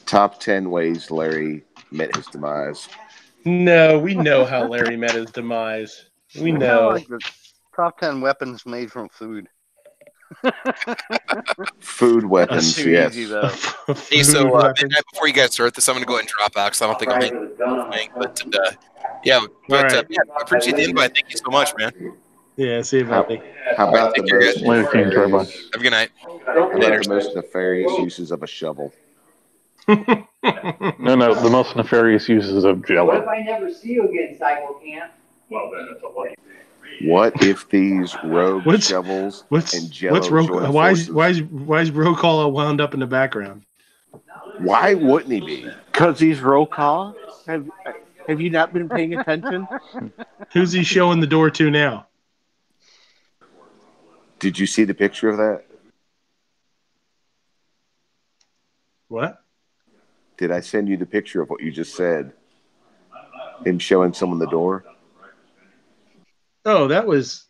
Top 10 ways Larry met his demise. No, we know how Larry met his demise. We know. Like the top 10 weapons made from food. Food weapons, too yes. easy, though. Hey, so Midnight, before you guys start this, I'm going to go ahead and drop out because I don't think I'm making anything. But yeah, right. Yeah, I appreciate the invite. Thank you so much, man. Yeah, see you, buddy. How about the most Have a good night. How about the most nefarious uses of a shovel? No, the most nefarious uses of Jello. What if I never see you again, Psycho Camp? Well, then it's a lucky. What if these rogue shovels and Jello why is roll call all wound up in the background? Why wouldn't he be? Because he's roll call. Have you not been paying attention? Who's he showing the door to now? Did you see the picture of that? What? Did I send you the picture of what you just said? Him showing someone the door? Oh, that was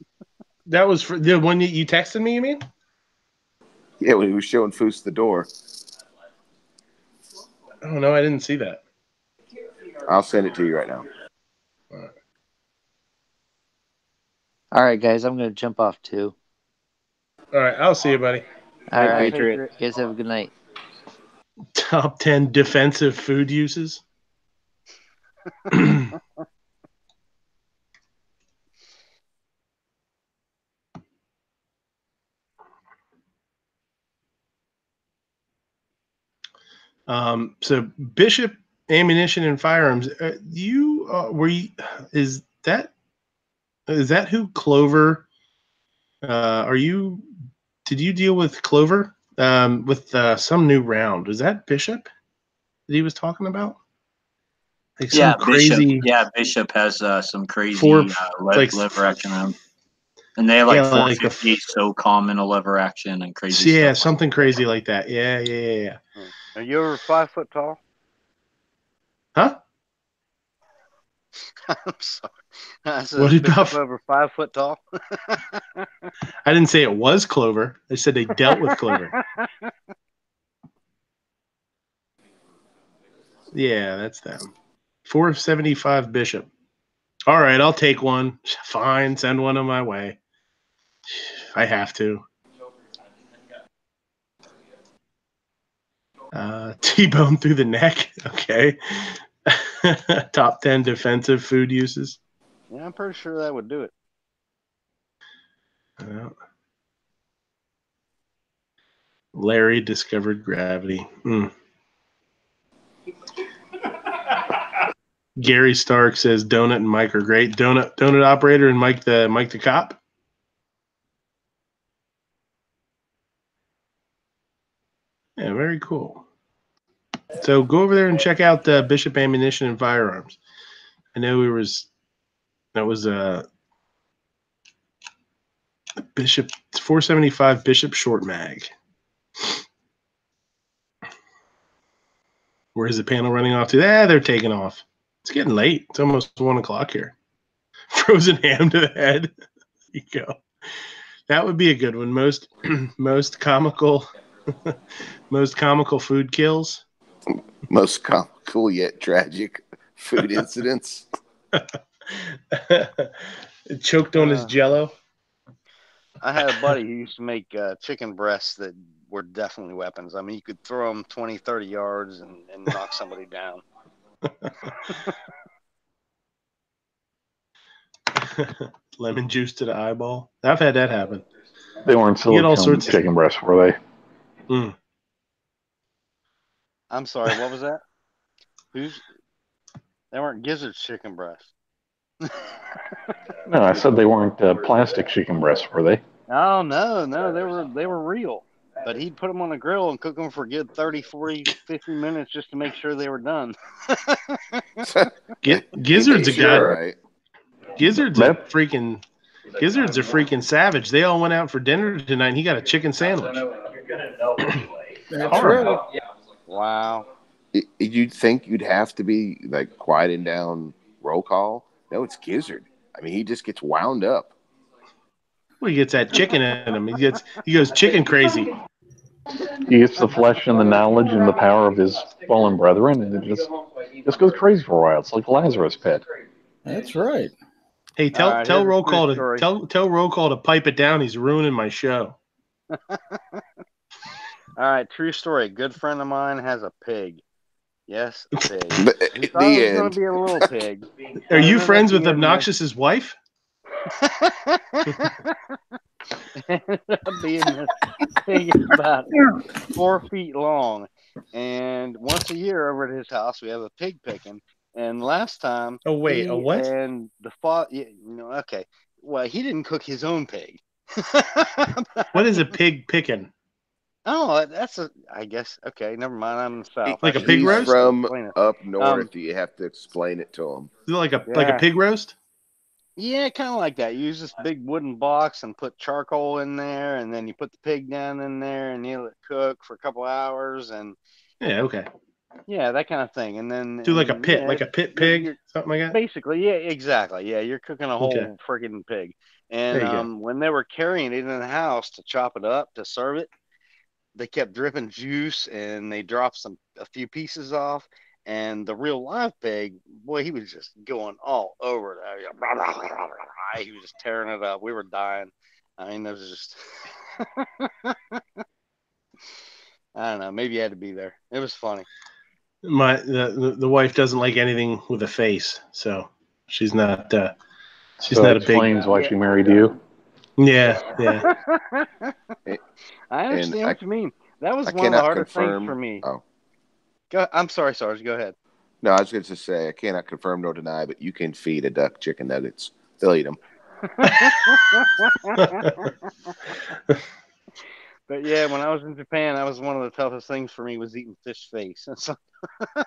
for the one that you texted me, you mean? Yeah, when he was showing Foose the door. Oh, no, I didn't see that. I'll send it to you right now. All right, guys, I'm going to jump off too. All right, I'll see you, buddy. All right, you guys have a good night. Top 10 defensive food uses. So Bishop Ammunition and Firearms. Is that who Clover? Did you deal with Clover with some new round? Was that Bishop that he was talking about? Like some crazy. Bishop has some crazy lever action round. And they have like 450 SOCOM in a lever action and crazy stuff. Stuff something crazy like that. Yeah. Are you over 5 foot tall? Huh? I'm sorry. I said, what did Bishop over 5 foot tall? I didn't say it was Clover. I said they dealt with Clover. Yeah, that's them. 475 Bishop. All right, I'll take one. Fine, send one on my way. I have to. T-bone through the neck. Okay. Top 10 defensive food uses. Yeah, I'm pretty sure that would do it. Larry discovered gravity. Gary Stark says Donut and Mike are great. Donut operator and Mike the cop. Yeah, very cool. So go over there and check out Bishop Ammunition and Firearms. I know that was a Bishop 475 Bishop short mag. Where is the panel running off to? They're taking off. It's getting late. It's almost 1 o'clock here. Frozen ham to the head. There you go. That would be a good one. Most comical food kills. Most comical yet tragic food incidents. Choked on his Jello. I had a buddy who used to make chicken breasts that were definitely weapons. I mean, you could throw them 20, 30 yards and knock somebody down. Lemon juice to the eyeball. I've had that happen. They weren't silicone chicken breasts, were they? I'm sorry, what was that? They weren't gizzard chicken breasts. No, I said they weren't plastic chicken breasts, were they? Oh, no, they were real. But he'd put them on the grill and cook them for a good 30, 40, 50 minutes just to make sure they were done. Gizzard's a guy. Right. Gizzard's a freaking Gizzard's a freaking savage. They all went out for dinner tonight, and he got a chicken sandwich. That's right. Wow. You'd think you'd have to be like quieting down roll call. No, it's Gizzard. I mean, he just gets wound up. Well, he gets that chicken in him. He goes chicken crazy. He gets the flesh and the knowledge and the power of his fallen brethren, and it just goes crazy for a while. It's like Lazarus Pit. That's right. Hey, tell roll call to tell roll call to pipe it down. He's ruining my show. All right, true story. A good friend of mine has a pig. Yes, a pig. He thought it was going to be a little pig. Are you friends with Obnoxious's wife? Ended up being this pig about 4 feet long, and once a year over at his house we have a pig picking. And last time, a what? And the okay. Well, he didn't cook his own pig. What is a pig picking? Oh, I guess. Okay, never mind. I'm in the south. Like a pig roast? From up north, you have to explain it to him. Is it like a pig roast? Yeah, kind of like that. You use this big wooden box and put charcoal in there, and then you put the pig down in there and you let it cook for a couple hours. And yeah, okay. Yeah, that kind of thing. And then do like a pit pig, something like that? Basically, yeah, exactly. Yeah, you're cooking a whole friggin' pig. And when they were carrying it in the house to chop it up, to serve it, they kept dripping juice and they dropped a few pieces off. And the real live pig, boy, he was just going all over it. He was just tearing it up. We were dying. I mean, it was just I don't know. Maybe you had to be there. It was funny. The wife doesn't like anything with a face, so she's not not a big. Explains why she married you. Yeah. I understand what you mean. That was one of the hardest things for me. Oh, I'm sorry, Sarge. Go ahead. No, I was going to say I cannot confirm nor deny, but you can feed a duck chicken nuggets. They'll eat them. But yeah, when I was in Japan, that was one of the toughest things for me was eating fish face. So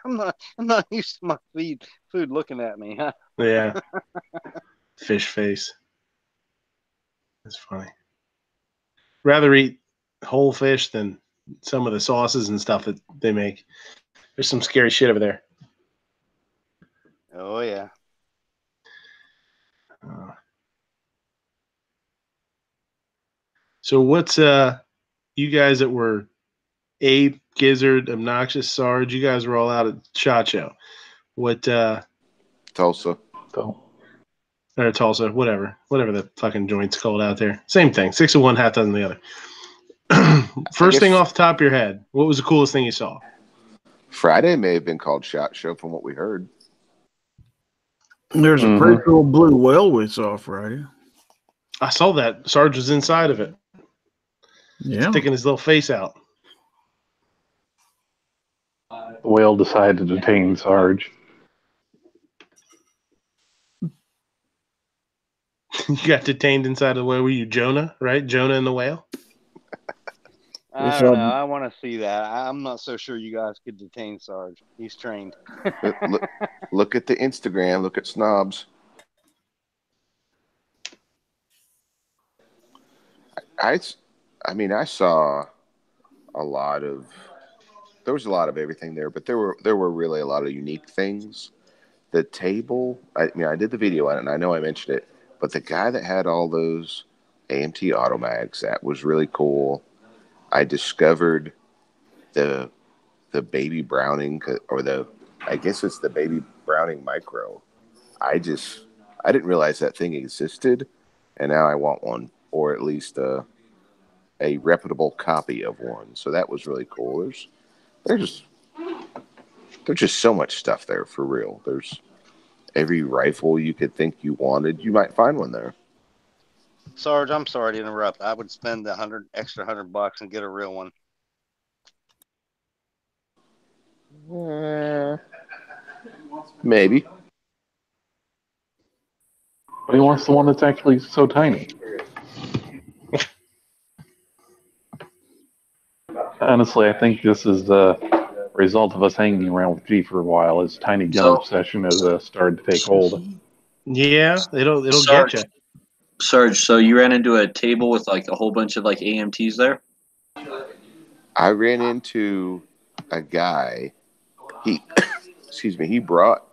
I'm not used to my food looking at me. Huh? Yeah, fish face. That's funny. Rather eat whole fish than some of the sauces and stuff that they make. There's some scary shit over there. Oh yeah. So what's you guys that were Abe, Gizzard, Obnoxious, Sarge, you guys were all out at SHOT Show. What Tulsa. Or Tulsa, whatever the fucking joint's called out there. Same thing. 6 of one, half dozen the other. First thing off the top of your head, what was the coolest thing you saw? Friday may have been called SHOT Show from what we heard. There's a pretty cool blue whale we saw Friday. I saw that. Sarge was inside of it. Yeah. Sticking his little face out. The whale decided to detain Sarge. You got detained inside of the whale. Were you Jonah, right? Jonah and the whale? I don't know. I want to see that. I'm not so sure you guys could detain Sarge. He's trained. Look at the Instagram. Look at Snobs. I mean, I saw a lot of. There was a lot of everything there, but there were really a lot of unique things. The table. I did the video on it, and I know I mentioned it, but the guy that had all those AMT Automags, that was really cool. I discovered the baby Browning, or I guess it's the baby Browning Micro. I didn't realize that thing existed, and now I want one, or at least a reputable copy of one. So that was really cool. There's just so much stuff there, for real. There's every rifle you could think you wanted, you might find one there. Sarge, I'm sorry to interrupt. I would spend the extra $100 and get a real one. Maybe. But he wants the one that's actually so tiny. Honestly, I think this is the result of us hanging around with G for a while. His tiny gun obsession has started to take hold. Yeah, it'll get you. Sarge, so you ran into a table with like a whole bunch of like AMTs there? I ran into a guy. He, excuse me, he brought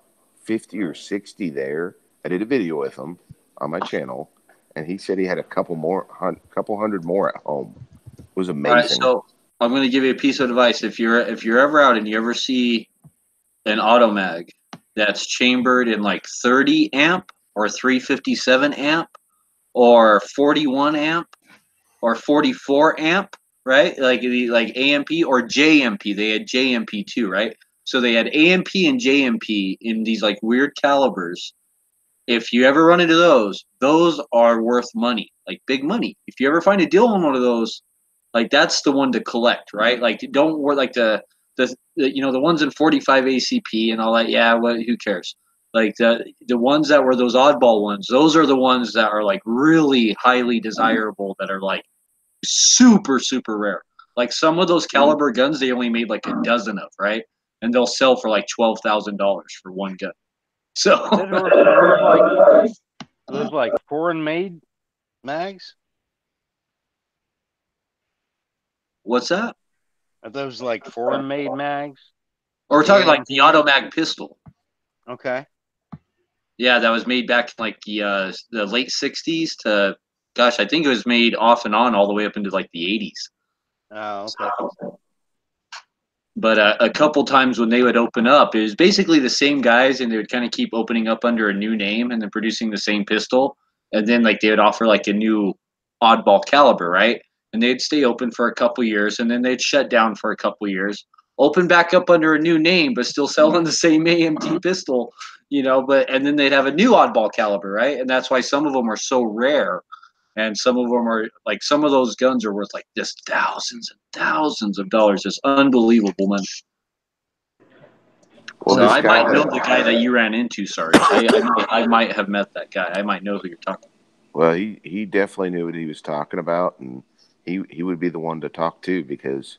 50 or 60 there. I did a video with him on my channel, and he said he had a couple hundred more at home. It was amazing. All right, so I'm going to give you a piece of advice. If you're ever out and you ever see an Automag that's chambered in like 30 amp or 357 amp or 41 amp or 44 amp, right? Like AMP or JMP. They had JMP too, right? So they had AMP and JMP in these like weird calibers. If you ever run into those are worth money, like big money. If you ever find a deal on one of those, like that's the one to collect, right? Like don't worry, like the ones in 45 ACP and all that. Yeah, who cares? Like the ones that were those oddball ones, those are the ones that are like really highly desirable, that are like super, super rare. Like some of those caliber guns, they only made like a dozen of, right? And they'll sell for like $12,000 for one gun. So those like foreign made mags? What's that? Are those like foreign made mags? Or we're talking like the Automag pistol. Okay. Yeah, that was made back in like the late 60s to, gosh, I think it was made off and on all the way up into like the 80s. Oh, okay. But a couple times when they would open up, it was basically the same guys, and they would kind of keep opening up under a new name and then producing the same pistol. And then like they would offer like a new oddball caliber, right? And they'd stay open for a couple years, and then they'd shut down for a couple years, open back up under a new name, but still selling the same AMT pistol, and then they'd have a new oddball caliber, right? And that's why some of them are so rare. And some of them are like, some of those guns are worth like just thousands and thousands of dollars. It's unbelievable money. Well, so I might know the guy that you ran into, Sarge. I might have met that guy. I might know who you're talking about. Well, he definitely knew what he was talking about, and he would be the one to talk to, because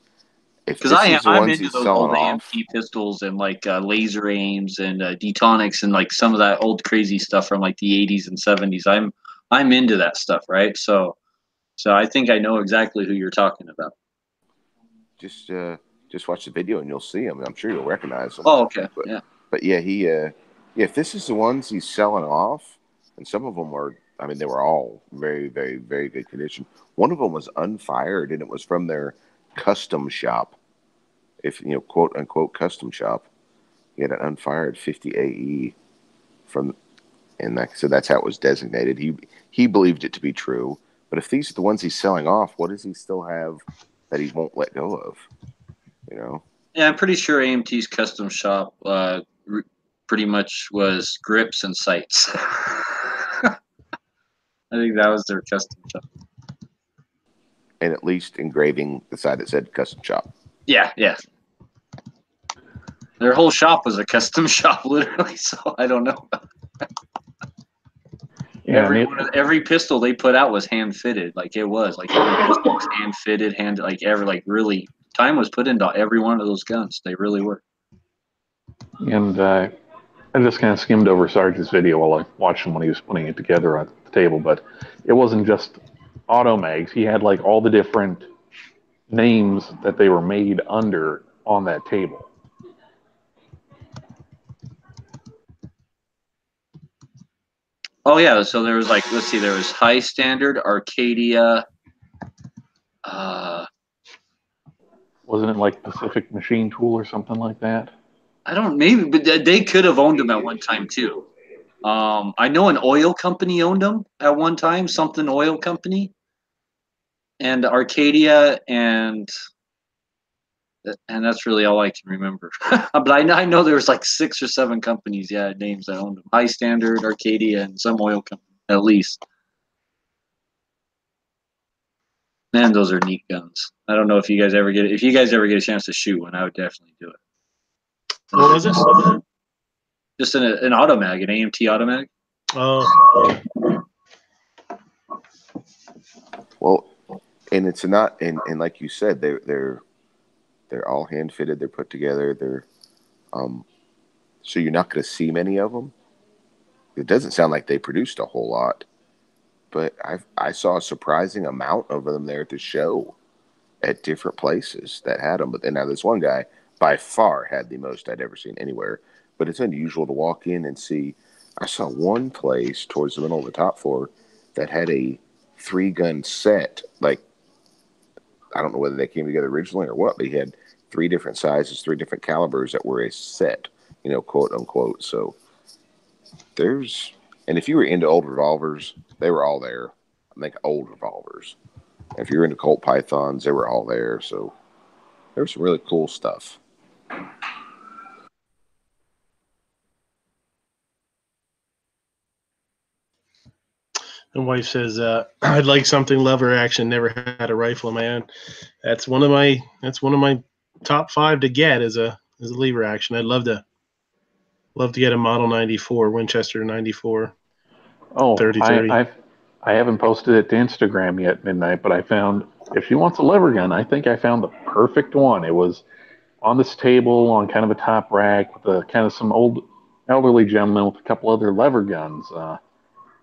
I'm into those old AMT pistols and like laser aims and detonics and like some of that old crazy stuff from like the 80s and 70s. I'm into that stuff, right? So I think I know exactly who you're talking about. Just watch the video and you'll see him. I'm sure you'll recognize him. Oh, okay. But yeah, if this is the ones he's selling off, and some of them were, I mean, they were all very, very, very good condition. One of them was unfired, and it was from their custom shop. If quote unquote custom shop, he had an unfired 50 AE from, and so that's how it was designated. He believed it to be true. But if these are the ones he's selling off, what does he still have that he won't let go of? Yeah, I'm pretty sure AMT's custom shop pretty much was grips and sights. I think that was their custom shop. And at least engraving the side that said custom shop. Yeah. Their whole shop was a custom shop, literally. So I don't know. Yeah, every pistol they put out was hand fitted. Like it was like every pistol was hand fitted, really time was put into every one of those guns. They really were. And I just kind of skimmed over Sarge's video while I watched him when he was putting it together at the table. But it wasn't just Automags. He had like all the different names that they were made under on that table. Oh yeah, so there was like, let's see, there was High Standard, Arcadia. Wasn't it like Pacific Machine Tool or something like that? I don't, maybe, but they could have owned them at one time too. I know an oil company owned them at one time, something oil company, and Arcadia, and that's really all I can remember. But I know there was like 6 or 7 companies, names that owned them. High Standard, Arcadia, and some oil company at least. Man, those are neat guns. I don't know if you guys ever get a chance to shoot one, I would definitely do it. What was it? Just an Automag, an AMT Automag. Oh. Well, and it's not, and like you said, they're all hand fitted. They're put together. They're so you're not going to see many of them. It doesn't sound like they produced a whole lot. but I saw a surprising amount of them there at the show at different places that had them. But then now this one guy by far had the most I'd ever seen anywhere. But it's unusual to walk in and see. I saw one place towards the middle of the top floor that had a 3-gun set. Like, I don't know whether they came together originally or what, but he had 3 different sizes, 3 different calibers that were a set, quote unquote. So there's, and if you were into old revolvers, they were all there. I think old revolvers. If you're into Colt Pythons, they were all there. So there was some really cool stuff. And wife says, "I'd like something lever action. Never had a rifle, man. That's one of my top 5 to get as a lever action. I'd love to get a Model 94 Winchester 94. Oh, 30-30. I haven't posted it to Instagram yet, Midnight, but I found, if she wants a lever gun, I think I found the perfect one. It was on this table on kind of a top rack with kind of some old elderly gentleman with a couple other lever guns. I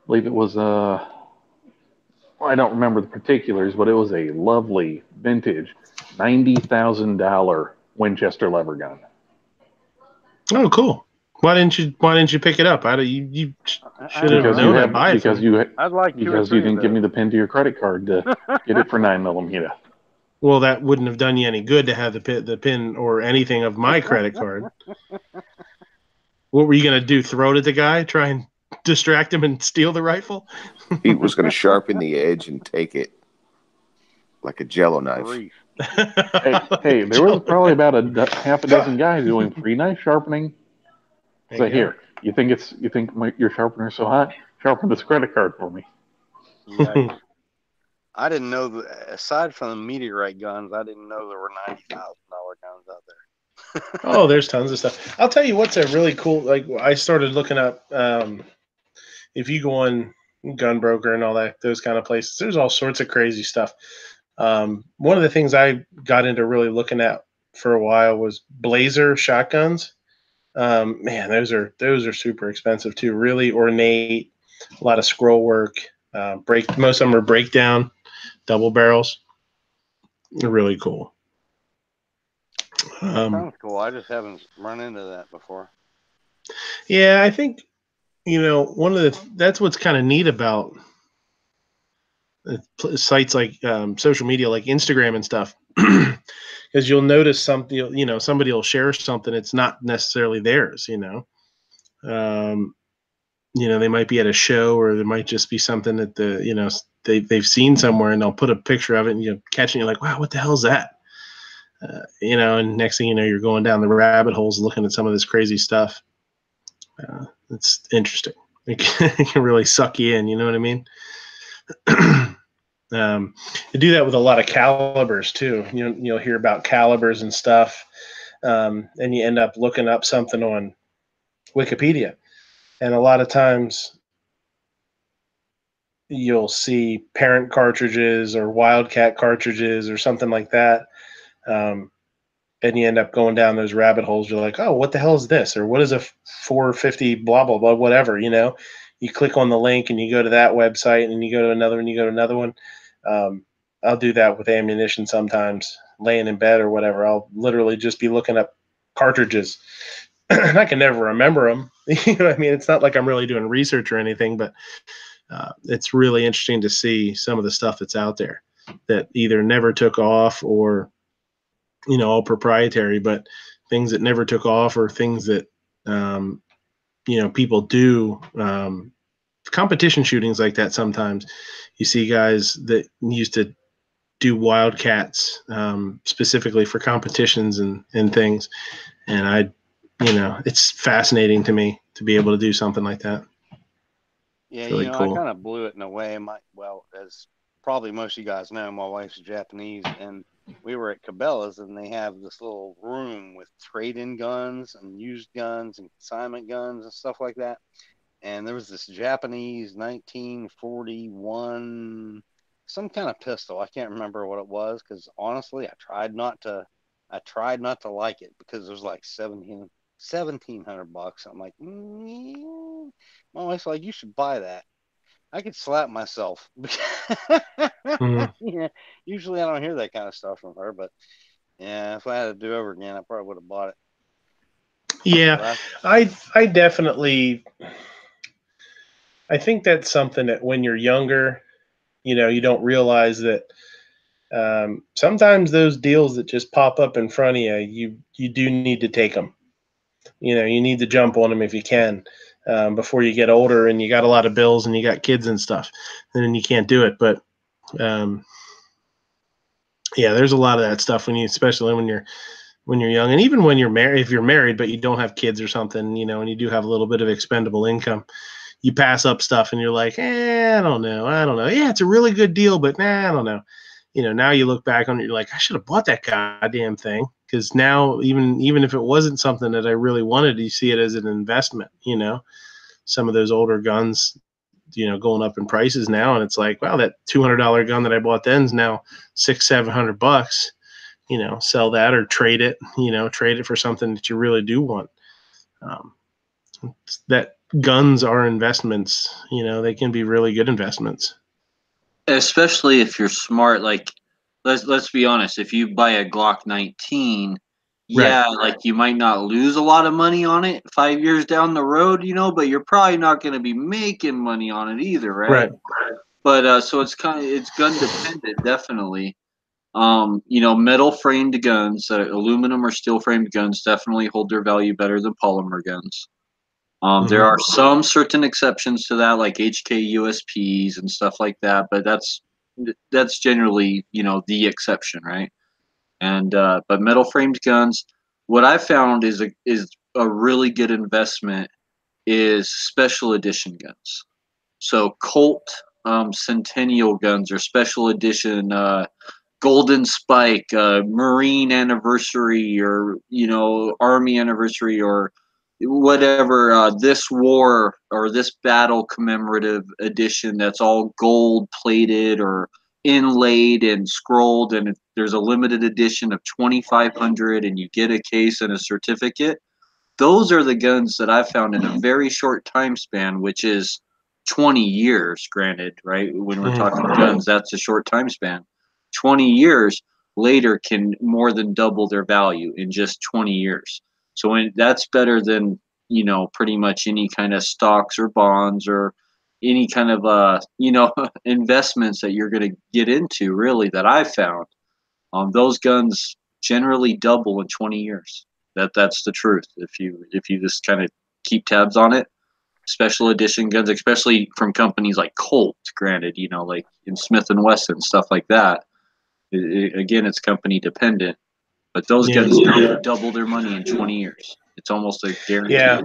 believe it was I don't remember the particulars, but it was a lovely vintage $90,000 Winchester lever gun. Oh, cool. Why didn't you pick it up? You should have known I'd buy it. I'd like because you didn't give me the pin to your credit card to get it for 9mm. Well, that wouldn't have done you any good to have the pin or anything of my credit card. What were you going to do? Throw it at the guy? Try and distract him and steal the rifle? He was going to sharpen the edge and take it like a Jello knife. Hey, there was probably about half a dozen guys doing free knife sharpening. So here, you think your sharpener's so hot? Sharpen this credit card for me. Yeah, I didn't know that. Aside from the meteorite guns, I didn't know there were $90,000 guns out there. Oh, there's tons of stuff. I'll tell you what's a really cool. Like, I started looking up. If you go on Gunbroker and all that, those kind of places, there's all sorts of crazy stuff. One of the things I got into really looking at for a while was Blazer shotguns. Man, those are super expensive too. Really ornate, a lot of scroll work. Most of them are breakdown, double barrels. They're really cool. Sounds cool. I just haven't run into that before. Yeah, I think that's what's kind of neat about sites like social media, like Instagram and stuff, because you'll notice something. Somebody will share something. It's not necessarily theirs. They might be at a show, or there might just be something that they've seen somewhere, and they'll put a picture of it, and you catch it, and you're like, wow, what the hell is that? And next thing you know, you're going down the rabbit holes looking at some of this crazy stuff. It's interesting. It can really suck you in. You know what I mean? You do that with a lot of calibers too. You'll hear about calibers and stuff, and you end up looking up something on Wikipedia, and a lot of times you'll see parent cartridges or Wildcat cartridges or something like that. And you end up going down those rabbit holes. You're like, oh, what the hell is this? Or what is a 450 blah, blah, blah, whatever, You click on the link and you go to that website, and then you go to another one, you go to another one. I'll do that with ammunition sometimes, laying in bed or whatever. I'll literally just be looking up cartridges. And I can never remember them. I mean? It's not like I'm really doing research or anything, but it's really interesting to see some of the stuff that's out there that either never took off or all proprietary, but things that never took off, or things that people do. Competition shootings like that, sometimes you see guys that used to do wildcats specifically for competitions and things, and it's fascinating to me to be able to do something like that. Yeah, really cool. I kind of blew it in a way. As probably most of you guys know, my wife's Japanese, and we were at Cabela's, and they have this little room with trade-in guns and used guns and consignment guns and stuff like that. And there was this Japanese 1941, some kind of pistol. I can't remember what it was, because honestly, I tried not to like it, because it was like $1,700. I'm like, my wife's like, you should buy that. I could slap myself. Yeah, usually I don't hear that kind of stuff from her, but yeah, if I had to do over again, I probably would have bought it. Yeah, I definitely, I think that's something that when you're younger, you don't realize that sometimes those deals that just pop up in front of you do need to take them. You need to jump on them if you can before you get older and you got a lot of bills and you got kids and stuff, and then you can't do it. But yeah, there's a lot of that stuff especially when you're young, and even when you're married, if you're married but you don't have kids or something, and you do have a little bit of expendable income, you pass up stuff and you're like, I don't know. Yeah, it's a really good deal, but I don't know. Now you look back on it, you're like, I should have bought that goddamn thing. Because now, even if it wasn't something that I really wanted, you see it as an investment. Some of those older guns, going up in prices now, and it's like, wow, that $200 gun that I bought then is now $600-700. Sell that or trade it. Trade it for something that you really do want. That guns are investments. They can be really good investments. Especially if you're smart. Like, let's be honest. If you buy a Glock 19, yeah, right. like you might not lose a lot of money on it 5 years down the road, but you're probably not going to be making money on it either, right? But so it's gun dependent, definitely. Metal framed guns, aluminum or steel framed guns definitely hold their value better than polymer guns. There are some certain exceptions to that, like HK USPs and stuff like that, but that's generally, the exception, right? And but metal framed guns, what I found is a really good investment is special edition guns. So Colt Centennial guns or special edition Golden Spike, Marine anniversary, or Army anniversary, or whatever, this war or this battle commemorative edition that's all gold plated or inlaid and scrolled, and there's a limited edition of 2,500 and you get a case and a certificate. Those are the guns that I found in a very short time span, which is 20 years, granted, right? When we're talking guns, that's a short time span. 20 years later can more than double their value in just 20 years. So that's better than, pretty much any kind of stocks or bonds or any kind of, investments that you're going to get into, really, that I found. Those guns generally double in 20 years. That's the truth. If you just kind of keep tabs on it. Special edition guns, especially from companies like Colt, granted, like in Smith and Wesson, stuff like that. Again, it's company dependent, but those guns double their money in 20 years. It's almost a guarantee. Yeah,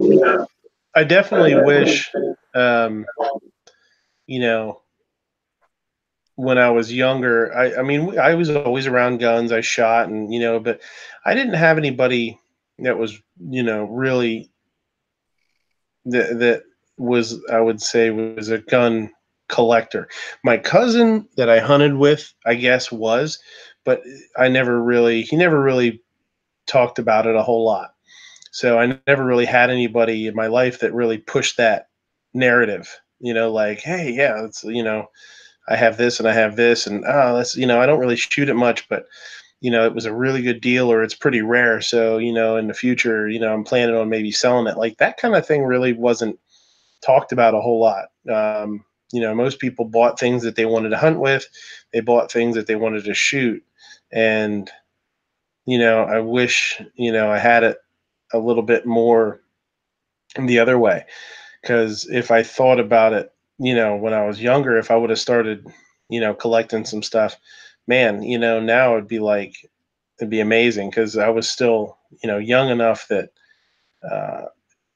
I definitely wish, when I was younger, I mean, I was always around guns. I shot and, but I didn't have anybody that was, really that was, I would say, was a gun collector. My cousin that I hunted with, I guess, was, but he never really talked about it a whole lot. So I never really had anybody in my life that really pushed that narrative, like, hey, yeah, it's, I have this and I have this and that's, I don't really shoot it much, but it was a really good deal or it's pretty rare. So, in the future, I'm planning on maybe selling it. Like that kind of thing really wasn't talked about a whole lot. Most people bought things that they wanted to hunt with. They bought things that they wanted to shoot. And, I wish, I had it a little bit more the other way. Because if I thought about it, when I was younger, if I would have started, collecting some stuff, man, now it'd be amazing because I was still, young enough that,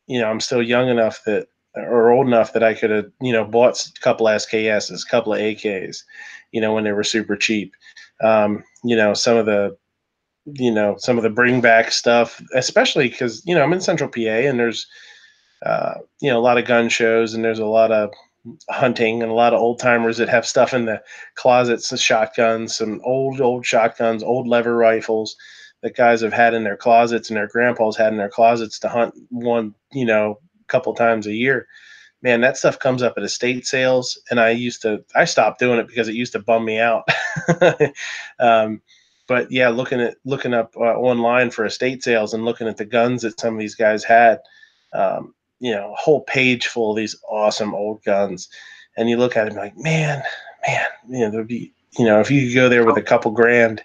I'm still young enough that, or old enough that I could have, bought a couple SKSs, a couple of AKs, when they were super cheap. Some of the bring back stuff, especially because, I'm in Central PA and there's, a lot of gun shows and there's a lot of hunting and a lot of old timers that have stuff in the closets, the shotguns, some old shotguns, old lever rifles that guys have had in their closets and their grandpas had in their closets to hunt one, couple times a year. man, that stuff comes up at estate sales, and I stopped doing it because it used to bum me out. But yeah, looking up online for estate sales and looking at the guns that some of these guys had, a whole page full of these awesome old guns, and you look at them like, man, there'd be, if you could go there with a couple grand,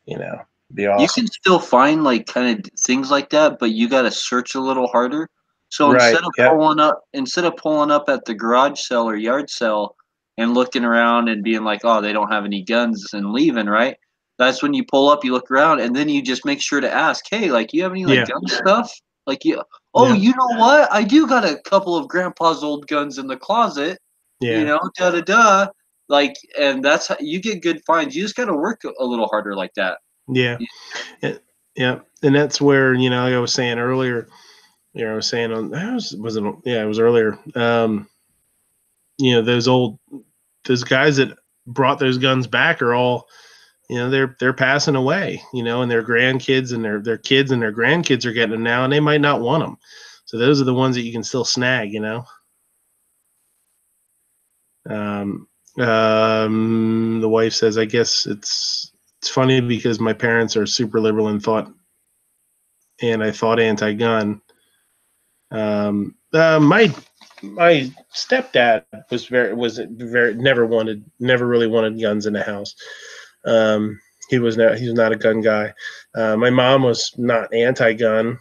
it'd be awesome. You can still find like kind of things like that, but you got to search a little harder. So Right, instead of pulling up at the garage sale or yard sale and looking around and being like, oh, they don't have any guns and leaving, right? That's when you pull up, you look around, and then you just make sure to ask, hey, like, you have any like gun stuff? Like, you know what? I do got a couple of grandpa's old guns in the closet. Yeah. Like, and that's how you get good finds. You just got to work a little harder like that. Yeah. Yeah. And that's where, like I was saying earlier, I was saying it was earlier. Those guys that brought those guns back are all, they're passing away, and their grandkids and their kids and their grandkids are getting them now, and they might not want them. So those are the ones that you can still snag, The wife says, I guess it's funny because my parents are super liberal and I thought anti-gun. My stepdad was never really wanted guns in the house. He was not a gun guy. My mom was not anti-gun.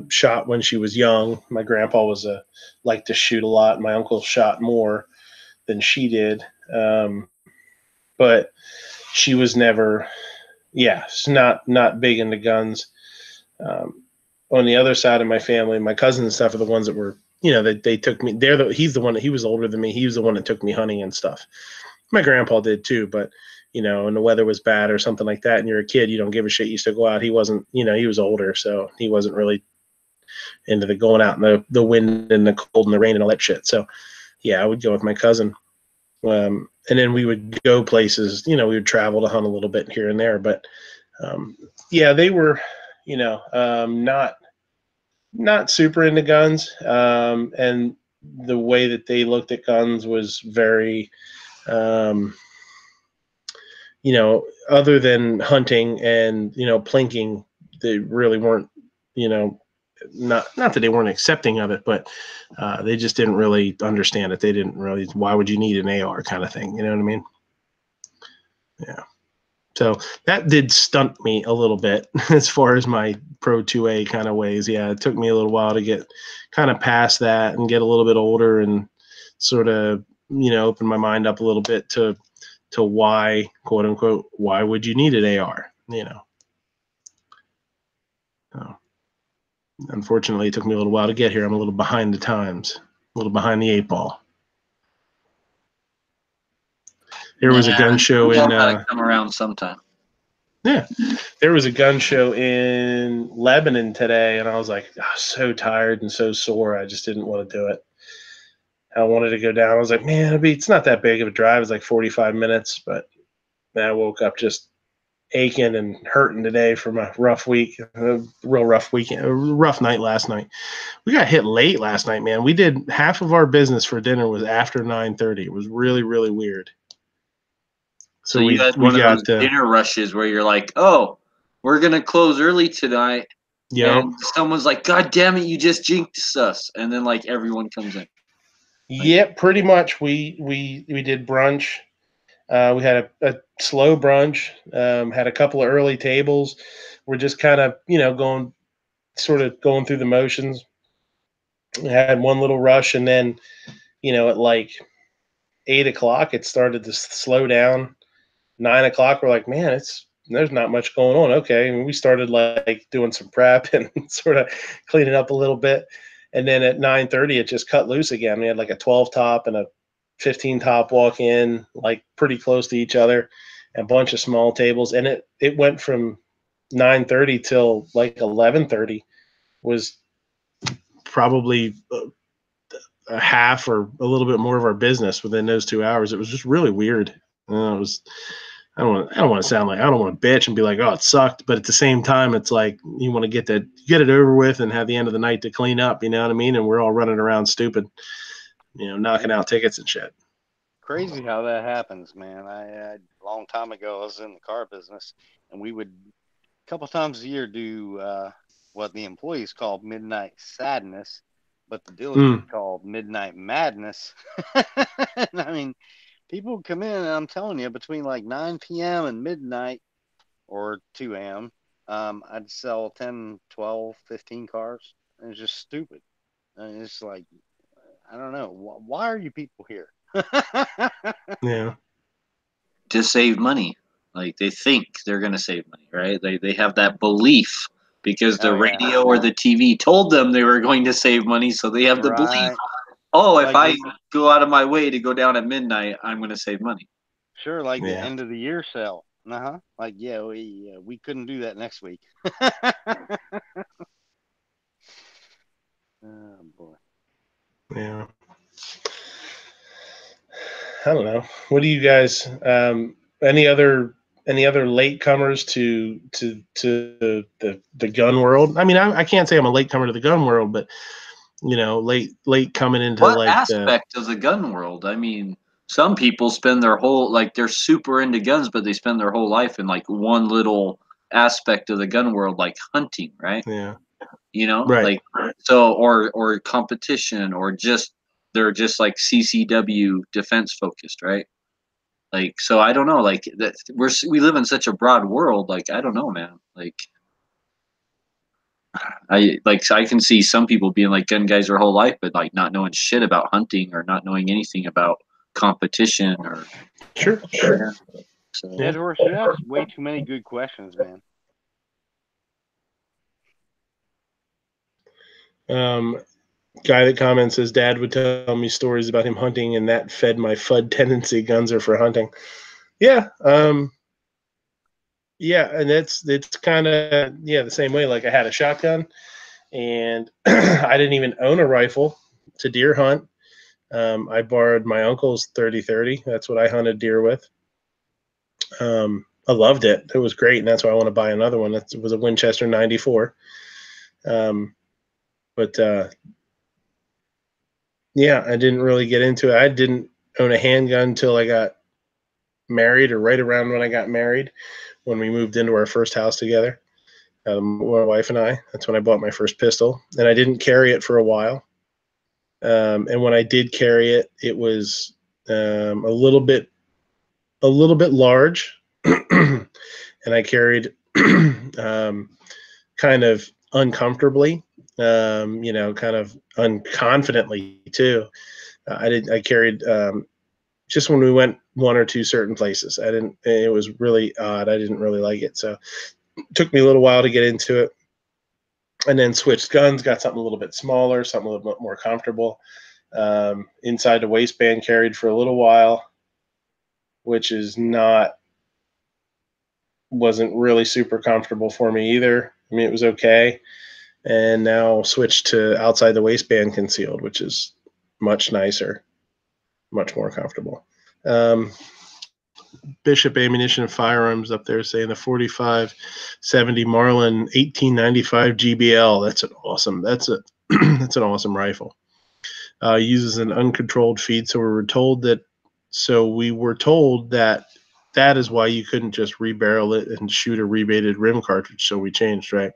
Shot when she was young. My grandpa liked to shoot a lot. My uncle shot more than she did. But she was never, not big into guns. On the other side of my family, my cousins and stuff are the ones that were, they took me. He's the one he was older than me. He was the one that took me hunting and stuff. My grandpa did too, but and the weather was bad or something like that, and you're a kid, you don't give a shit. You used to go out. He wasn't, he was older, so he wasn't really into the going out in the wind and the cold and the rain and all that shit. So yeah, I would go with my cousin. And then we would go places, we would travel to hunt a little bit here and there, but they were, not super into guns. And the way that they looked at guns was very, other than hunting and, plinking, they really weren't, not that they weren't accepting of it, but they just didn't really understand it. They didn't really, why would you need an AR kind of thing? You know what I mean? Yeah. So that did stunt me a little bit as far as my Pro 2A kind of ways. Yeah, it took me a little while to get kind of past that and get a little bit older and sort of, open my mind up a little bit to why, quote unquote, why would you need an AR? Unfortunately, it took me a little while to get here. I'm a little behind the times, a little behind the 8-ball. There was a gun show in come around sometime. Yeah, there was a gun show in Lebanon today, and I was like, so tired and so sore. I just didn't want to do it. I wanted to go down. I was like, man, it's not that big of a drive. It's like 45 minutes, but I woke up just aching and hurting today from a rough week, a real rough weekend, a rough night last night. We got hit late last night, man. We did half of our business for dinner was after 9:30. It was really, really weird. So you had one of those dinner rushes where you're like, oh, we're going to close early tonight. Yeah. And someone's like, God damn it, you just jinxed us. And then like everyone comes in. Yep, pretty much. We did brunch. We had a slow brunch, had a couple of early tables. We're just kind of, going through the motions. We had one little rush, and then, at like 8 o'clock, it started to slow down. 9 o'clock, we're like, man, there's not much going on. Okay. And we started like doing some prep and sort of cleaning up a little bit. And then at 9:30, it just cut loose again. We had like a 12 top and a 15 top walk in, like pretty close to each other, and a bunch of small tables. And it went from 9:30 till like 11:30 was probably a half or a little bit more of our business within those 2 hours. It was just really weird. I don't want to sound like, I don't want to bitch and be like, oh, it sucked. But at the same time, it's like you want to get it over with and have the end of the night to clean up. You know what I mean? And we're all running around stupid, knocking out tickets and shit. Crazy how that happens, man. A long time ago, I was in the car business, and we would a couple times a year do what the employees called midnight sadness, but the dealership called midnight madness. And I mean, people would come in, and I'm telling you, between like 9 p.m. and midnight or 2 a.m., I'd sell 10, 12, 15 cars. And it's just stupid. And it's like, I don't know. Why are you people here? Yeah. To save money. Like they think they're going to save money, right? They have that belief because the radio or the TV told them they were going to save money, so they have the belief. Oh, if I go out of my way to go down at midnight, I'm going to save money. Sure, like the end of the year sale. Like, yeah, we couldn't do that next week. Oh boy. Yeah. I don't know. What do you guys? Any other latecomers to the gun world? I mean, I can't say I'm a latecomer to the gun world, but late coming into what like aspect of the gun world? I mean, some people spend their whole they're super into guns, but they spend their whole life in like one little aspect of the gun world, like hunting, right? Yeah. Like so, or competition, or they're just like CCW defense focused, right? Like, so I don't know, like that we live in such a broad world. Like, I don't know, man. Like, I can see some people being like gun guys their whole life, but like not knowing shit about hunting or not knowing anything about competition or. Sure. Yeah. So, Edward, you ask way too many good questions, man. Guy that comments says Dad would tell me stories about him hunting, and that fed my FUD tendency. Guns are for hunting. Yeah. Yeah, and it's kind of the same way. Like I had a shotgun, and I didn't even own a rifle to deer hunt. I borrowed my uncle's 30-30. That's what I hunted deer with. I loved it. It was great, and that's why I want to buy another one. It was a Winchester 94. Yeah, I didn't really get into it. I didn't own a handgun until I got married, or right around when I got married, when we moved into our first house together, my wife and I. That's when I bought my first pistol, and I didn't carry it for a while. And when I did carry it, it was a little bit large, and I carried kind of uncomfortably, kind of unconfidently too. I carried just when we went one or two certain places. It was really odd. I didn't really like it. So it took me a little while to get into it, and then switched guns, got something a little bit smaller, something a little bit more comfortable. Inside the waistband carried for a little while, which wasn't really super comfortable for me either. I mean, it was okay. And now switched to outside the waistband concealed, which is much nicer, much more comfortable. Bishop Ammunition and Firearms up there saying the 4570 Marlin 1895 GBL. That's an awesome rifle. Uses an uncontrolled feed, so we were told that that is why you couldn't just rebarrel it and shoot a rebaited rim cartridge. So we changed, right?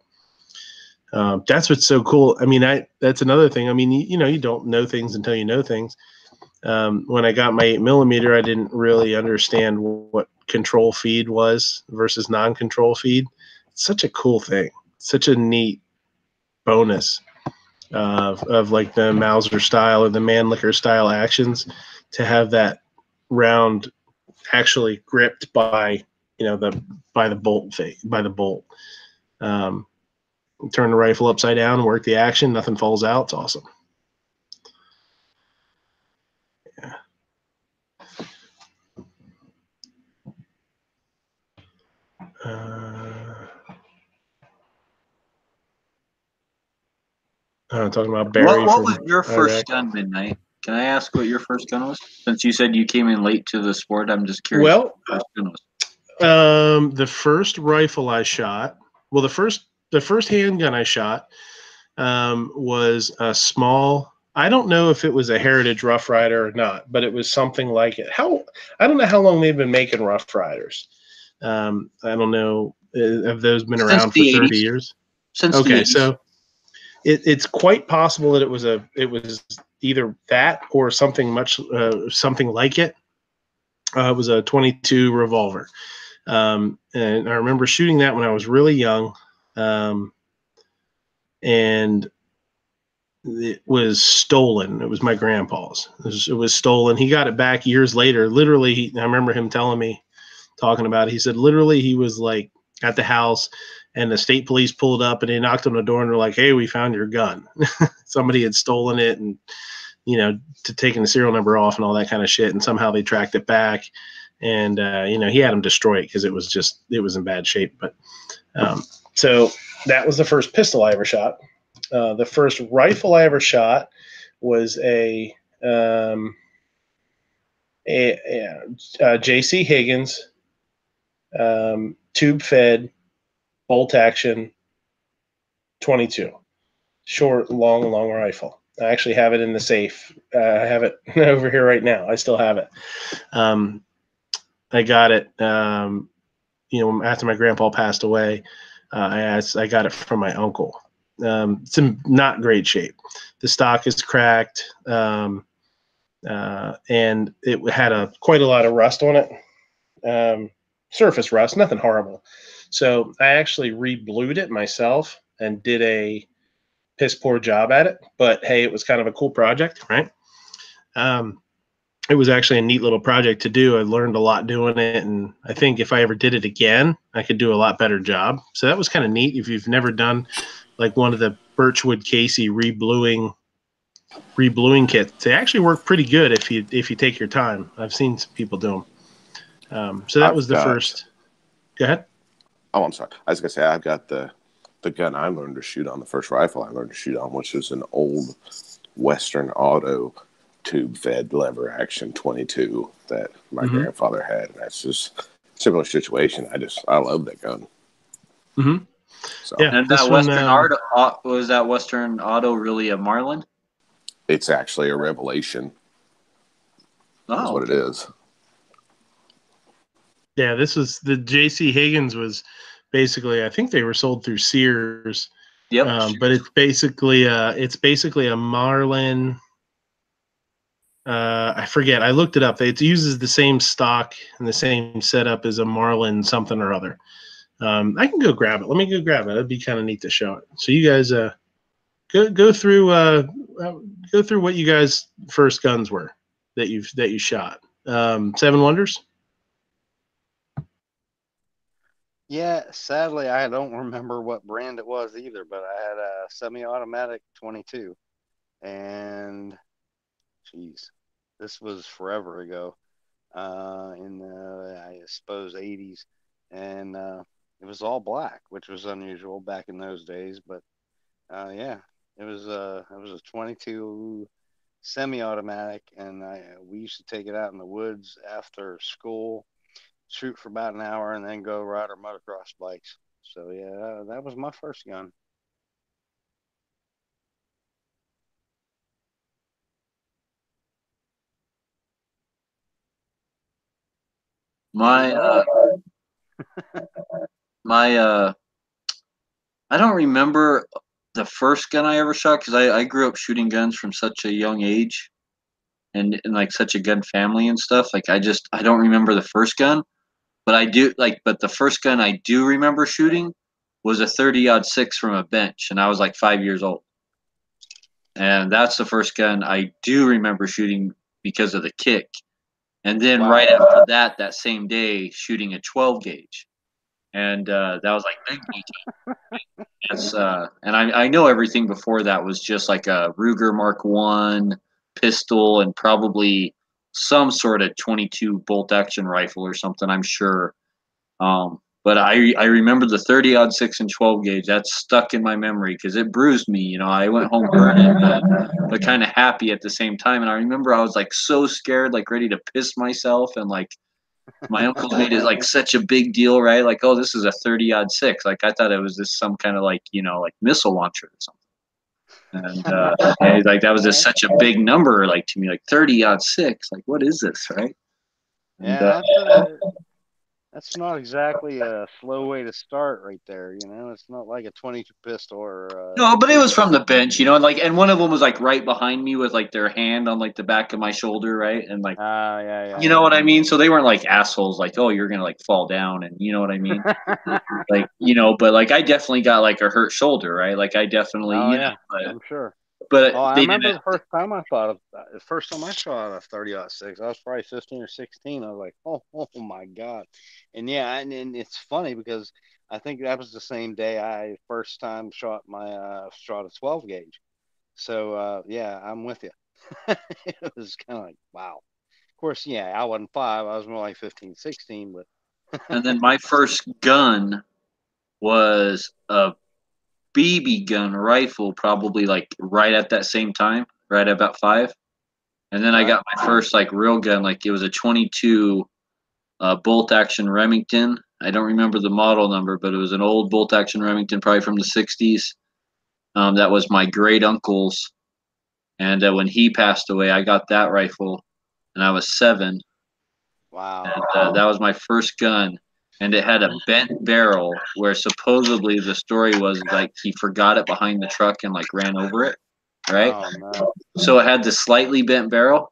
That's what's so cool. I mean, that's another thing. I mean, you don't know things until you know things. When I got my 8mm, I didn't really understand what control feed was versus non-control feed. It's such a cool thing. Such a neat bonus of like the Mauser style or the Mannlicher style actions, to have that round actually gripped by the bolt. Turn the rifle upside down, work the action, nothing falls out. It's awesome. Yeah. Talking about Barry. What was your first gun, Midnight? Can I ask what your first gun was? Since you said you came in late to the sport, I'm just curious. Well, what your first gun was. The first rifle I shot, well, the first handgun I shot was a small. I don't know if it was a Heritage Rough Rider or not, but it was something like it. I don't know how long they've been making Rough Riders. I don't know. Have those been around for 30 years? Since okay, the 80s. So it's quite possible that it was either that or something something like it. It was a 22 revolver, and I remember shooting that when I was really young, and it was stolen. It was my grandpa's. It was stolen. He got it back years later. Literally, I remember him telling me, talking about it. He said literally he was like at the house and the state police pulled up and they knocked on the door and they're like, "Hey, we found your gun." Somebody had stolen it and, taking the serial number off and all that kind of shit. And somehow they tracked it back. And, he had them destroy it because it was in bad shape. But so that was the first pistol I ever shot. The first rifle I ever shot was a J.C. Higgins tube fed bolt action 22 short, long rifle. I actually have it in the safe. I have it over here right now. I still have it. I got it, after my grandpa passed away. I got it from my uncle. It's in not great shape. The stock is cracked, and it had quite a lot of rust on it. Surface rust, nothing horrible. So I actually re-blued it myself and did a piss poor job at it. But hey, it was kind of a cool project, right? It was actually a neat little project to do. I learned a lot doing it, and I think if I ever did it again, I could do a lot better job. So that was kind of neat. If you've never done like one of the Birchwood Casey re-bluing kits, they actually work pretty good if you take your time. I've seen some people do them. So that was the first. Go ahead. Oh, I'm sorry. I was gonna say I've got the gun I learned to shoot on, the first rifle I learned to shoot on, which was an old Western Auto tube fed lever action 22 that my grandfather had. And that's just a similar situation. I love that gun. Mm-hmm. So, yeah, and that Western Auto, was that Western Auto really a Marlin? It's actually a Revelation. That's what it is. Yeah, this was the J.C. Higgins was basically, I think they were sold through Sears. Yep. But it's basically a Marlin. I forget. I looked it up. It uses the same stock and the same setup as a Marlin something or other. I can go grab it. Let me go grab it. It'd be kind of neat to show it. So you guys go through what you guys' first guns were that you shot. Seven Wonders. Yeah, sadly, I don't remember what brand it was either, but I had a semi-automatic 22, and geez, this was forever ago, in the, I suppose, 80s, and it was all black, which was unusual back in those days. But yeah, it was a 22 semi-automatic, and we used to take it out in the woods after school, shoot for about an hour, and then go ride our motocross bikes. So yeah, that was my first gun. I don't remember the first gun I ever shot because I grew up shooting guns from such a young age, and like such a gun family and stuff. Like I don't remember the first gun, but but the first gun I do remember shooting was a 30-06 from a bench, and I was like 5 years old. And that's the first gun I do remember shooting because of the kick. And then right after that same day, shooting a 12 gauge. And that was like big boy time. That's and I know everything before that was just like a Ruger Mark I pistol and probably some sort of 22 bolt action rifle or something, I'm sure. But I remember the 30-06 and 12 gauge. That's stuck in my memory because it bruised me. You know, I went home burning, but kind of happy at the same time. And I remember I was like so scared, like ready to piss myself, and like My uncle made it like such a big deal, right? Like, oh, this is a 30-06. Like, I thought it was just some kind of like, you know, like missile launcher or something. And he's like, that was just such a big number, like to me, like 30-06. Like, what is this, right? And, Yeah, that's not exactly a slow way to start right there. You know, it's not like a 22 pistol or. No, but it was from the bench, you know, like, and one of them was like right behind me with like their hand on like the back of my shoulder, right? And like, yeah. you know what I mean? So they weren't like assholes, like, oh, you're gonna like fall down, and you know what I mean? Like, you know, but like I definitely got like a hurt shoulder, right? Like I definitely, Oh you yeah, know, but, I'm sure. but I they remember didn't. the first time I shot a 30-06. I was probably 15 or 16. I was like, oh my god, and yeah, and it's funny because I think that was the same day I first time shot a 12 gauge. So yeah, I'm with you. It was kind of like wow. Of course, yeah, I wasn't 5. I was more like 15, 16, but. And then my first gun was a BB gun rifle, probably like right at that same time, right at about 5. And then I got my first like real gun, like it was a 22 bolt action Remington. I don't remember the model number, but it was an old bolt action Remington, probably from the 60s. That was my great uncle's. And when he passed away, I got that rifle, and I was 7. Wow. And that was my first gun. And it had a bent barrel where supposedly the story was like he forgot it behind the truck and like ran over it, right? Oh, no. So it had the slightly bent barrel.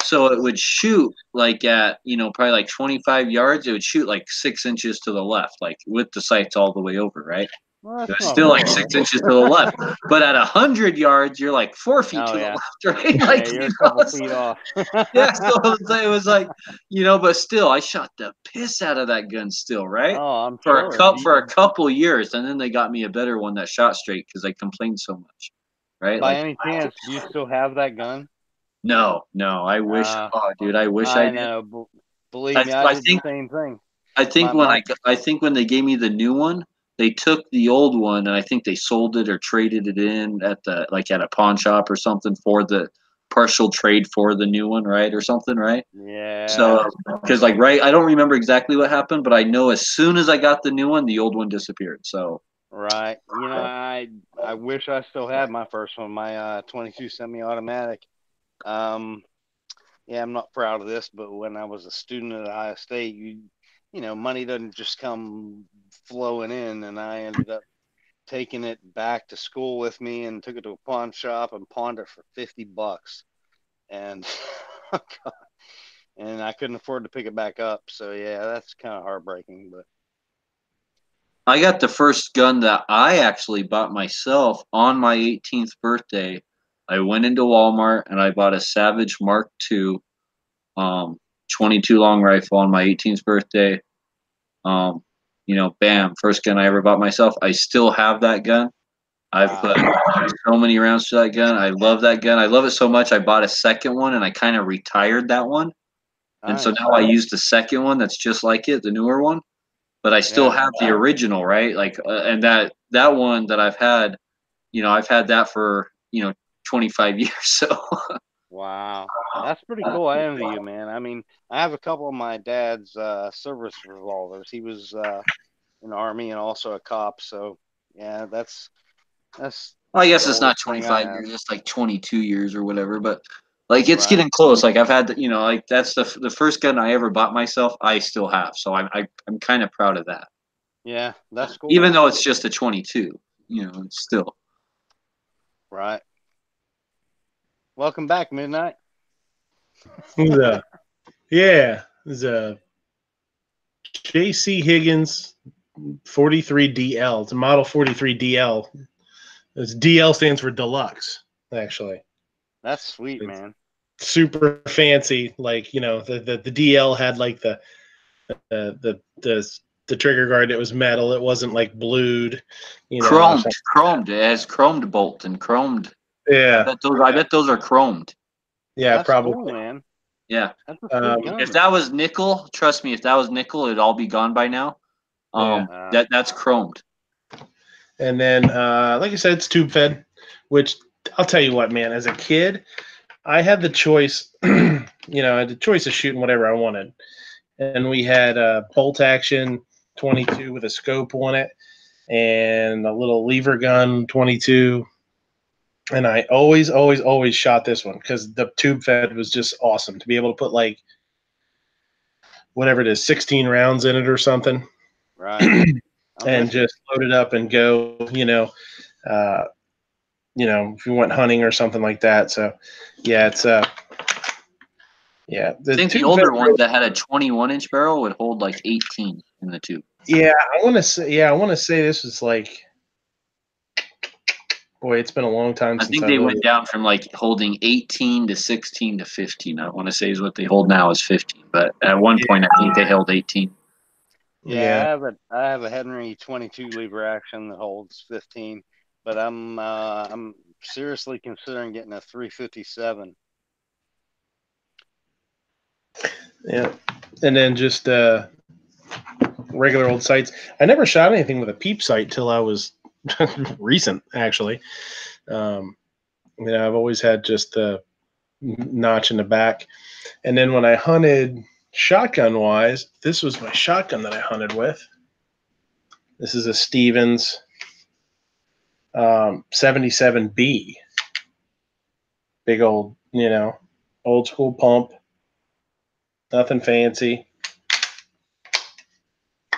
So it would shoot like at, you know, probably like 25 yards. It would shoot like 6 inches to the left, like with the sights all the way over, right? Well, It's still like 6 inches to the left. But at 100 yards, you're like 4 feet to the left, right? Like, you're you a couple know, feet off. yeah, so it was like, you know, but still, I shot the piss out of that gun still, right? Oh, I'm for sure. for a couple years, and then they got me a better one that shot straight because I complained so much, right? By Like, any chance, do you still have that gun? no, I wish. Oh, dude, I wish I did. know. Believe me, I did the same thing. I think when they gave me the new one, they took the old one and I think they sold it or traded it in at at a pawn shop or something for the partial trade for the new one, right, or something, right? Yeah. So, because like I don't remember exactly what happened, but I know as soon as I got the new one, the old one disappeared. So. Right. You know, I wish I still had my first one, my 22 semi-automatic. Yeah, I'm not proud of this, but when I was a student at Ohio State, you know, money doesn't just come flowing in, and I ended up taking it back to school with me and took it to a pawn shop and pawned it for $50, and oh God, and I couldn't afford to pick it back up. So yeah, that's kind of heartbreaking. But I got the first gun that I actually bought myself on my 18th birthday. I went into Walmart and I bought a Savage Mark II 22 long rifle on my 18th birthday. You know, bam, first gun I ever bought myself. I still have that gun. I've put so many rounds to that gun. I love that gun. I love it so much. I bought a second one and I kind of retired that one. And so now I use the second one that's just like it, the newer one. But I still have the original, right? Like, and that one that I've had, you know, I've had that for, you know, 25 years. So. Wow, that's pretty cool. I envy you, man. I mean, I have a couple of my dad's service revolvers. He was in the Army and also a cop. So yeah, that's. Well, I guess it's not 25 years. It's like 22 years or whatever. But like, it's getting close. Like I've had, you know, like that's the first gun I ever bought myself. I still have. So I'm kind of proud of that. Yeah, that's cool. Even though it's just a 22, you know, it's still. Right. Welcome back, Midnight. Yeah, there's a J.C. Higgins 43DL. It's a model 43DL. This DL stands for deluxe, actually. That's sweet, man. Super fancy. Like, you know, the DL had like the trigger guard. It was metal. It wasn't like blued. You know, chromed. It has chromed bolt and chromed. Yeah. I bet those are chromed. Yeah, that's probably. Cool, man. Yeah. If that was nickel, trust me, if that was nickel, it'd all be gone by now. That's chromed. And then, like I said, it's tube fed, which I'll tell you what, man, as a kid, I had the choice, you know, I had the choice of shooting whatever I wanted. and we had a bolt action 22 with a scope on it, and a little lever gun 22. And I always shot this one because the tube fed was just awesome to be able to put like whatever it is, 16 rounds in it or something. Right. And just load it up and go, if you went hunting or something like that. So yeah, it's I think the older one that had a 21-inch barrel would hold like 18 in the tube. Yeah, I want to say this was like, boy, it's been a long time I since think they went down from like holding 18 to 16 to 15. I want to say is what they hold now is 15, but at one point I think they held 18. Yeah, I have a Henry 22 lever action that holds 15, but I'm seriously considering getting a 357. Yeah, and then just regular old sights. I never shot anything with a peep sight till I was recent, actually. I've always had just the notch in the back, and then when I hunted shotgun wise, this was my shotgun that I hunted with. This is a Stevens 77B. Big old, old school pump. Nothing fancy.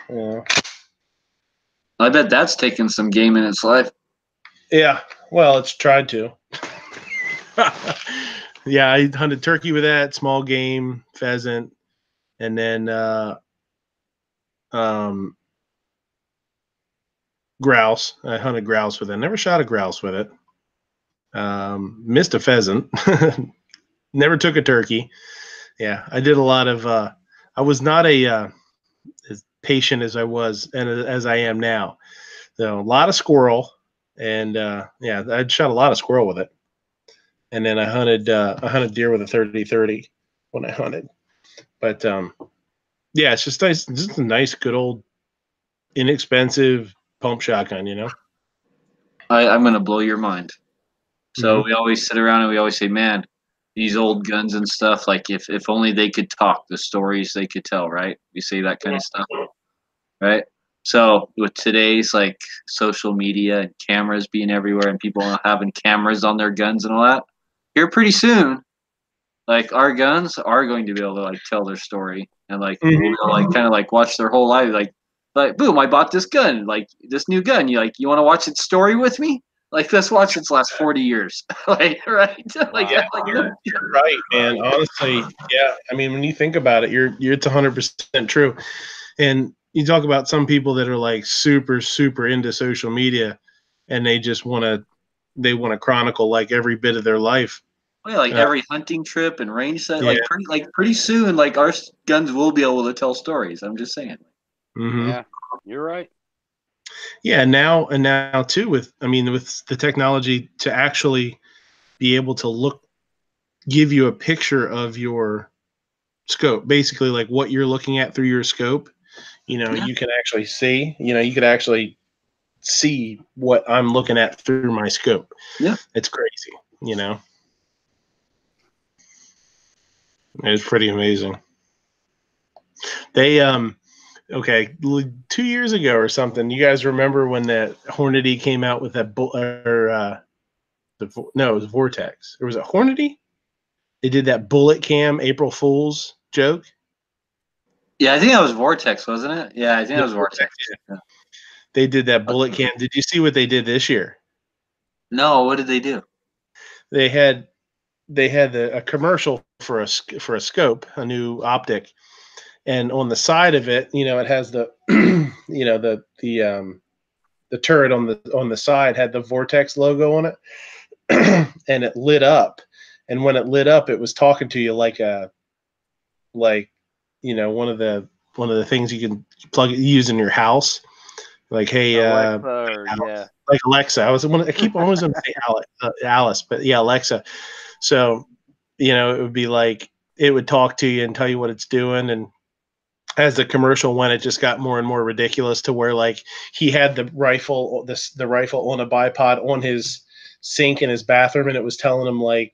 Yeah. I bet that's taken some game in its life. Yeah, well, it's tried to. Yeah, I hunted turkey with that, small game, pheasant, and then grouse. I hunted grouse with it. Never shot a grouse with it. Missed a pheasant. Never took a turkey. Yeah, I did a lot of. I was not as patient as I was and as I am now. So a lot of squirrel, and I shot a lot of squirrel with it. And then I hunted deer with a 30-30 when I hunted. But it's just nice, just a nice, good old, inexpensive pump shotgun, I'm going to blow your mind. So we always sit around and we always say, man, these old guns and stuff, like if only they could talk, the stories they could tell, right? We say that kind of stuff, right? So with today's like social media and cameras being everywhere and people having cameras on their guns and all that, here pretty soon, like our guns are going to be able to like tell their story and like we'll like kind of like watch their whole life, like boom, I bought this gun, like this new gun. You want to watch its story with me? Like let's watch its last 40 years, like right? Like, yeah, you're right, man. Honestly, yeah. I mean, when you think about it, it's 100% true. And you talk about some people that are like super, super into social media, and they just want to chronicle like every bit of their life. Well, yeah, like every hunting trip and range set, pretty soon, like our guns will be able to tell stories. I'm just saying. Mm-hmm. Yeah, you're right. Yeah, now too with the technology to actually be able to give you a picture of your scope, basically like what you're looking at through your scope. You can actually see. You could actually see what I'm looking at through my scope. Yeah, it's crazy. It's pretty amazing. They okay, 2 years ago or something. You guys remember when that Hornady came out with that it was Vortex. Or was it Hornady? They did that bullet cam April Fool's joke. Yeah, I think that was Vortex, wasn't it? Yeah, I think that was Vortex. Yeah. They did that bullet cam. Did you see what they did this year? No, what did they do? They had a commercial for a scope, a new optic, and on the side of it, it has the the turret on the side had the Vortex logo on it, and it lit up. And when it lit up, it was talking to you like one of the things you can use in your house, like, hey, Alexa, like Alexa. I keep always going to say Alice, but yeah, Alexa. So it would be like it would talk to you and tell you what it's doing. And as the commercial went, it just got more and more ridiculous to where like he had the rifle on a bipod on his sink in his bathroom, and it was telling him like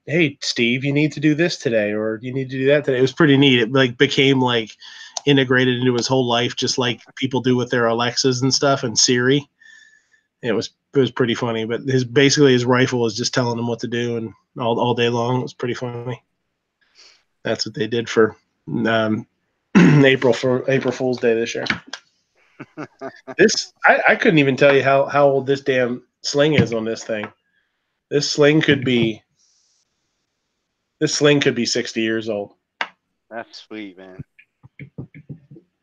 hey, Steve, you need to do this today, or you need to do that today. It was pretty neat. It like became like integrated into his whole life, just like people do with their Alexas and stuff and Siri. It was pretty funny. But basically his rifle was just telling him what to do and all day long. It was pretty funny. That's what they did for April Fool's Day this year. I couldn't even tell you how old this damn sling is on this thing. This sling could be 60 years old. That's sweet, man.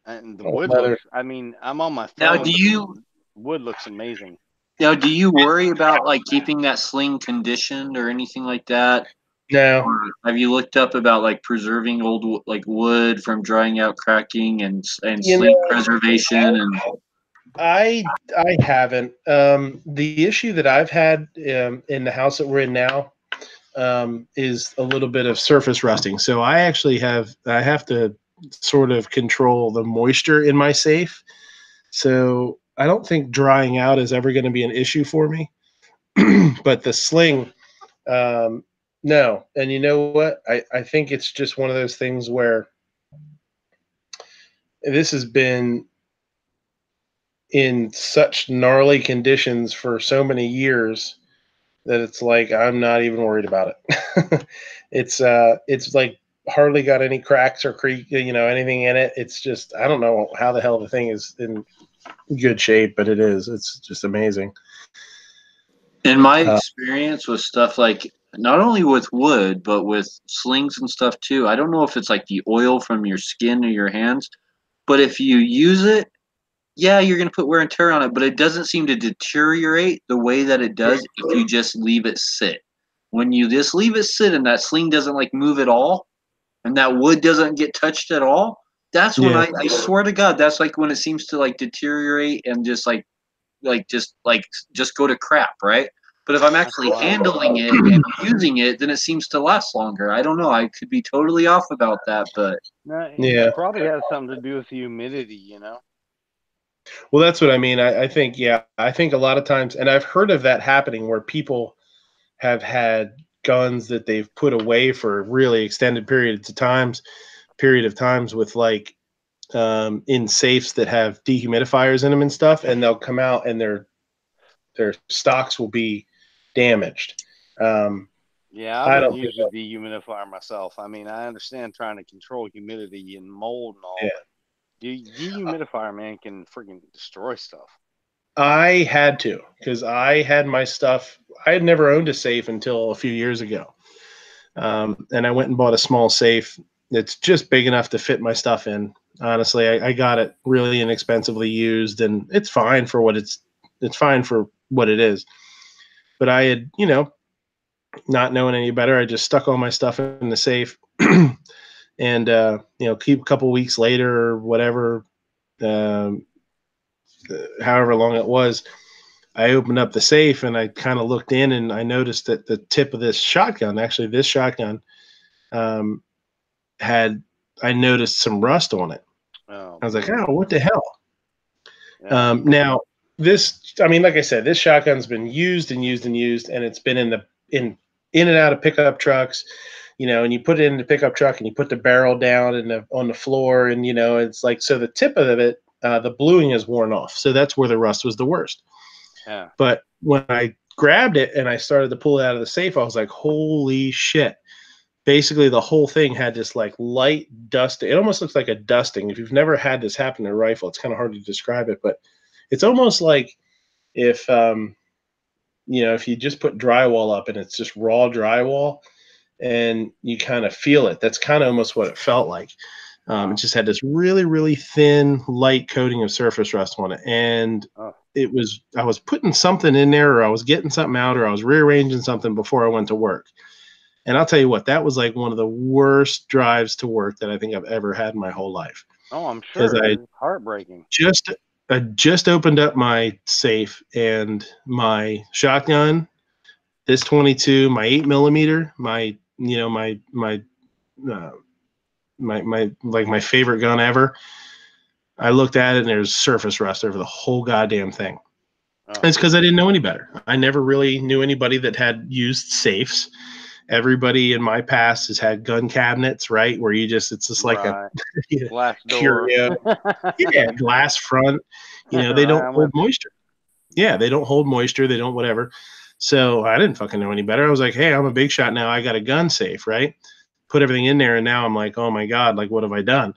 And the Oh, wood leather. looks, I mean, I'm on my phone. Now, do you wood looks amazing. now do you worry about like keeping that sling conditioned or anything like that? No. Or have you looked up about like preserving old like wood from drying out, cracking, and sling preservation? And I haven't. The issue that I've had in the house that we're in now is a little bit of surface rusting. So I have to sort of control the moisture in my safe. So I don't think drying out is ever going to be an issue for me. But the sling, no. And you know what? I think it's just one of those things where this has been in such gnarly conditions for so many years that it's like I'm not even worried about it. It's like hardly got any cracks or anything in it. It's just I don't know how the hell the thing is in good shape, but it is. It's just amazing. In my experience with stuff like not only with wood but with slings and stuff too, I don't know if it's like the oil from your skin or your hands, but if you use it, yeah, you're going to put wear and tear on it, but it doesn't seem to deteriorate the way that it does if you just leave it sit. When you just leave it sit and that sling doesn't like move at all and that wood doesn't get touched at all, that's when I swear to God, that's like when it seems to like deteriorate and just just go to crap, right? But if I'm actually handling it and using it, then it seems to last longer. I don't know. I could be totally off about that, but No, it probably has something to do with the humidity, you know? Well, that's what I mean. I think a lot of times, and I've heard of that happening where people have had guns that they've put away for really extended period of times with like in safes that have dehumidifiers in them and stuff, and they'll come out and their stocks will be damaged. Yeah, I don't use a dehumidifier myself. I mean, I understand trying to control humidity and mold and all, but dehumidifier, man, can freaking destroy stuff. I had to, because I had my stuff. I had never owned a safe until a few years ago. And I went and bought a small safe that's just big enough to fit my stuff in. Honestly, I got it really inexpensively used, and it's fine for what it's fine for what it is. But I had, not knowing any better, I just stuck all my stuff in the safe. And keep a couple weeks later or whatever, however long it was, I opened up the safe and I kind of looked in and I noticed that the tip of this shotgun, I noticed some rust on it. I was like, oh, what the hell? Yeah. Now like I said, this shotgun's been used and used and used, and it's been in and out of pickup trucks. And you put it in the pickup truck and you put the barrel down on the floor, and it's like, so the tip of it, the bluing is worn off. So that's where the rust was the worst. Yeah. But when I grabbed it and I started to pull it out of the safe, I was like, holy shit. Basically, the whole thing had this like light dust. It almost looks like a dusting. If you've never had this happen to a rifle, it's kind of hard to describe it, but it's almost like if you just put drywall up and it's just raw drywall, and you kind of feel it. That's kind of almost what it felt like. It just had this really, really thin, light coating of surface rust on it. And I was putting something in there, or I was getting something out, or I was rearranging something before I went to work. And I'll tell you what, that was like one of the worst drives to work that I think I've ever had in my whole life. Oh, I'm sure. It's heartbreaking. I just opened up my safe, and my shotgun, this 22, my 8mm, my favorite gun ever. I looked at it and there's surface rust over the whole goddamn thing. Oh. It's because I didn't know any better. I never really knew anybody that had used safes, everybody in my past has had gun cabinets, right? Where it's just like a glass door. curio. Yeah, glass front. They don't hold moisture. Yeah, they don't hold moisture. They don't whatever. So I didn't fucking know any better. I was like, hey, I'm a big shot now. I got a gun safe, right? Put everything in there, and now I'm like, oh my God, like what have I done?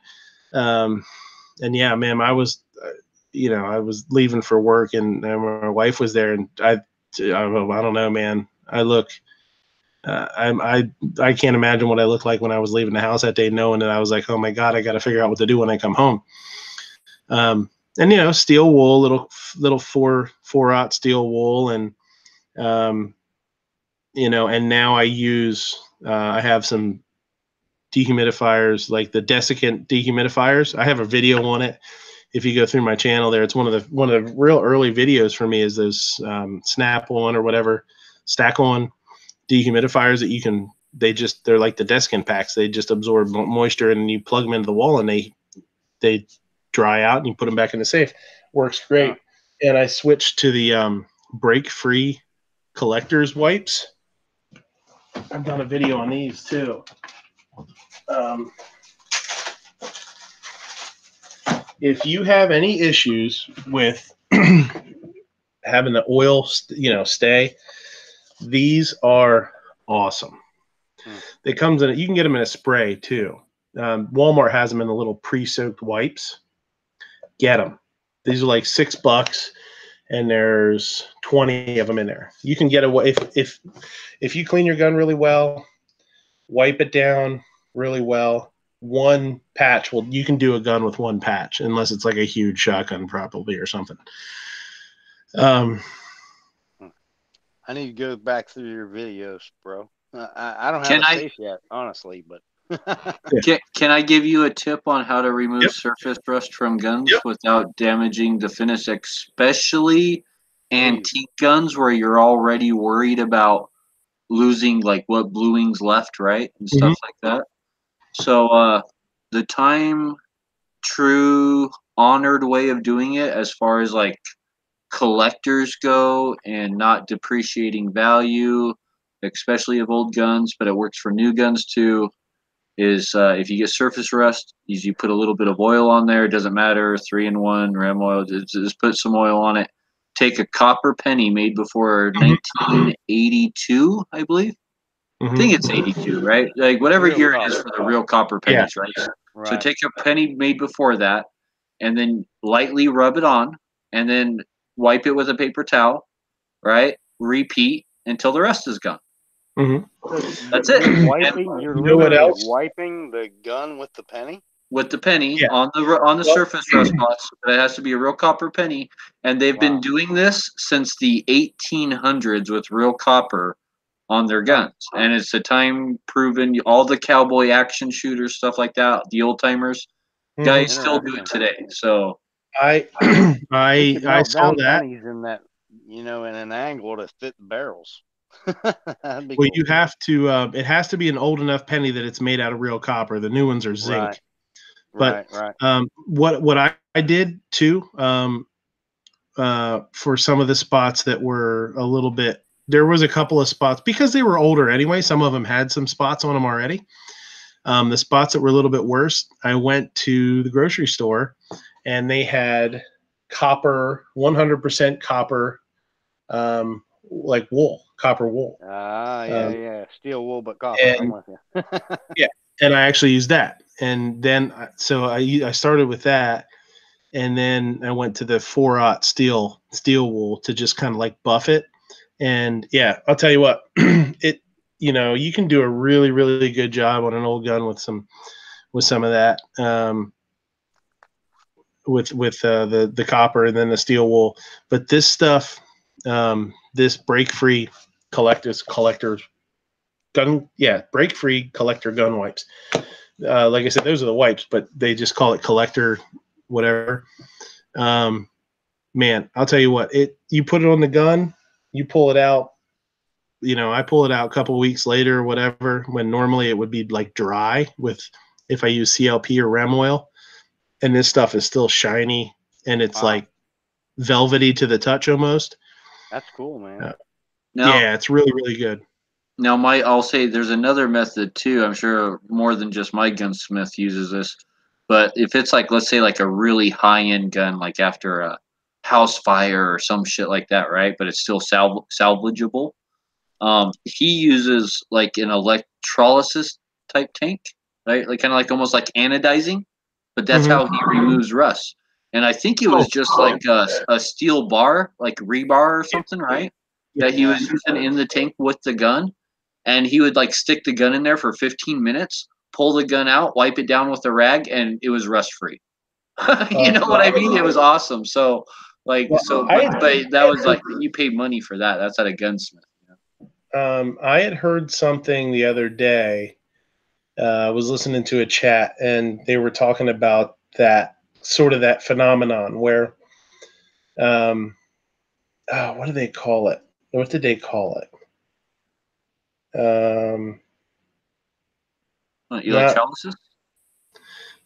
And yeah, man, I was leaving for work, and my wife was there, and I don't know, man. I can't imagine what I looked like when I was leaving the house that day, knowing that I was like, oh my God, I got to figure out what to do when I come home. And steel wool, little 4/0 steel wool, and and now I have some dehumidifiers, like the desiccant dehumidifiers. I have a video on it. If you go through my channel there, it's one of the real early videos for me is those snap-on or whatever stack-on dehumidifiers that they're like the desiccant packs. They just absorb moisture, and you plug them into the wall, and they dry out, and you put them back in the safe. Works great. And I switched to the break-free collector's wipes. I've done a video on these too. If you have any issues with having the oil, stay, these are awesome. They comes in. You can get them in a spray too. Walmart has them in the little pre-soaked wipes. Get them. These are like $6, and there's 20 of them in there. You can get away if you clean your gun really well, wipe it down really well. One patch you can do a gun with one patch, unless it's like a huge shotgun probably or something. I need to go back through your videos, bro. I don't have a safe yet, honestly, but Can I give you a tip on how to remove surface rust from guns without damaging the finish, especially antique guns where you're already worried about losing like what bluing's left, right, and stuff like that. So the true honored way of doing it, as far as like collectors go and not depreciating value, especially of old guns, but it works for new guns too, is if you get surface rust, you put a little bit of oil on there. It doesn't matter, 3-in-1 ram oil, just put some oil on it. Take a copper penny made before 1982, I believe. I think it's 82, right? Like whatever year it is for the real copper pennies, right? So take a penny made before that, and then lightly rub it on, and then wipe it with a paper towel, right? Repeat until the rest is gone. That's it. You're literally wiping the gun with the penny? With the penny on the surface rust spots. It has to be a real copper penny, and they've been doing this since the 1800s with real copper on their guns, and it's a time proven. All the cowboy action shooters, stuff like that, the old timers, guys still do it today. So I saw that. Pennies in that, in an angle to fit the barrels. Well, you have to. It has to be an old enough penny that it's made out of real copper. The new ones are zinc. But what I did too, for some of the spots that were a little bit. There was a couple of spots because they were older anyway. Some of them had some spots on them already. The spots that were a little bit worse, I went to the grocery store, and they had copper, 100% copper, like wool, copper wool. Steel wool, but copper. I'm with you. Yeah, and I actually used that, and then I started with that, and then I went to the 4/0 steel wool to just kind of like buff it. And yeah, I'll tell you what, you can do a really, really good job on an old gun with some of that, with the copper and then the steel wool. But this stuff, this break-free collector gun wipes. Like I said, those are the wipes, but they just call it collector, whatever. Man, I'll tell you what, you put it on the gun. You pull it out, I pull it out a couple weeks later or whatever, when normally it would be like dry if I use CLP or ram oil, and this stuff is still shiny, and it's like velvety to the touch almost. That's cool, man. Yeah, it's really, really good. Now, I'll say there's another method too. I'm sure more than just my gunsmith uses this, but if it's like, let's say, like a really high-end gun, like after a house fire or some shit like that, right? But it's still salvageable. He uses like an electrolysis type tank, right? Like kind of like almost like anodizing, but that's how he removes rust. And I think it was just like a steel bar, like rebar or something, right? That he was using in the tank with the gun. And he would like stick the gun in there for 15 minutes, pull the gun out, wipe it down with a rag, and it was rust free. You know what I mean? It was awesome. So like, but that was like, you paid money for that. That's at a gunsmith. I had heard something the other day. I was listening to a chat, and they were talking about that sort of that phenomenon where, what do they call it? What did they call it? Electrolysis?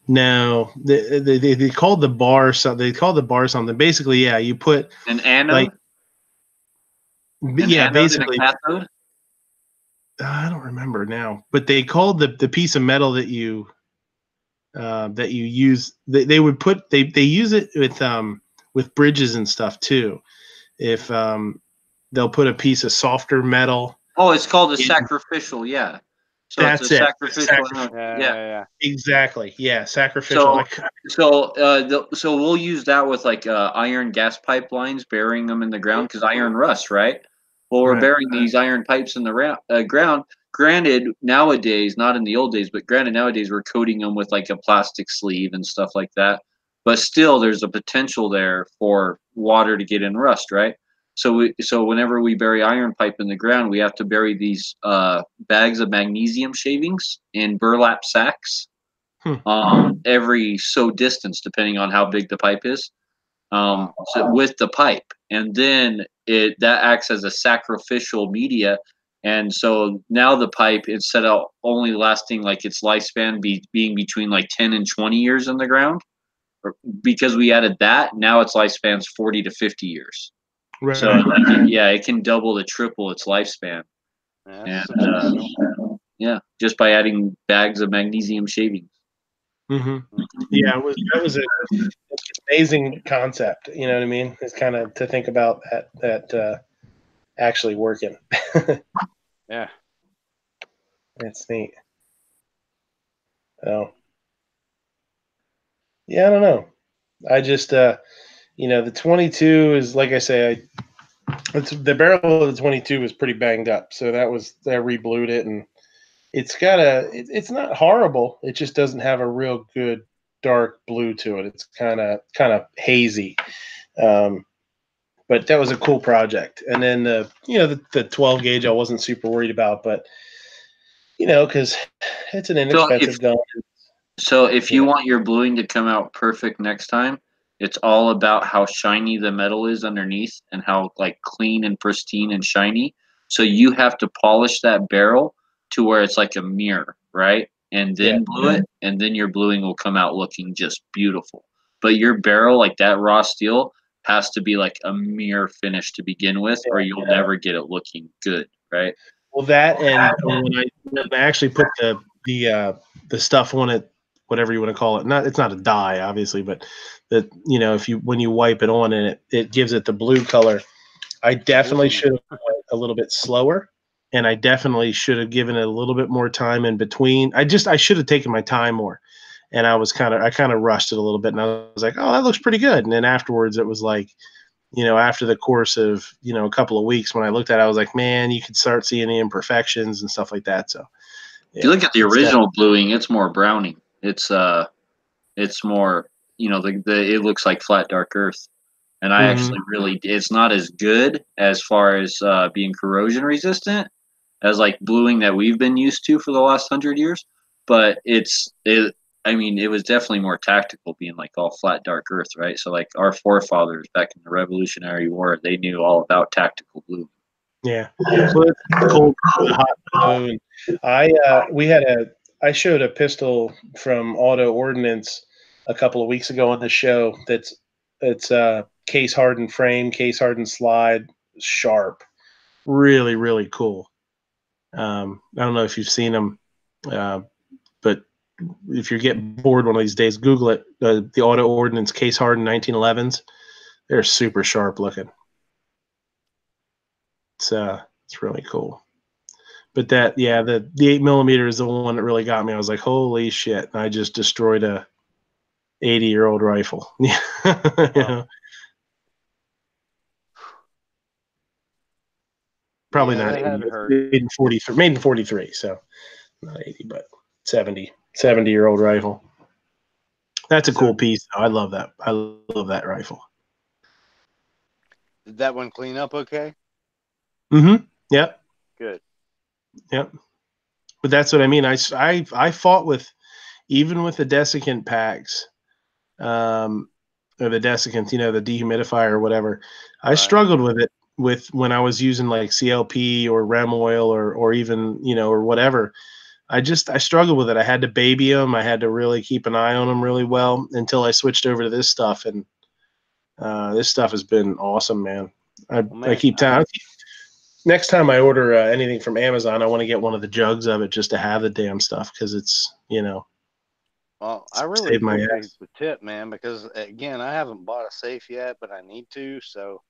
No, they called the bar something. They called the bar something. Basically, yeah, you put an anode. Basically. And a cathode? I don't remember now, but they called the piece of metal that you use. They would put they use it with bridges and stuff too. If they'll put a piece of softer metal. Oh, it's called a sacrificial, yeah. So that's it's a sacrificial. Yeah. Exactly. Yeah, sacrificial. So we'll use that with like iron gas pipelines, burying them in the ground because iron rusts, right? Well, we're burying these iron pipes in the ground. Granted, nowadays, not in the old days, but granted, nowadays we're coating them with like a plastic sleeve and stuff like that. But still, there's a potential there for water to get in rust, right? So whenever we bury iron pipe in the ground, we have to bury these bags of magnesium shavings in burlap sacks every so distance, depending on how big the pipe is. So with the pipe, and then that acts as a sacrificial media. And so now the pipe, instead of only lasting like its lifespan being between like 10 and 20 years in the ground, because we added that, now its lifespan's 40 to 50 years. Right. So it can double to triple its lifespan. Just by adding bags of magnesium shavings. Yeah, that was an amazing concept. You know what I mean? It's kind of to think about that actually working. Yeah, that's neat. Oh, yeah, I don't know. I just the 22 is, like I say, the barrel of the 22 was pretty banged up, so I reblued it, and it's not horrible. It just doesn't have a real good dark blue to it. It's kind of hazy. But that was a cool project. And then the 12 gauge I wasn't super worried about, but because it's an inexpensive gun. So if you want your bluing to come out perfect next time, it's all about how shiny the metal is underneath and how like clean and pristine and shiny. So you have to polish that barrel to where it's like a mirror, right? And then blue it, and then your bluing will come out looking just beautiful. But your barrel, like that raw steel, has to be like a mirror finish to begin with, or you'll never get it looking good, right? Well, that, and when I actually put the stuff on it, whatever you want to call it, it's not a dye, obviously, but that when you wipe it on and it gives it the blue color. I definitely should have went a little bit slower, and I definitely should have given it a little bit more time in between. I should have taken my time more, and I kind of rushed it a little bit, and I was like, oh, that looks pretty good. And then afterwards, it was like, after the course of a couple of weeks, when I looked at it, I was like, man, you could start seeing the imperfections and stuff like that. So if you look at the original bluing, it's more browning. It's more, it looks like flat dark earth. And I actually it's not as good as far as being corrosion resistant as like bluing that we've been used to for the last 100 years. But it was definitely more tactical being like all flat dark earth, right? So like our forefathers back in the Revolutionary War, they knew all about tactical bluing. Yeah. So it's cold, hot blue. And I showed a pistol from Auto Ordnance a couple of weeks ago on the show. It's case hardened frame, case hardened slide, sharp, really, really cool. I don't know if you've seen them, but if you're getting bored one of these days, Google it. The auto ordnance case hardened 1911s. They're super sharp looking. It's really cool. But that, yeah, the 8mm is the one that really got me. I was like, holy shit! And I just destroyed a 80-year-old rifle. You know? Probably not 80. Made in 43. Made in 43. So not 80, but 70-year-old rifle. That's a cool piece. Though. I love that. I love that rifle. Did that one clean up okay? Mm-hmm. Yep. Good. Yep. But that's what I mean. I fought with, even with the desiccant packs, or the desiccant, you know, the dehumidifier or whatever. I struggled with it when I was using like CLP or REM oil or even, you know, or whatever. I struggled with it. I had to baby them. I had to really keep an eye on them really well until I switched over to this stuff. And this stuff has been awesome, man. I keep telling. Next time I order anything from Amazon, I want to get one of the jugs of it just to have the damn stuff because it's, you know. Well, I really appreciate the tip, man, because again, I haven't bought a safe yet, but I need to. So,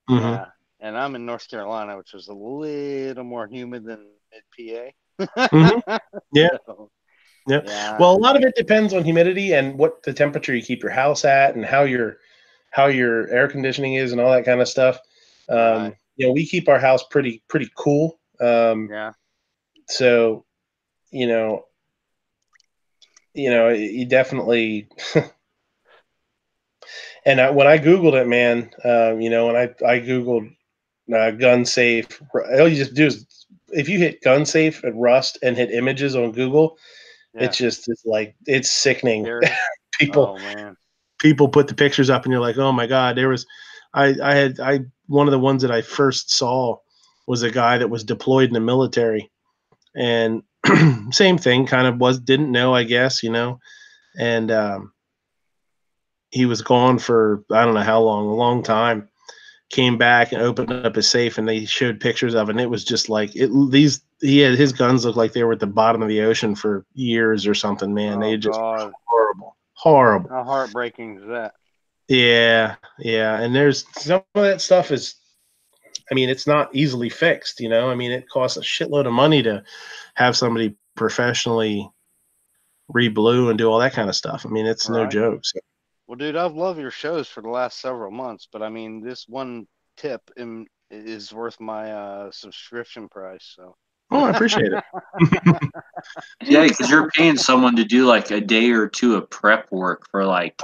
yeah. And I'm in North Carolina, which is a little more humid than mid-PA. Yeah. Yeah. Well, a lot of it depends on humidity and what the temperature you keep your house at and how your air conditioning is and all that kind of stuff. You know, we keep our house pretty cool. So, you know, you definitely. And when I Googled it, man, you know, when I Googled gun safe, all you just do is if you hit gun safe and Rust and hit images on Google, it's sickening. People put the pictures up and you're like, oh my God, one of the ones that I first saw was a guy that was deployed in the military, and same thing, kind of didn't know, I guess, you know, and he was gone for I don't know how long, a long time. Came back and opened up his safe, and they showed pictures of it. And it was just like his guns looked like they were at the bottom of the ocean for years or something. Man, they just horrible. How heartbreaking is that? Yeah, and there's some of that stuff is, I mean, it's not easily fixed. You know, I mean, it costs a shitload of money to have somebody professionally re-blue and do all that kind of stuff. I mean, it's no joke. So. Well, dude, I've loved your shows for the last several months, but I mean, this one tip is worth my subscription price. So. Oh, I appreciate it. Yeah, because you're paying someone to do like a day or two of prep work for like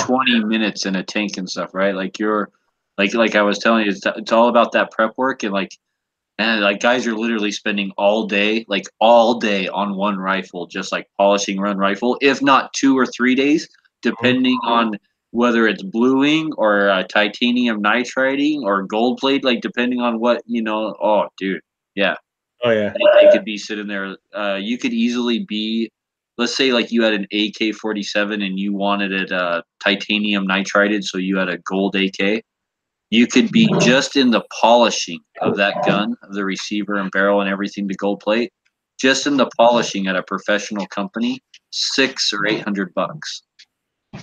20 minutes in a tank and stuff, right? Like you're like I was telling you, it's all about that prep work and like guys are literally spending all day on one rifle, just like polishing one rifle, if not 2 or 3 days. Depending on whether it's bluing or titanium nitriding or gold plate, like depending on what, you know. Oh, dude. Yeah. Oh, yeah. They could be sitting there. You could easily be, let's say like you had an AK-47 and you wanted it titanium nitrided, so you had a gold AK. You could be just in the polishing of that gun, of the receiver and barrel and everything, the gold plate, just in the polishing at a professional company, $600 or $800.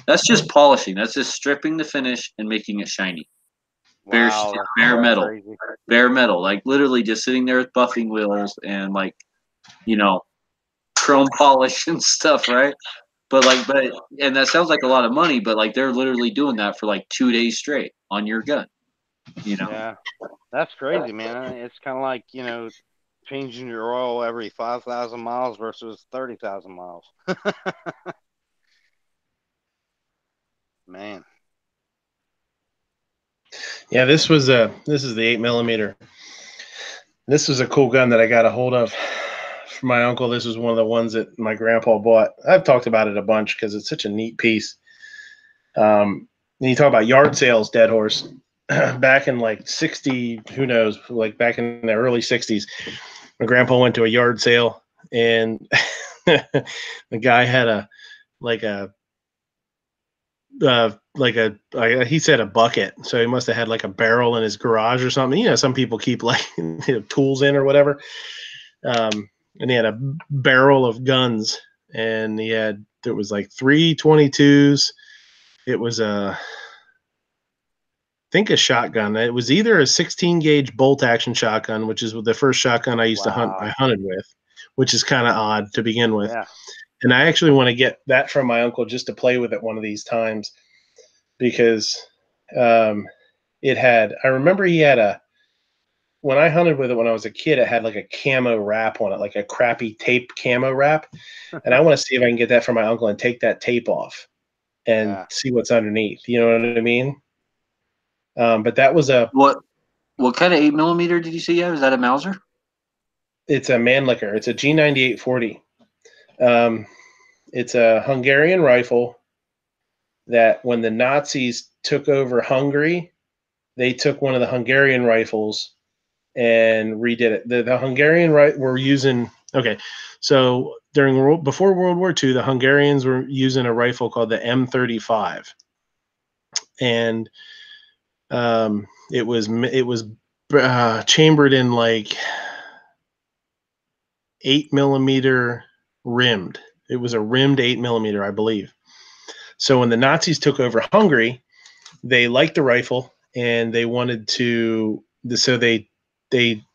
That's just polishing. That's just stripping the finish and making it shiny. Bare metal. Crazy. Bare metal. Like literally just sitting there with buffing wheels and like, you know, chrome polish and stuff, right? But and that sounds like a lot of money, but like they're literally doing that for like 2 days straight on your gun. You know? Yeah. That's crazy, man. It's kind of like, you know, changing your oil every 5,000 miles versus 30,000 miles. Man. Yeah, this is the 8mm. This was a cool gun that I got a hold of from my uncle. This was one of the ones that my grandpa bought. I've talked about it a bunch because it's such a neat piece. And you talk about yard sales, Dead Horse. Back in like 60, who knows, like back in the early 60s, my grandpa went to a yard sale and the guy had he said a bucket. So he must have had like a barrel in his garage or something. You know, some people keep like tools in or whatever. And he had a barrel of guns, and there was like 322s. It was I think a shotgun. It was either a 16 gauge bolt action shotgun, which is the first shotgun I used to hunt. I hunted with, which is kind of odd to begin with. Yeah. And I actually want to get that from my uncle just to play with it one of these times, because it had. I remember he had when I hunted with it when I was a kid, it had like a camo wrap on it, like a crappy tape camo wrap. And I want to see if I can get that from my uncle and take that tape off and see what's underneath. You know what I mean? But that was what kind of 8mm did you say you have? Is that a Mauser? It's a Mannlicher. It's a G9840. It's a Hungarian rifle that when the Nazis took over Hungary, they took one of the Hungarian rifles and redid it. The Hungarian were using, okay, so before World War II, the Hungarians were using a rifle called the M35, and it was chambered in like 8mm rimmed. It was a rimmed 8mm, I believe. So when the Nazis took over Hungary, they liked the rifle and they wanted to. So they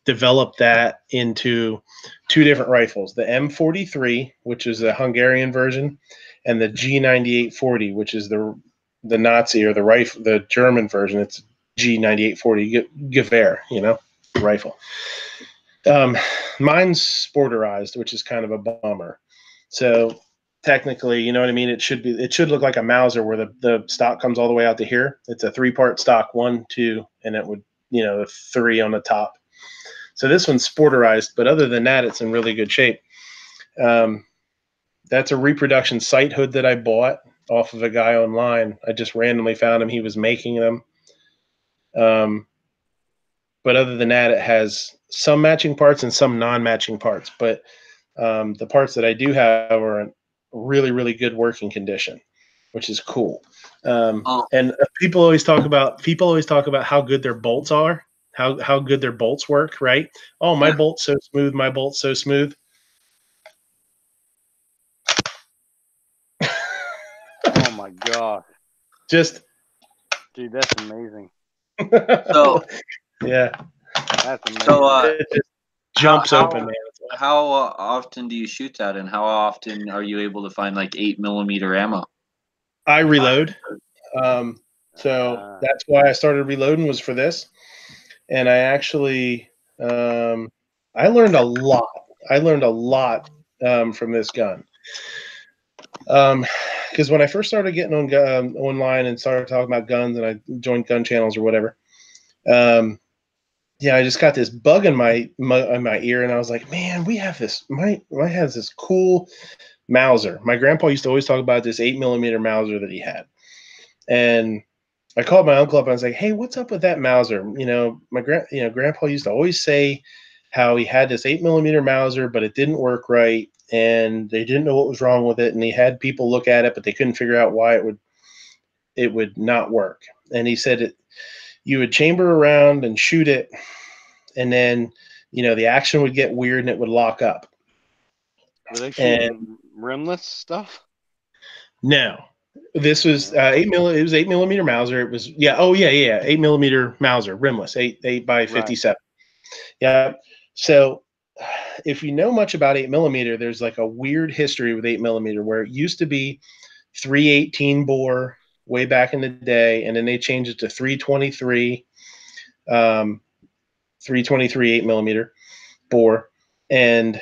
developed that into two different rifles: the M43, which is the Hungarian version, and the G9840, which is the Nazi or the German version. It's G9840 Gewehr, rifle. Mine's sporterized, which is kind of a bummer. So technically, you know what I mean? It should look like a Mauser where the stock comes all the way out to here. It's a 3-part stock, 1, 2, and it would, the 3 on the top. So this one's sporterized, but other than that, it's in really good shape. That's a reproduction sight hood that I bought off of a guy online. I just randomly found him. He was making them. But other than that, it has some matching parts and some non-matching parts. But the parts that I do have are in really, really good working condition, which is cool. And people always talk about how good their bolts are, how good their bolts work, right? Oh, my bolt's so smooth. My bolt's so smooth. Oh my god! Dude, that's amazing. So yeah, that's amazing. So it just jumps open, man. How often do you shoot that, and how often are you able to find like 8mm ammo? I reload. So that's why I started reloading, was for this. And I actually, I learned a lot. From this gun. Because when I first started getting on online and started talking about guns, and I joined gun channels or whatever, I just got this bug in my ear, and I was like, man, we have this. My has this cool Mauser. My grandpa used to always talk about this 8mm Mauser that he had, and I called my uncle up and I was like, hey, what's up with that Mauser? My grandpa used to always say how he had this 8mm Mauser, but it didn't work right, and they didn't know what was wrong with it, and he had people look at it, but they couldn't figure out why it would not work. And he said you would chamber around and shoot it, and then the action would get weird and it would lock up. Were they shooting rimless stuff? No. This was 8mm. It was 8mm Mauser. It was 8mm Mauser, rimless, 8 by 57. Right. Yeah. So, if you know much about 8mm, there's like a weird history with 8mm where it used to be 318 bore way back in the day, and then they changed it to 323, 323 8mm bore, and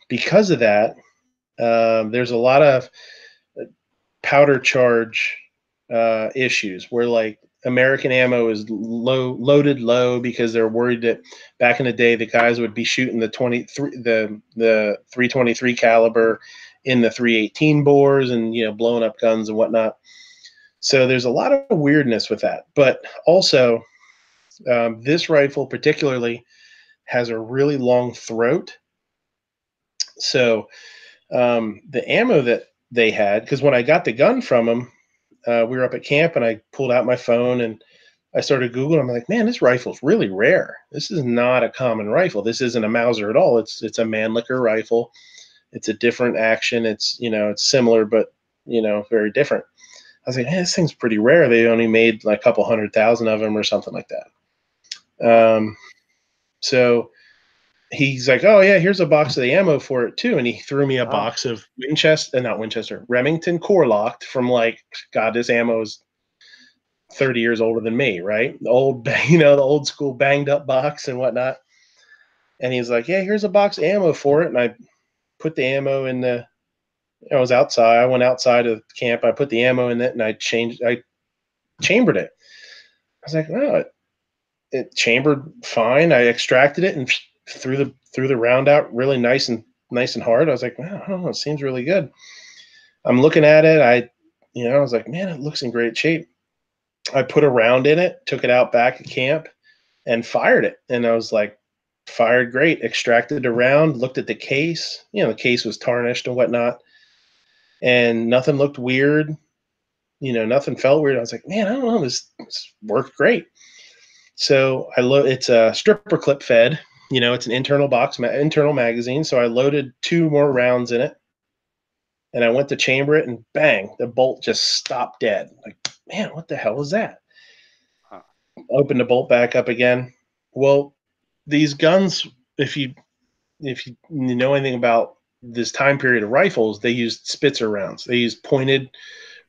because of that, there's a lot of powder charge issues where like American ammo is loaded low because they're worried that back in the day the guys would be shooting the 323 caliber in the 318 bores and blowing up guns and whatnot. So there's a lot of weirdness with that, but also this rifle particularly has a really long throat. So the ammo that they had, because when I got the gun from them, we were up at camp and I pulled out my phone and I started Googling. I'm like, man, this rifle's really rare. This is not a common rifle. This isn't a Mauser at all. It's a Mannlicher rifle. It's a different action. It's, it's similar, but, very different. I was like, hey, this thing's pretty rare. They only made like a couple 100,000 of them or something like that. So he's like, oh yeah, here's a box of the ammo for it too. And he threw me a box of Remington core locked from God, this ammo is 30 years older than me, right? The old, the old school banged up box and whatnot. And he's like, yeah, here's a box of ammo for it. And I put the ammo in I was outside. I went outside of camp. I put the ammo in it and I chambered it. I was like, oh, it chambered fine. I extracted it and threw the round out really nice and hard. I was like, wow, I don't know, it seems really good. I'm looking at it. I was like, man, it looks in great shape. I put a round in it, took it out back at camp and fired it. And I was like, fired great, extracted a round, looked at the case. The case was tarnished and whatnot. And nothing looked weird. Nothing felt weird. I was like, man, I don't know, this worked great. So it's a stripper clip fed, it's an internal internal magazine. So I loaded 2 more rounds in it and I went to chamber it and bang, the bolt just stopped dead. Like, man, what the hell was that? Opened the bolt back up again. Well, these guns, if you know anything about this time period of rifles, they used Spitzer rounds. They used pointed,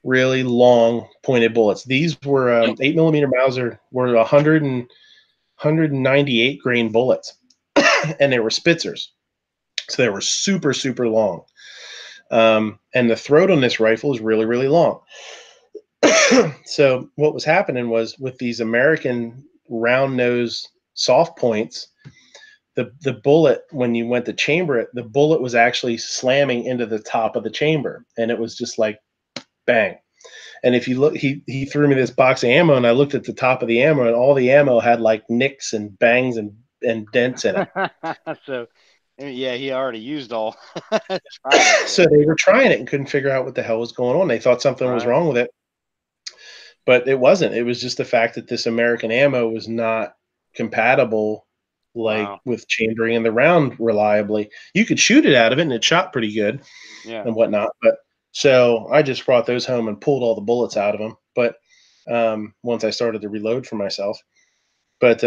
really long pointed bullets. These were 8mm Mauser were 198 grain bullets, and they were Spitzers, so they were super, super long. And the throat on this rifle is really, really long. So what was happening was with these American round nose soft points, the bullet, when you went to chamber it, the bullet was actually slamming into the top of the chamber, and it was just like bang. And if you look, he threw me this box of ammo, and I looked at the top of the ammo, and all the ammo had like nicks and bangs and dents in it. So, yeah, he already used all. So they were trying it and couldn't figure out what the hell was going on. They thought something was wrong with it, but it wasn't. It was just the fact that this American ammo was not compatible with chambering in the round reliably. You could shoot it out of it and it shot pretty good and whatnot. But so I just brought those home and pulled all the bullets out of them. But once I started to reload for myself, but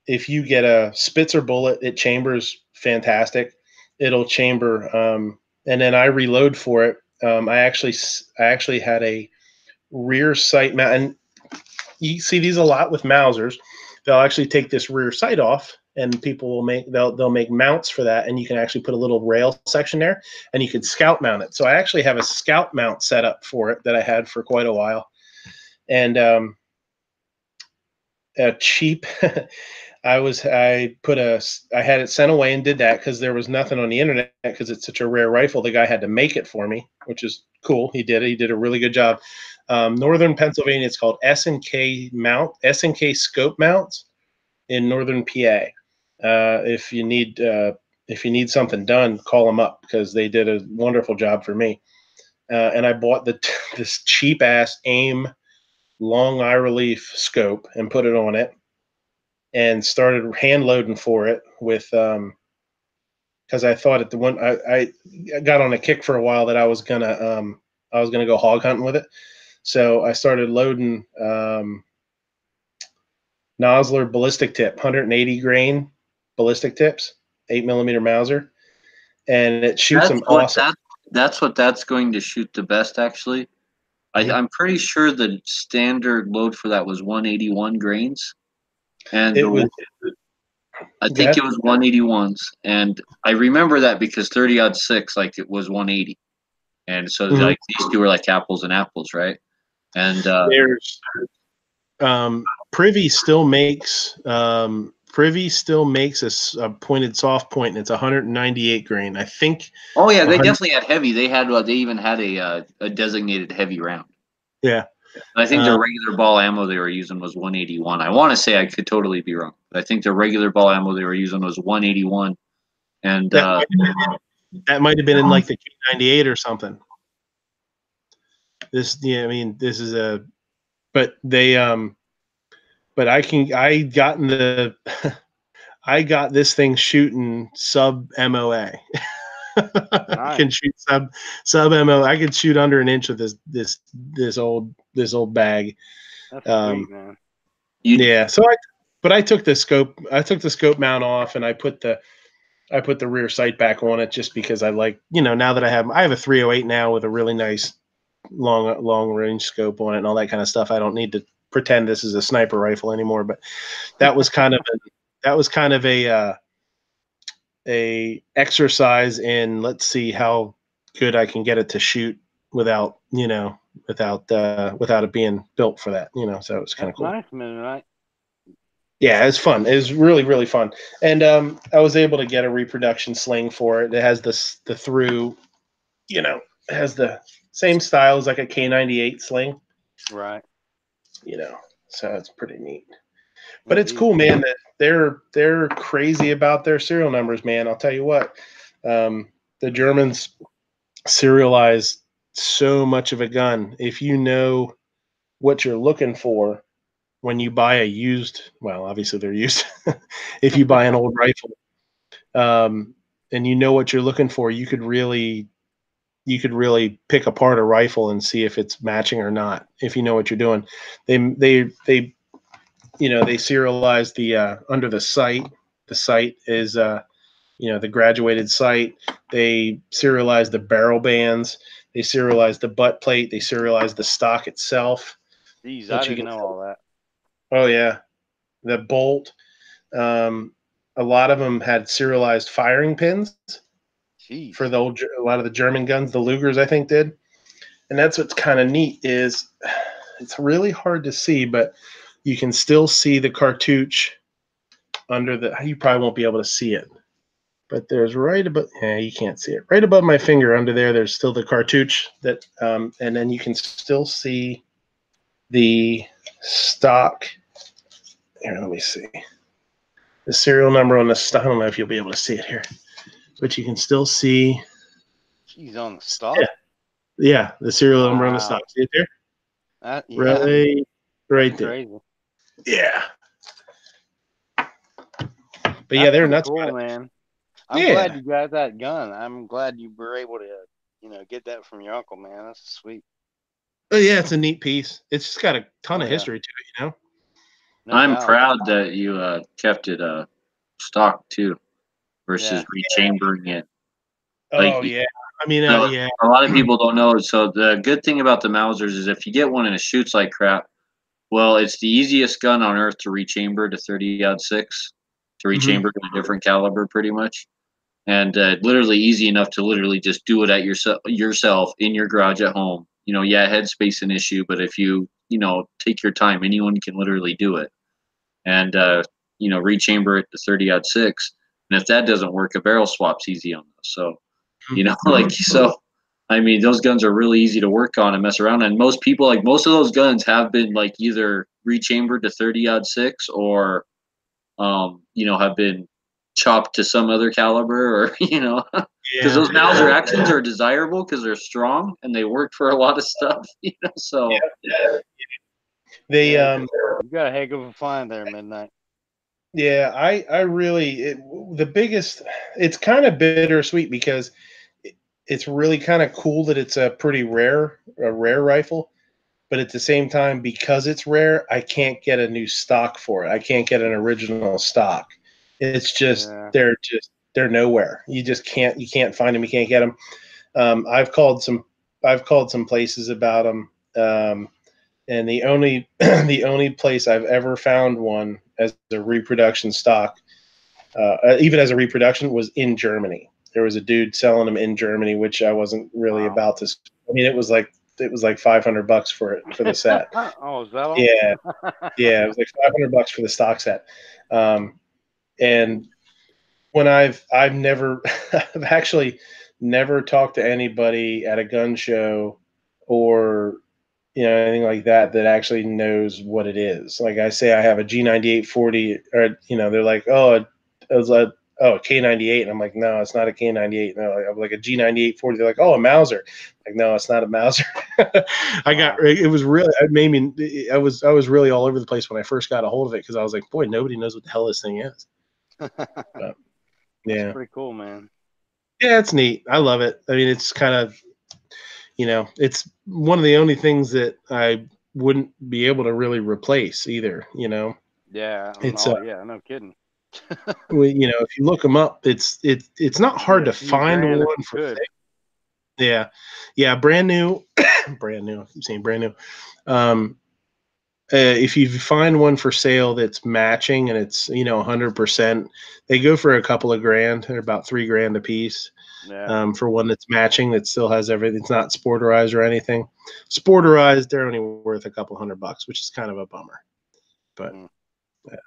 if you get a Spitzer bullet, it chambers fantastic. It'll chamber. And then I reload for it. I actually had a rear sight mount, and you see these a lot with Mausers. They'll actually take this rear sight off, and people will they'll make mounts for that, and you can actually put a little rail section there, and you can scout mount it. So I actually have a scout mount set up for it that I had for quite a while, and a cheap. I had it sent away and did that because there was nothing on the internet because it's such a rare rifle. The guy had to make it for me, which is cool. He did it. He did a really good job. Northern Pennsylvania, it's called S&K scope mounts in Northern PA. If you need something done, call them up because they did a wonderful job for me. And I bought this cheap ass AIM long eye relief scope and put it on it and started hand loading for it with because I thought at the one I got on a kick for a while that I was gonna go hog hunting with it. So I started loading Nosler ballistic tip, 180 grain ballistic tips, 8mm Mauser, and it shoots them awesome. That's what that's going to shoot the best, actually. I'm pretty sure the standard load for that was 181 grains, and I think it was 181s, and I remember that because 30-06, like it was 180, and so like these two were like apples and apples, right? And there's Privy still makes a pointed soft point, and it's 198 grain, I think. Oh yeah, they definitely had heavy. They even had a designated heavy round. Yeah, I think the regular ball ammo they were using was 181. I want to say, I could totally be wrong, but I think the regular ball ammo they were using was 181. And that might have been in like the Q98 or something. This is but they but I got in the I got this thing shooting sub MOA. I can shoot sub MO. I could shoot under an inch with this old bag. That's sweet, man. Yeah. So I took the scope mount off, and I put the rear sight back on it just because I like, now that I have a 308 now with a really nice long range scope on it and all that kind of stuff. I don't need to pretend this is a sniper rifle anymore. But that was kind of a exercise in, let's see how good I can get it to shoot without it being built for that. So it was kind of cool. Nice, Midnight. Yeah, it was fun. It was really, really fun. And I was able to get a reproduction sling for it. It has the through, it has the same style as like a K98 sling. Right. So it's pretty neat. But it's cool, man, that they're crazy about their serial numbers, man. I'll tell you what. The Germans serialize so much of a gun. If you know what you're looking for when you buy a used, well, obviously they're used. If you buy an old rifle, and you know what you're looking for, you could really pick apart a rifle and see if it's matching or not. If you know what you're doing, they serialize the under the sight. The sight is the graduated sight. They serialize the barrel bands. They serialize the butt plate. They serialize the stock itself. Jeez, I didn't know all that. Oh yeah, the bolt. A lot of them had serialized firing pins. Jeez. For a lot of the German guns, the Lugers I think did, and that's what's kind of neat is it's really hard to see, but you can still see the cartouche under the. You probably won't be able to see it, but there's right above. Yeah, you can't see it. Right above my finger under there, there's still the cartouche that, and then you can still see the stock. Here, let me see. The serial number on the stock. I don't know if you'll be able to see it here, but you can still see. He's on the stock. Yeah, the serial number on the stock. See it there? Yeah. Right there. Crazy. Yeah. But yeah, they're nuts. Cool, man. I'm glad you got that gun. I'm glad you were able to, get that from your uncle, man. That's sweet. Oh yeah, it's a neat piece. It's just got a ton of history to it, No I'm doubt. proud that you kept it stock too, versus rechambering it. Oh yeah, I mean, yeah. A lot of people don't know. So the good thing about the Mausers is if you get one and it shoots like crap, well, it's the easiest gun on earth to rechamber to 30-06, to rechamber to a different caliber, pretty much, and literally easy enough to literally just do it at yourself in your garage at home. Headspace an issue, but if you take your time, anyone can literally do it, and rechamber it to 30-06. And if that doesn't work, a barrel swap's easy on those. So, I mean, those guns are really easy to work on and mess around. And most people, most of those guns have been either rechambered to 30-06 or, have been chopped to some other caliber or, because those Mauser actions are desirable because they're strong and they work for a lot of stuff, so. They, you got a heck of a find there, Midnight. Yeah, I really, the biggest, it's kind of bittersweet because it's really kind of cool that it's a rare rifle, but at the same time, because it's rare, I can't get a new stock for it. I can't get an original stock. It's just, they're nowhere. You can't find them. You can't get them. I've called some places about them. And the only place I've ever found one as a reproduction stock, even as a reproduction, was in Germany. There was a dude selling them in Germany, which I wasn't really about to. I mean, it was like $500 for the set. Oh, is that all? Yeah, yeah, it was like $500 for the stock set. And when I've actually never talked to anybody at a gun show or anything like that actually knows what it is. Like I say, I have a G98 40, or they're like, oh, oh, a K98. And I'm like, no, it's not a K98. No, I'm like a G9840. They're like, oh, a Mauser. Like, no, it's not a Mauser. It was really, it made me, I was really all over the place when I first got a hold of it because I was like, boy, nobody knows what the hell this thing is. But, yeah. That's pretty cool, man. Yeah, it's neat. I love it. I mean, it's kind of, it's one of the only things that I wouldn't be able to really replace either, Yeah. It's yeah, no kidding. if you look them up, it's not hard to find one for good. sale. Yeah, brand new, brand new. I keep saying brand new. If you find one for sale that's matching and it's 100%, they go for a couple of grand. They're about $3,000 a piece. Yeah. For one that's matching, that still has everything. It's not sporterized or anything. Sporterized, they're only worth a couple $100, which is kind of a bummer. But but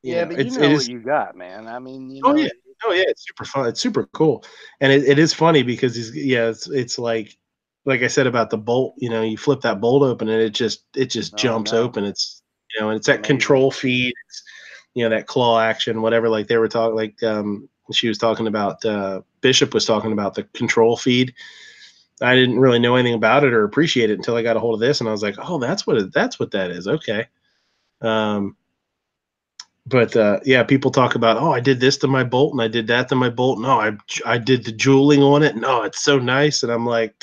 it what is, you got, man. I mean, oh yeah, it's super fun. It's super cool, and it is funny because it's like I said about the bolt. You flip that bolt open and it just jumps open. It's and it's that control feed. It's, that claw action, whatever. Like they were talking, like she was talking about. Bishop was talking about the control feed. I didn't really know anything about it or appreciate it until I got a hold of this, and I was like, oh, that's what that is. Okay. But people talk about, oh, I did this to my bolt and I did that to my bolt. No, I did the jeweling on it. No, it's so nice. And I'm like,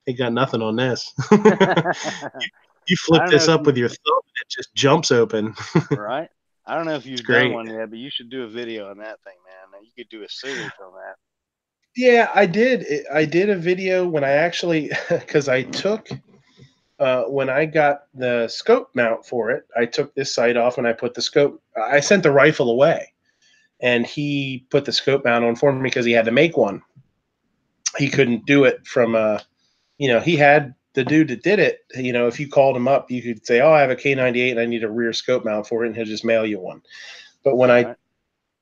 ain't got nothing on this. you flip this up with your thumb and it just jumps open. Right. I don't know if you've done one yet, but you should do a video on that thing, man. You could do a series on that. Yeah, I did. I did a video when I actually, because I took, when I got the scope mount for it, I took this sight off and I put the scope, I sent the rifle away and he put the scope mount on for me because he had to make one. He couldn't do it from, he had the dude that did it. If you called him up, you could say, oh, I have a K98 and I need a rear scope mount for it. And he'll just mail you one. But when I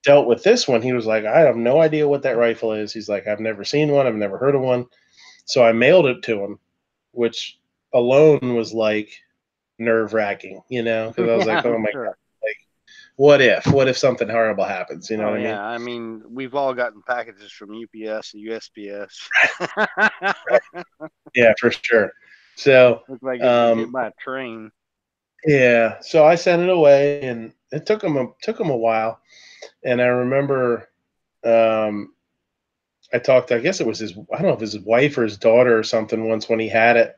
dealt with this one, he was like, I have no idea what that rifle is. He's like, I've never seen one. I've never heard of one. So I mailed it to him, which alone was like nerve wracking, because I was like, oh my God, like, what if something horrible happens? You know what I mean? Yeah, I mean, we've all gotten packages from UPS and USPS. Yeah, for sure. So looks like getting hit by a train. Yeah, so I sent it away, and it took him a while. And I remember, I talked to, I guess it was I don't know if it was his wife or his daughter or something once when he had it.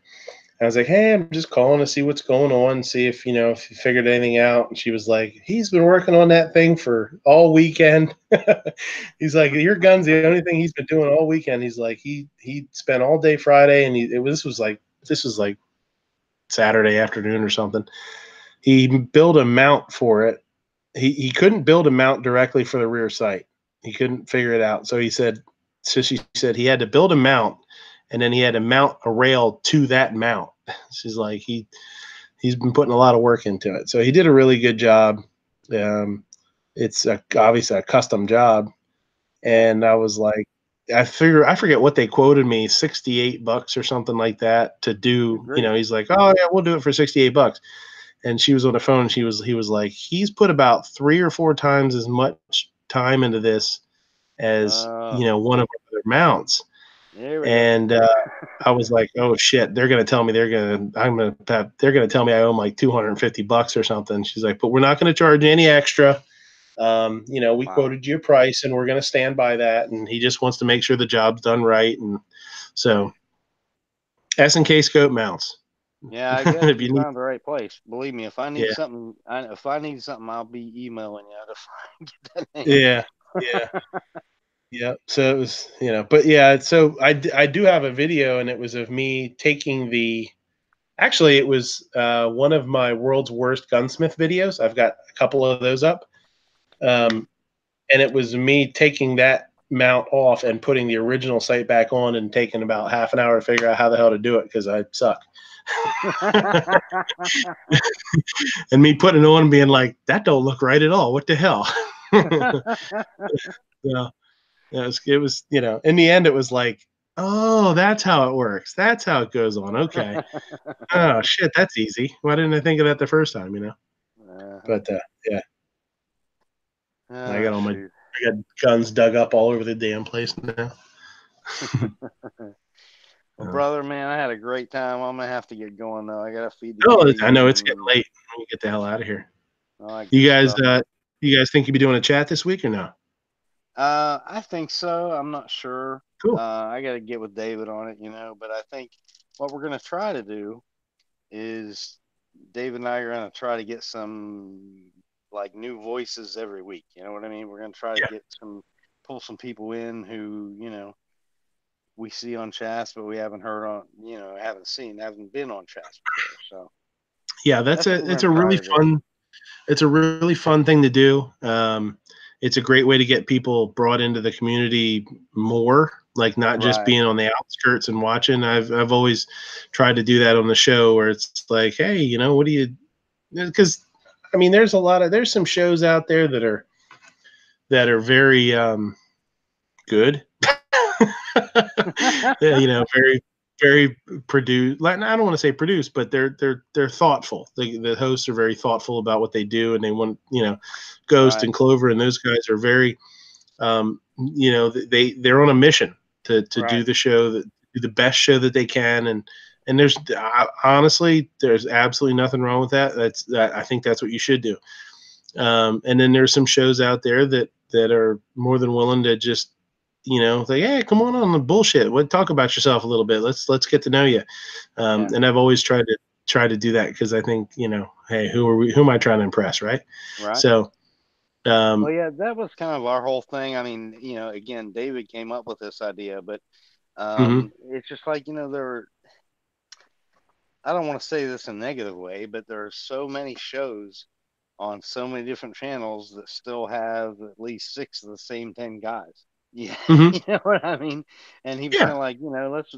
And I was like, hey, I'm just calling to see what's going on, see if if you figured anything out. And she was like, he's been working on that thing for all weekend. He's like, your gun's the only thing he's been doing all weekend. He's like, he spent all day Friday, and this was like Saturday afternoon or something. He built a mount for it. He couldn't build a mount directly for the rear sight. He couldn't figure it out. So she said he had to build a mount, and then he had to mount a rail to that mount. She's like, he's been putting a lot of work into it. So he did a really good job. It's obviously a custom job. And I was like, I forget what they quoted me, $68 or something like that to do. He's like, oh yeah, we'll do it for $68. And she was on the phone. He was like, he's put about 3 or 4 times as much time into this as one of our other mounts. And I was like, oh shit, they're gonna tell me they're gonna tell me I owe him like $250 or something. She's like, but we're not gonna charge any extra. We quoted you a price and we're gonna stand by that. And he just wants to make sure the job's done right. And so S&K scope mounts. Yeah, I guess you found the right place. Believe me, if I need something, I'll be emailing you to get that name. Yeah. So it was, but yeah. So I do have a video, and it was of me taking Actually, it was one of my world's worst gunsmith videos. I've got a couple of those up, and it was me taking that mount off and putting the original sight back on, and taking about half an hour to figure out how the hell to do it because I suck. And me putting it on and being like, that don't look right at all. What the hell? It was, in the end, it was like, oh, that's how it works. That's how it goes on. Okay. Oh shit, that's easy. Why didn't I think of that the first time? But yeah. I got all I got guns dug up all over the damn place now. Well, brother, man, I had a great time. I'm gonna have to get going though. I gotta feed the Oh, I know it's and- getting late. We get the hell out of here. all that You good guys, stuff. you guys think you'll be doing a chat this week or no? I think so. I'm not sure. Cool. I got to get with David on it, but I think what we're going to try to do is David and I are going to try to get some like new voices every week. You know what I mean? We're going to try to pull some people in who, we see on chats, but we haven't heard on, haven't been on chats before. So yeah, it's a really fun. It's a really fun thing to do. It's a great way to get people brought into the community more, like not just being on the outskirts and watching. I've always tried to do that on the show where it's like, hey, what do you? Because I mean, there's some shows out there that are very good. Very very produced. I don't want to say produced, but they're thoughtful. The hosts are very thoughtful about what they do, and they want Ghost and Clover and those guys are very they're on a mission to do the show, do the best show that they can, and there's honestly there's absolutely nothing wrong with that. I think that's what you should do. And then there's some shows out there that are more than willing to just like, hey, come on the bullshit. Talk about yourself a little bit. Let's get to know you. And I've always tried to do that because I think, hey, who am I trying to impress, right? So, well, yeah, that was kind of our whole thing. I mean, again, David came up with this idea, but it's just like, I don't want to say this in a negative way, but there are so many shows on so many different channels that still have at least 6 of the same 10 guys. Yeah, you know what I mean. And he was kind of like,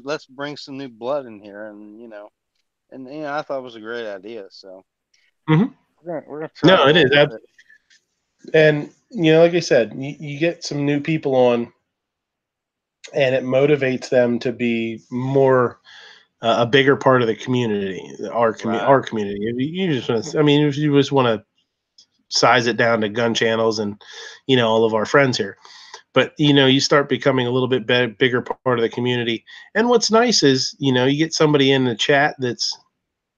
let's bring some new blood in here, and I thought it was a great idea. So we're gonna try. No, it is, and like I said, you get some new people on, and it motivates them to be more a bigger part of the community, our community. You just want to, if you just want to size it down to gun channels and all of our friends here. But, you start becoming a little bit bigger part of the community. And what's nice is, you get somebody in the chat that's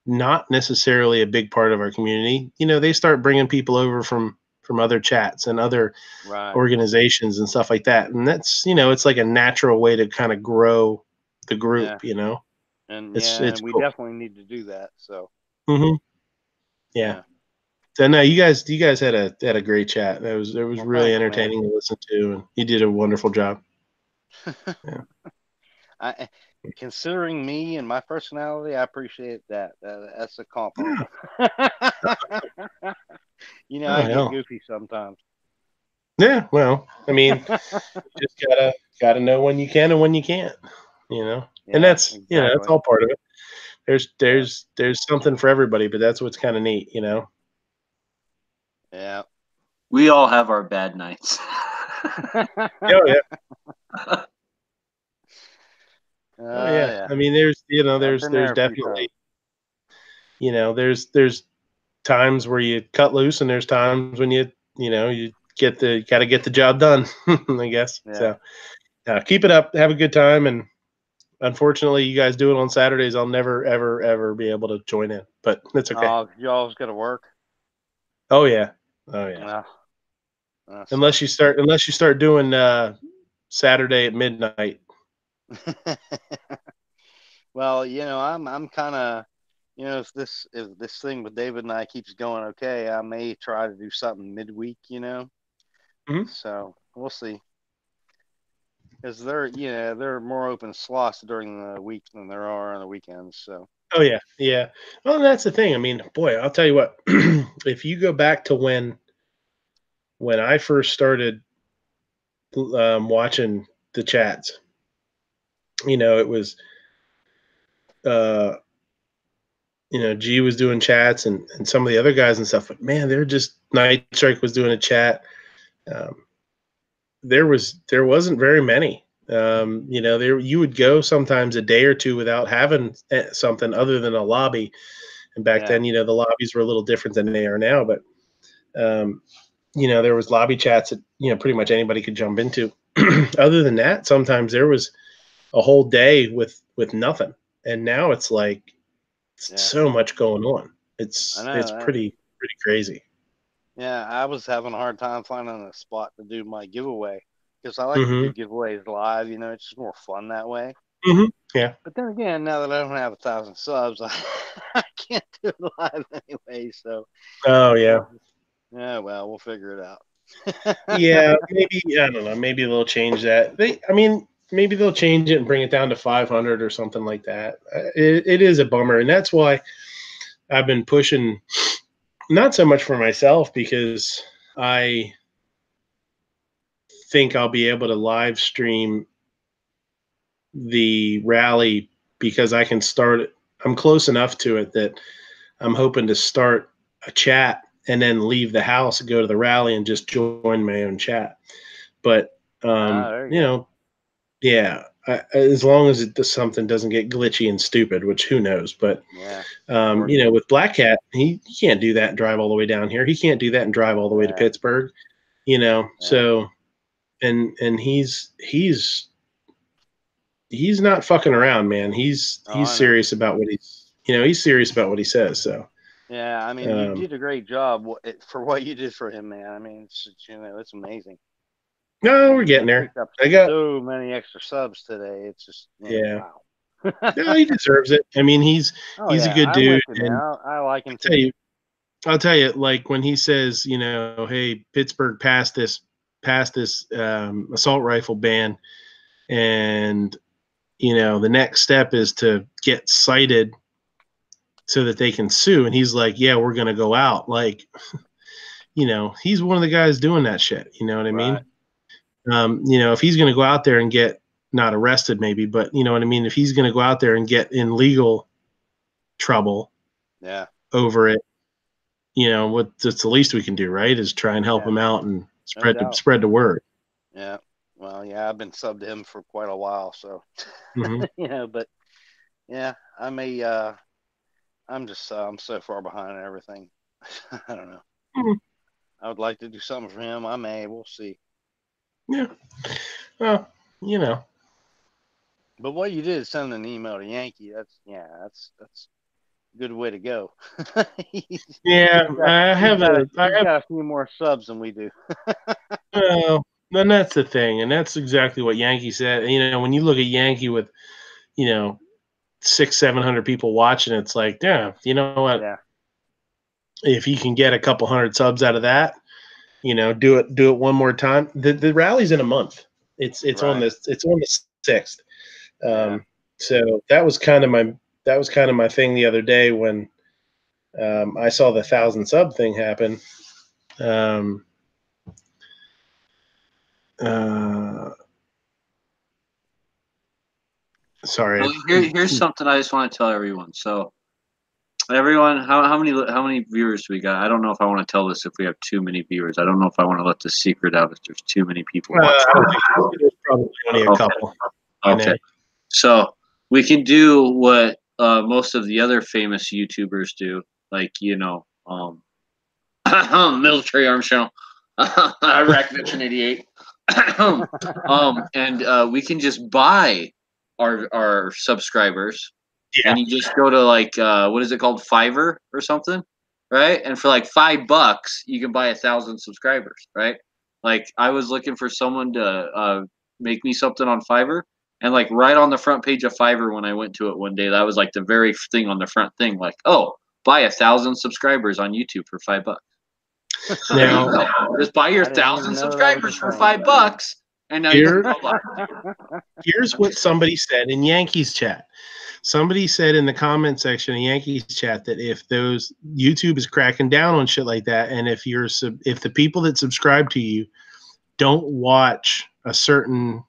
not necessarily a big part of our community. They start bringing people over from other chats and other organizations and stuff like that. And that's, it's like a natural way to kind of grow the group, And it's we cool. Definitely need to do that. So, yeah. So no, you guys had a great chat. It was really entertaining to listen to, and you did a wonderful job. Considering me and my personality, I appreciate that. That's a compliment. I get goofy sometimes. Yeah, well, you just gotta know when you can and when you can't, and that's that's all part of it. There's something for everybody, but that's what's kind of neat, Yeah. We all have our bad nights. Oh yeah. Yeah. There's definitely, there's times where you cut loose, and there's times when you got to get the job done, I guess. So keep it up, have a good time, and unfortunately, you guys do it on Saturdays. I'll never, ever, ever be able to join in, but that's okay. Oh, y'all's got to work. Oh yeah. Unless you start doing Saturday at midnight. Well, I'm kind of, if this thing with David and I keeps going okay, I may try to do something midweek. So we'll see. Because there are more open slots during the week than there are on the weekends. So. Oh yeah. Well, that's the thing. Boy, I'll tell you what. If you go back to when I first started watching the chats, it was, G was doing chats and some of the other guys and stuff. But man, they're just Night Strike was doing a chat. There wasn't very many. You would go sometimes a day or two without having something other than a lobby. And back then, the lobbies were a little different than they are now. But there was lobby chats that, pretty much anybody could jump into. Other than that, sometimes there was a whole day with nothing. And now it's like so much going on. It's pretty crazy. Yeah, I was having a hard time finding a spot to do my giveaway because I like to do giveaways live. It's just more fun that way. Yeah. But then again, now that I don't have 1,000 subs, I can't do it live anyway. So. Oh yeah. Yeah, well, we'll figure it out. Yeah, maybe, I don't know. Maybe they'll change that. Maybe they'll change it and bring it down to 500 or something like that. It is a bummer, and that's why I've been pushing. Not so much for myself, because I think I'll be able to live stream the rally, because I can start it. I'm close enough to it that I'm hoping to start a chat and then leave the house and go to the rally and just join my own chat. But, yeah, as long as something doesn't get glitchy and stupid, which who knows, but, with Blackcat, he can't do that and drive all the way down here. He can't do that and drive all the way to Pittsburgh, so, and he's not fucking around, man. He's serious about what he's serious about what he says. So, yeah, I mean, you did a great job for what you did for him, man. I mean, it's amazing. No, we're getting there. I got so many extra subs today. It's just wow. No, he deserves it. I mean, he's a good dude. And I like him too. I'll tell you, like when he says, hey, Pittsburgh passed this assault rifle ban, and the next step is to get cited so that they can sue. And he's like, yeah, we're going to go out. Like, he's one of the guys doing that shit. You know what I mean? If he's going to go out there and get not arrested, maybe, but you know what I mean? If he's going to go out there and get in legal trouble over it, that's the least we can do, right? Is try and help him out and spread the word. Yeah. Well, yeah, I've been subbed to him for quite a while, so but yeah, I'm so far behind on everything. I don't know. I would like to do something for him. We'll see. Yeah. Well, But what you did is send an email to Yankee. That's a good way to go. Yeah, I've got a few more subs than we do. Well, then that's the thing, and that's exactly what Yankee said. When you look at Yankee with, 600-700 people watching, it's like, yeah, you know what? Yeah. If you can get a couple hundred subs out of that, do it one more time. The rally's in a month. It's on the 6th. So that was kind of my thing the other day when I saw the 1,000 sub thing happen. Sorry. Well, here's something I just want to tell everyone. So, everyone, how many viewers do we got? I don't know if I want to tell this if we have too many viewers. I don't know if I want to let the secret out if there's too many people watching. There's probably only a couple. Okay. So we can do what most of the other famous YouTubers do, like Military Arms Channel, Iraq Veteran 88, and we can just buy our subscribers. Yeah. And you just go to what is it called, Fiverr or something, right? And for like $5, you can buy 1,000 subscribers, right? Like I was looking for someone to make me something on Fiverr, and like right on the front page of Fiverr when I went to it one day, that was like the very thing on the front thing, like, oh, buy 1,000 subscribers on YouTube for $5. Now, just buy your 1,000 subscribers for $5, and now here's what somebody said in Yankees chat. Somebody said in the comment section of Yankees chat that if those YouTube is cracking down on shit like that, and if the people that subscribe to you don't watch a certain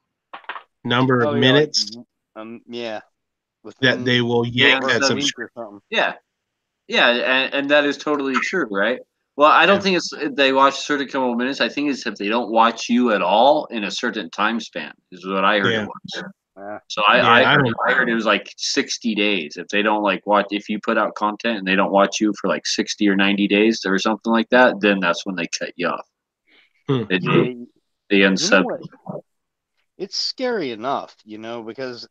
number of minutes, that they will yank that subscription. Yeah, and that is totally true, right? Well, I don't think it's they watch a certain couple of minutes. I think it's if they don't watch you at all in a certain time span, is what I heard it was. So I heard it was like 60 days. If they don't watch, if you put out content and they don't watch you for like 60 or 90 days or something like that, then that's when they cut you off. They do. They unsub. It's scary enough, because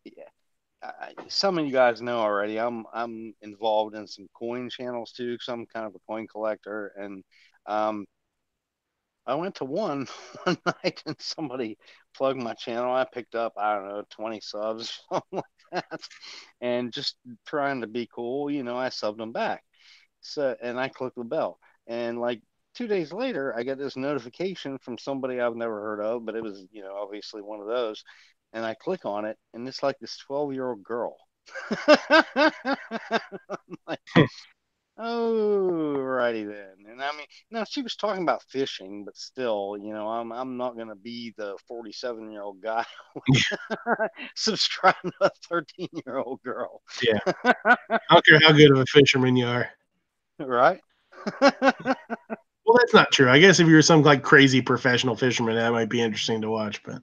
some of you guys know already. I'm involved in some coin channels too, because I'm kind of a coin collector, and I went to one night and somebody plugged my channel. I picked up, I don't know, 20 subs, something like that, and just trying to be cool, I subbed them back. So, and I clicked the bell, and like 2 days later, I get this notification from somebody I've never heard of, but it was, obviously one of those. And I click on it, and it's like this 12-year-old girl. I'm like, oh, righty then. And I mean, now she was talking about fishing, but still, I'm not gonna be the 47-year-old guy subscribing to a 13-year-old girl. Yeah, I don't care how good of a fisherman you are. Right. Well, that's not true. I guess if you're some like crazy professional fisherman, that might be interesting to watch. But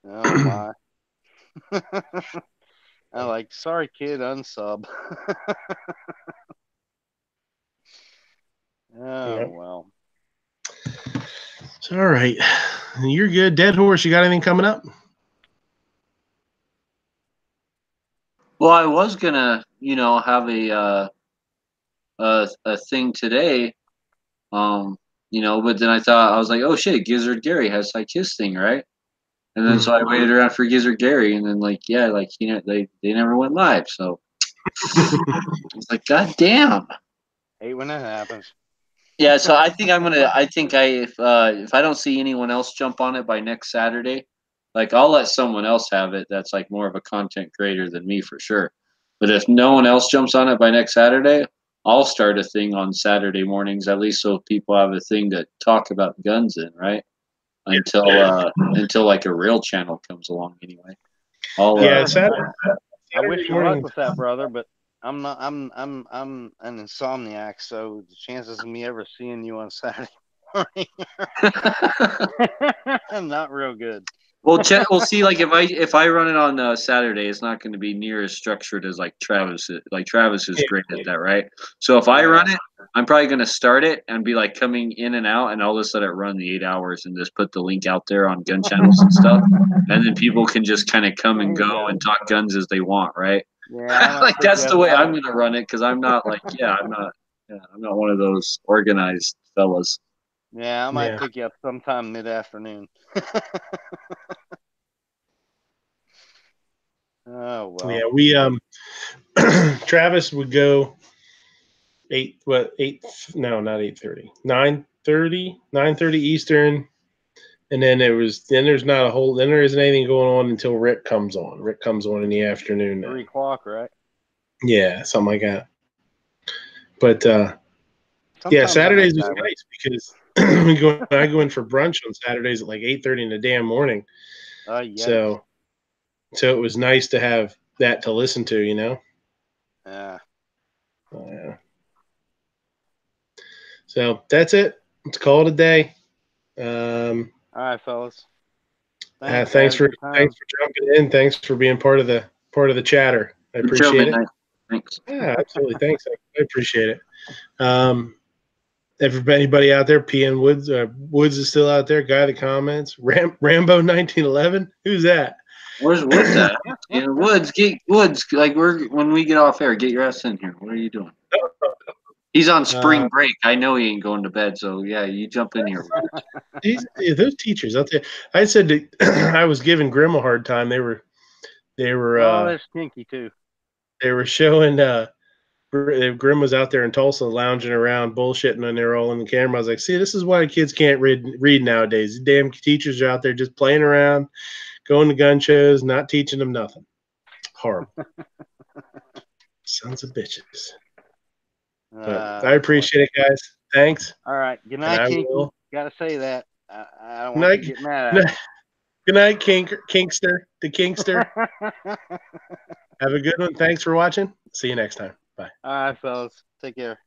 oh my, I like, sorry kid, unsub. Well. It's all right. You're good. Dead horse. You got anything coming up? Well, I was gonna, have a thing today, but then I thought, I was like, oh shit, Gizzard Gary has like his thing, right? And then so I waited around for Gizzard Gary, and then they never went live, so I was like, god damn. Hate when that happens. Yeah, so I think if I don't see anyone else jump on it by next Saturday, like I'll let someone else have it that's like more of a content creator than me for sure. But if no one else jumps on it by next Saturday, I'll start a thing on Saturday mornings, at least so people have a thing to talk about guns in, right? Until like a real channel comes along anyway. Saturday I wish you luck with that, brother, but I'm not. I'm an insomniac, so the chances of me ever seeing you on Saturday morning are not real good. Well, we'll see. Like if I run it on Saturday, it's not going to be near as structured as like Travis. Like Travis is great at that, right? So if I run it, I'm probably going to start it and be like coming in and out, and I'll just let it run the 8 hours and just put the link out there on gun channels and stuff, and then people can just kind of come and go and talk guns as they want, right? Yeah, like that's the way I'm going to run it, because I'm not like I'm not one of those organized fellas. Yeah, I might pick you up sometime mid-afternoon. Oh well. Yeah, we Travis would go 9:30 Eastern, and then there isn't anything going on until Rick comes on. Rick comes on in the afternoon. 3 o'clock, right? Yeah, something like that. But Saturdays was nice because I go in for brunch on Saturdays at like 8:30 in the damn morning. So it was nice to have that to listen to, Yeah. Yeah. So that's it. Let's call it a day. All right, fellas. Thanks for jumping in. Thanks for being part of the chatter. I appreciate it. Thanks. Yeah, absolutely. Thanks. I appreciate it. Anybody out there? PN Woods. Woods is still out there. Guy that comments. Rambo 1911. Who's that? Where's Woods at? Woods. Like when we get off air, get your ass in here. What are you doing? He's on spring break. I know he ain't going to bed, so yeah, you jump in here. Those teachers out there. I said I was giving Grim a hard time. They were. Oh, they're stinky too. They were showing. Grim was out there in Tulsa lounging around, bullshitting, and they're all in the camera. I was like, see, this is why kids can't read nowadays. The damn teachers are out there just playing around, going to gun shows, not teaching them nothing. Horrible. Sons of bitches. But I appreciate it, guys. Thanks. All right. Good night, Kinky. Got to say that. I don't want you to get mad at me. Good night, Kinkster. The Kinkster. Have a good one. Thanks for watching. See you next time. Bye. All right, fellas. Take care.